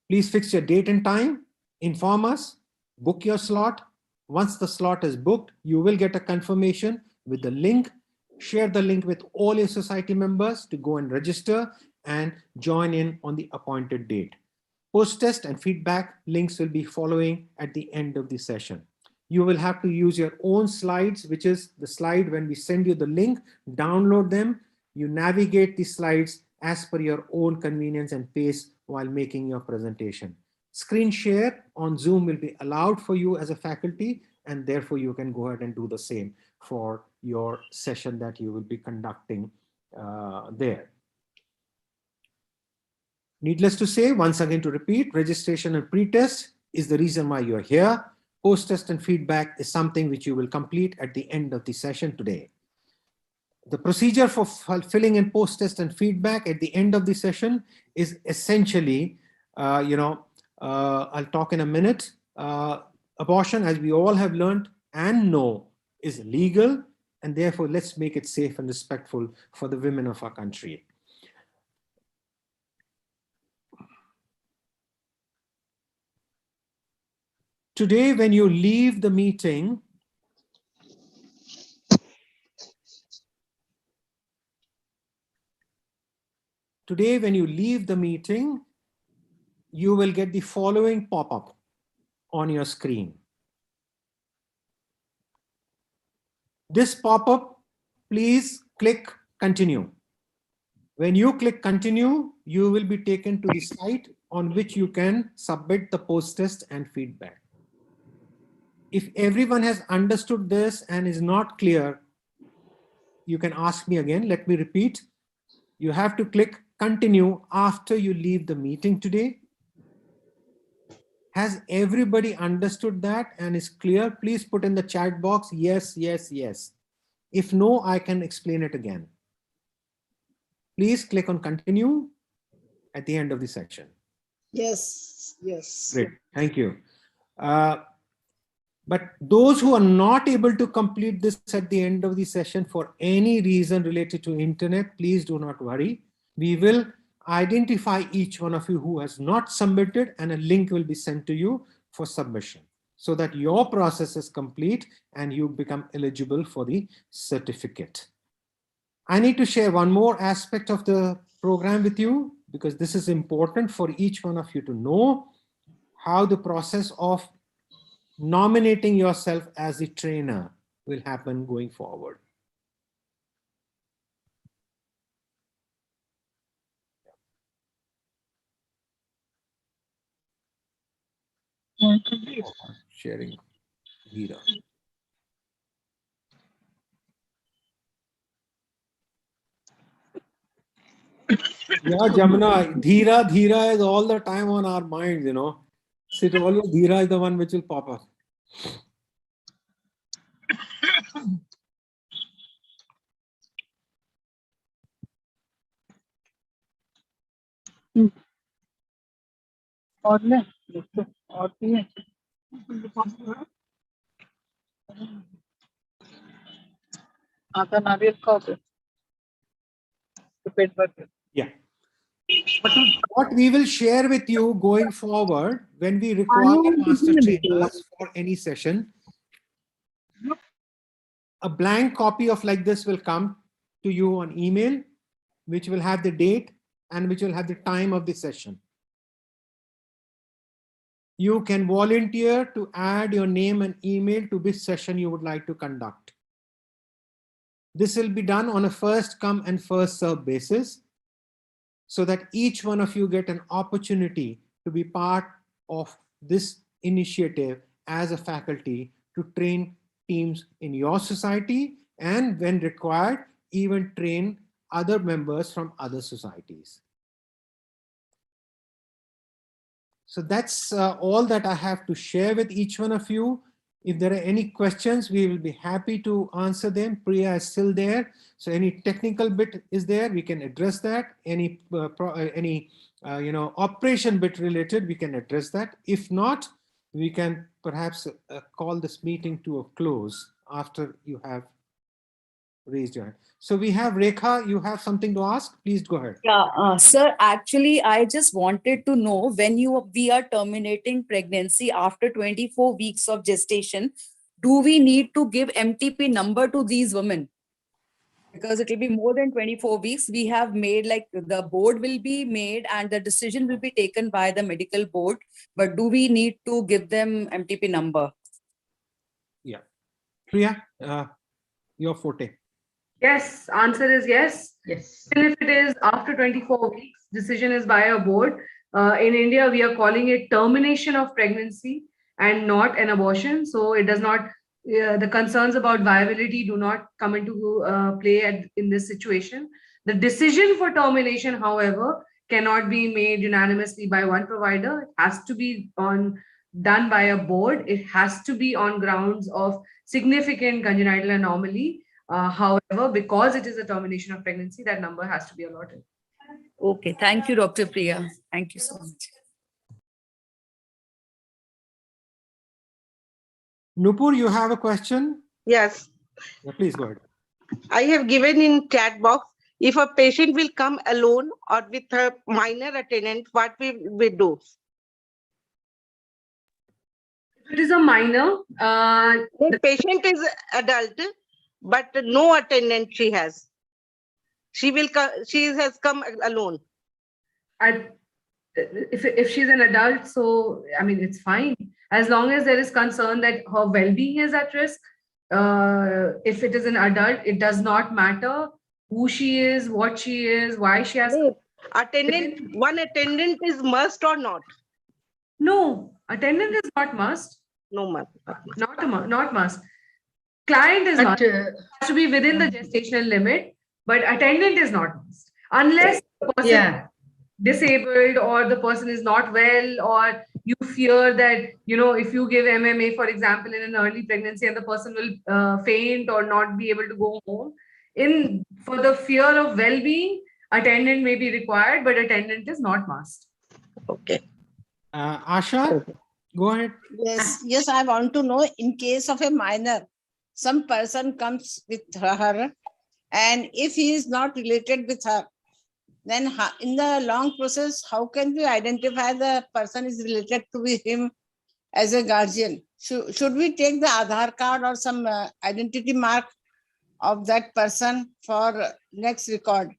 please fix your date and time, inform us, book your slot. Once the slot is booked, you will get a confirmation with the link. Share the link with all your society members to go and register and join in on the appointed date. Post-test and feedback links will be following at the end of the session. You will have to use your own slides, which is the slide when we send you the link, download them. You navigate the slides as per your own convenience and pace while making your presentation. Screen share on Zoom will be allowed for you as a faculty, and therefore you can go ahead and do the same for your session that you will be conducting there. Needless to say, once again to repeat, registration and pre-test is the reason why you're here. Post-test and feedback is something which you will complete at the end of the session today. The procedure for filling in post-test and feedback at the end of the session is essentially, I'll talk in a minute. Abortion, as we all have learned and know, is legal, and therefore let's make it safe and respectful for the women of our country. Today, when you leave the meeting, you will get the following pop-up on your screen. This pop-up, please click continue. When you click continue, you will be taken to the site on which you can submit the post-test and feedback. If everyone has understood this and is not clear, you can ask me again. Let me repeat. You have to click continue after you leave the meeting today. Has everybody understood that and is clear? Please put in the chat box, yes, yes, yes. If no, I can explain it again. Please click on continue at the end of the section. Yes, yes. Great, thank you. But those who are not able to complete this at the end of the session for any reason related to internet, please do not worry. We will identify each one of you who has not submitted, and a link will be sent to you for submission so that your process is complete and you become eligible for the certificate. I need to share one more aspect of the program with you because this is important for each one of you to know how the process of nominating yourself as a trainer will happen going forward. Sharing Veera. Yeah, Jamuna, Dheera is all the time on our minds, you know. So it always Dheera is the one which will pop up. और ले देखो और भी है आता नारियल का होता तो पेट भर के Yeah. But what we will share with you going forward when we require master trainers for any session, a blank copy of like this will come to you on email, which will have the date and which will have the time of the session. You can volunteer to add your name and email to which session you would like to conduct. This will be done on a first come and first serve basis, so that each one of you get an opportunity to be part of this initiative as a faculty to train teams in your society, and when required, even train other members from other societies. So that's all that I have to share with each one of you. If there are any questions, we will be happy to answer them. Priya is still there. So any technical bit is there, we can address that. Any operation bit related, we can address that. If not, we can perhaps call this meeting to a close after you have raised your hand. So we have Rekha, you have something to ask? Please go ahead. Yeah, sir, actually, I just wanted to know when we are terminating pregnancy after 24 weeks of gestation, do we need to give MTP number to these women? Because it will be more than 24 weeks. We have made, like, the board will be made and the decision will be taken by the medical board. But do we need to give them MTP number? Yeah. Priya, your forte. Yes, answer is yes. Yes. Even if it is after 24 weeks, decision is by a board. In India, we are calling it termination of pregnancy and not an abortion. So it does not, the concerns about viability do not come into play in this situation. The decision for termination, however, cannot be made unanimously by one provider. It has to be done by a board. It has to be on grounds of significant congenital anomaly. However, because it is a termination of pregnancy, that number has to be allotted. Okay, thank you, Dr. Priya. Thank you so much. Nupur, you have a question? Yes, Yeah, please go ahead. I have given in chat box, if a patient will come alone or with a minor attendant, what we do? If it is a minor, the patient is adult, but no attendant she has. She has come alone. If she's an adult, so I mean, it's fine. As long as there is concern that her well-being is at risk. If it is an adult, it does not matter who she is, what she is, why she has. One attendant is must or not? No, attendant is not must. No must. Not must. Client is must. It has to be within the gestational limit, but attendant is not must. Unless the person is disabled or the person is not well, or you fear that, if you give MMA, for example, in an early pregnancy and the person will faint or not be able to go home, for the fear of well-being, attendant may be required, but attendant is not must. Okay. Asha, go ahead. Yes, I want to know, in case of a minor, some person comes with her, and if he is not related with her, then in the long process, how can we identify the person is related to him as a guardian? Should we take the Aadhaar card or some identity mark of that person for next record?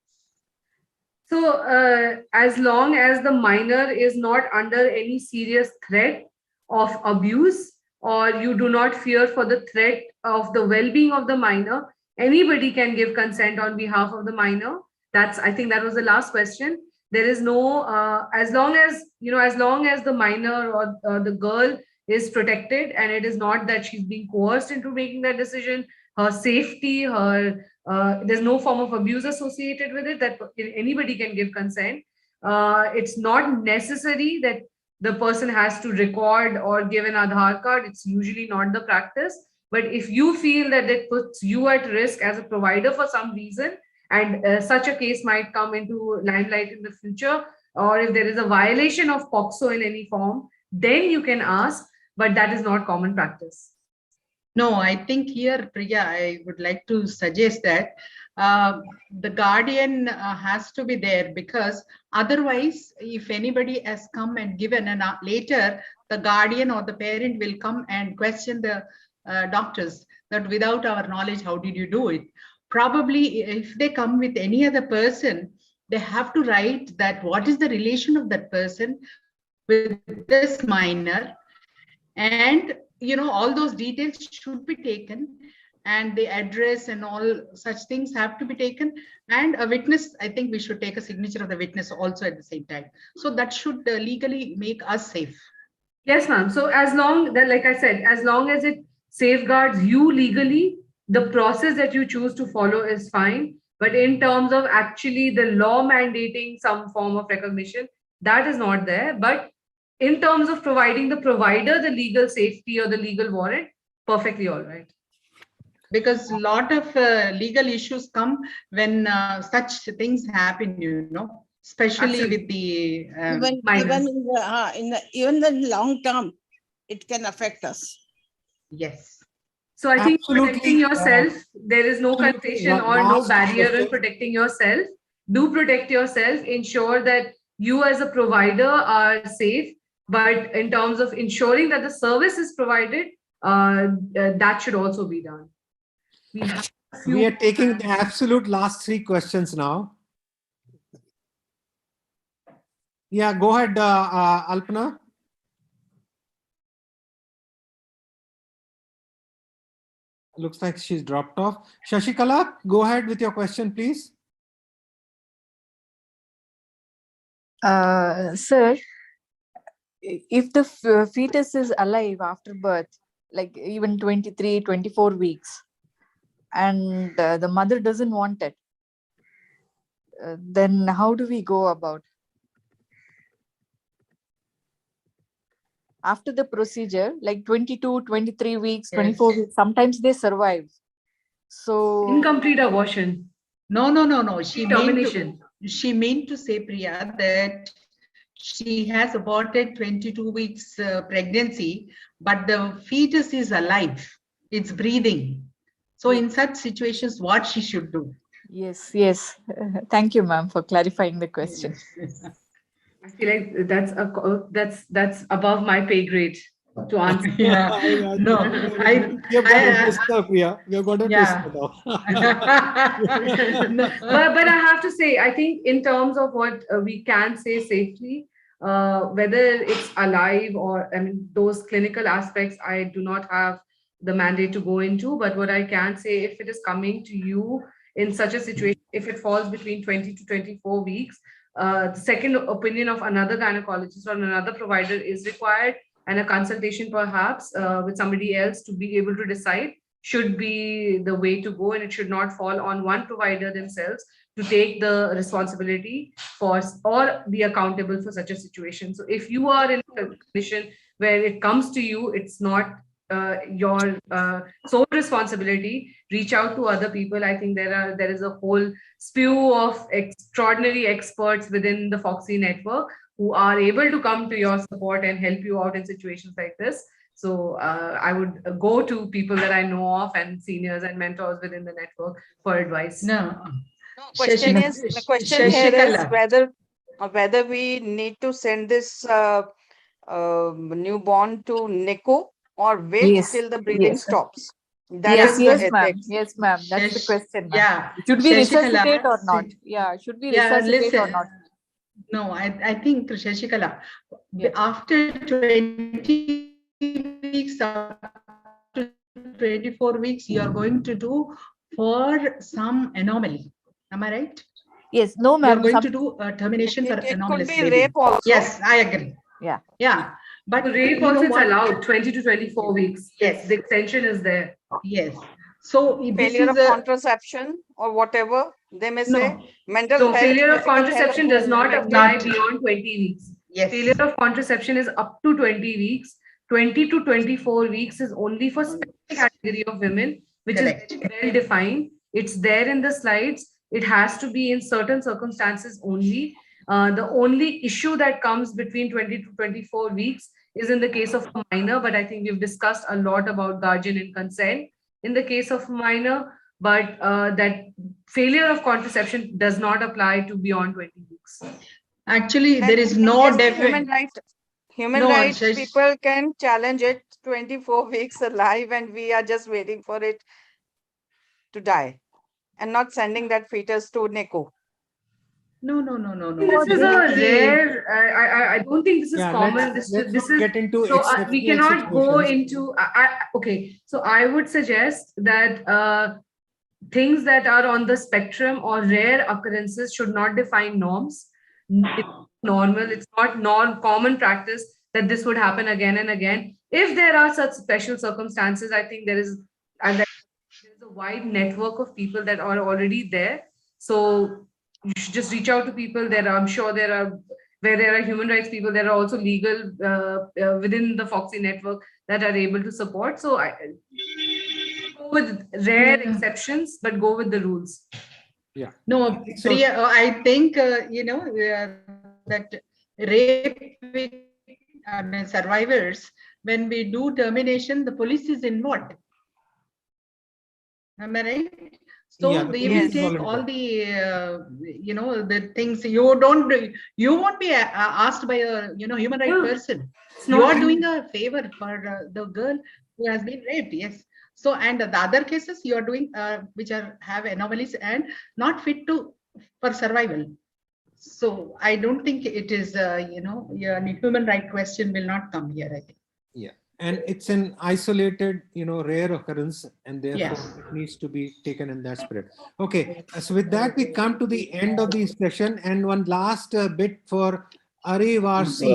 So as long as the minor is not under any serious threat of abuse, or you do not fear for the threat of the well-being of the minor, anybody can give consent on behalf of the minor. I think that was the last question. There is no, as long as the minor or the girl is protected, and it is not that she's being coerced into making that decision, her safety, there's no form of abuse associated with it, that anybody can give consent. It's not necessary that the person has to record or give an Aadhaar card. It's usually not the practice. But if you feel that it puts you at risk as a provider for some reason, and such a case might come into limelight in the future, or if there is a violation of POCSO in any form, then you can ask, but that is not common practice. No, I think here, Priya, I would like to suggest that the guardian has to be there, because otherwise, if anybody has come and given, and later the guardian or the parent will come and question the doctors that without our knowledge, how did you do it? Probably if they come with any other person, they have to write that what is the relation of that person with this minor, and all those details should be taken, and the address and all such things have to be taken, and a witness, I think we should take a signature of the witness also at the same time. So that should legally make us safe. Yes, ma'am. So like I said, as long as it safeguards you legally, the process that you choose to follow is fine. But in terms of actually the law mandating some form of recognition, that is not there. But in terms of providing the provider the legal safety or the legal warrant, perfectly all right. Because a lot of legal issues come when such things happen, especially with the even in the long term, it can affect us. Yes. So I think Absolutely. protecting yourself, there is no Absolutely. concession or no Last barrier in question. protecting yourself. Do protect yourself. Ensure that you as a provider are safe. But in terms of ensuring that the service is provided, that should also be done. We are taking the absolute last 3 questions now. Yeah, go ahead, Alpana. Looks like she's dropped off. Shashikala, go ahead with your question, please. Sir, if the fetus is alive after birth, like even 23, 24 weeks, and the mother doesn't want it, then how do we go about? After the procedure, like 22, 23 weeks, 24 weeks, sometimes they survive. So incomplete abortion. No. She termination. meant to say, Priya, that she has aborted 22 weeks pregnancy, but the fetus is alive. It's breathing. So in such situations, what she should do? Yes. Thank you, ma'am, for clarifying the question. I feel like that's above my pay grade to answer. Yeah. No, we have got a twister, Priya. We have got a twister now. No, but I have to say, I think in terms of what we can say safely, whether it's alive or, I mean, those clinical aspects, I do not have the mandate to go into. But what I can say, if it is coming to you in such a situation, if it falls between 20 to 24 weeks, the second opinion of another gynecologist or another provider is required, and a consultation perhaps with somebody else to be able to decide should be the way to go, and it should not fall on one provider themselves to take the responsibility for or be accountable for such a situation. So if you are in a condition where it comes to you, it's not your sole responsibility, reach out to other people. I think there is a whole spew of extraordinary experts within the Foxy network who are able to come to your support and help you out in situations like this. So I would go to people that I know of and seniors and mentors within the network for advice. No. The question here is whether we need to send this newborn to NICU or wait till the breathing stops. Yes, ma'am. Yes, ma'am. That's the question, ma'am. Yeah. Should we resuscitate or not? Yeah, should we resuscitate or not? No, I think, Shashikala, after 20 weeks, after 24 weeks, you are going to do for some anomaly. Am I right? Yes, no, ma'am. You are going to do a termination for anomalous could be baby. rape also. Yes, I agree. Yeah. But so rape also is allowed 20 to 24 weeks. Yes. The extension is there. Yes. So if failure of contraception or whatever they may say, mental so health. failure of physical contraception health, does not apply beyond 20 weeks. Yes. Failure of contraception is up to 20 weeks. 20 to 24 weeks is only for specific category of women, which is well defined. It's there in the slides. It has to be in certain circumstances only. The only issue that comes between 20 to 24 weeks is in the case of a minor, but I think we've discussed a lot about guardian and consent in the case of minor, but that failure of contraception does not apply to beyond 20 weeks. Actually, there is no human rights. Human rights people can challenge it 24 weeks alive, and we are just waiting for it to die and not sending that fetus to NICU. No. This is a rare. I don't think this is common. This is get into so we cannot go into. Okay, so I would suggest that things that are on the spectrum or rare occurrences should not define norms. It's normal. It's not non-common practice that this would happen again and again. If there are such special circumstances, I think there is a wide network of people that are already there. So you should just reach out to people. I'm sure where there are human rights people, there are also legal within the Foxy network that are able to support. So I go with rare exceptions, but go with the rules. Yeah. No, Priya, I think that rape survivors, when we do termination, the police is involved. Am I right? So Yeah, the they police will is take already all there. the the things you won't be asked by a human right person. You are doing a favor for the girl who has been raped. Yes. So, and the other cases you are doing which have anomalies and not fit for survival. So I don't think it is your human right question will not come here, I think. Yeah, and it's an isolated, rare occurrence, and therefore Yes. it needs to be taken in that spirit. Okay, so with that we come to the end of the session, and one last bit for Arivarsi.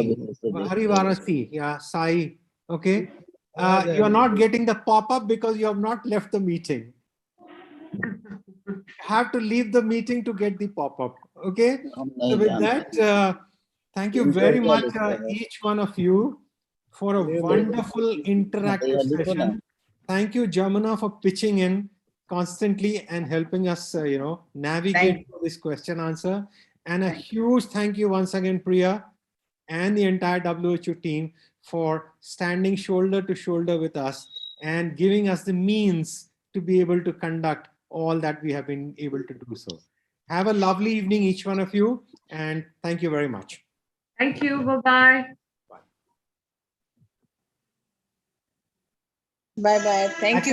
Yeah, Sai. Okay, you are not getting the pop-up because you have not left the meeting. You have to leave the meeting to get the pop-up. Okay, so with that, thank you very much, each one of you, for a wonderful interactive session. Thank you, Jamuna, for pitching in constantly and helping us, navigate through this question answer. And a huge thank you once again, Priya, and the entire WHO team for standing shoulder to shoulder with us and giving us the means to be able to conduct all that we have been able to do so. Have a lovely evening, each one of you, and thank you very much. Thank you. Bye-bye. Bye-bye. Thank you.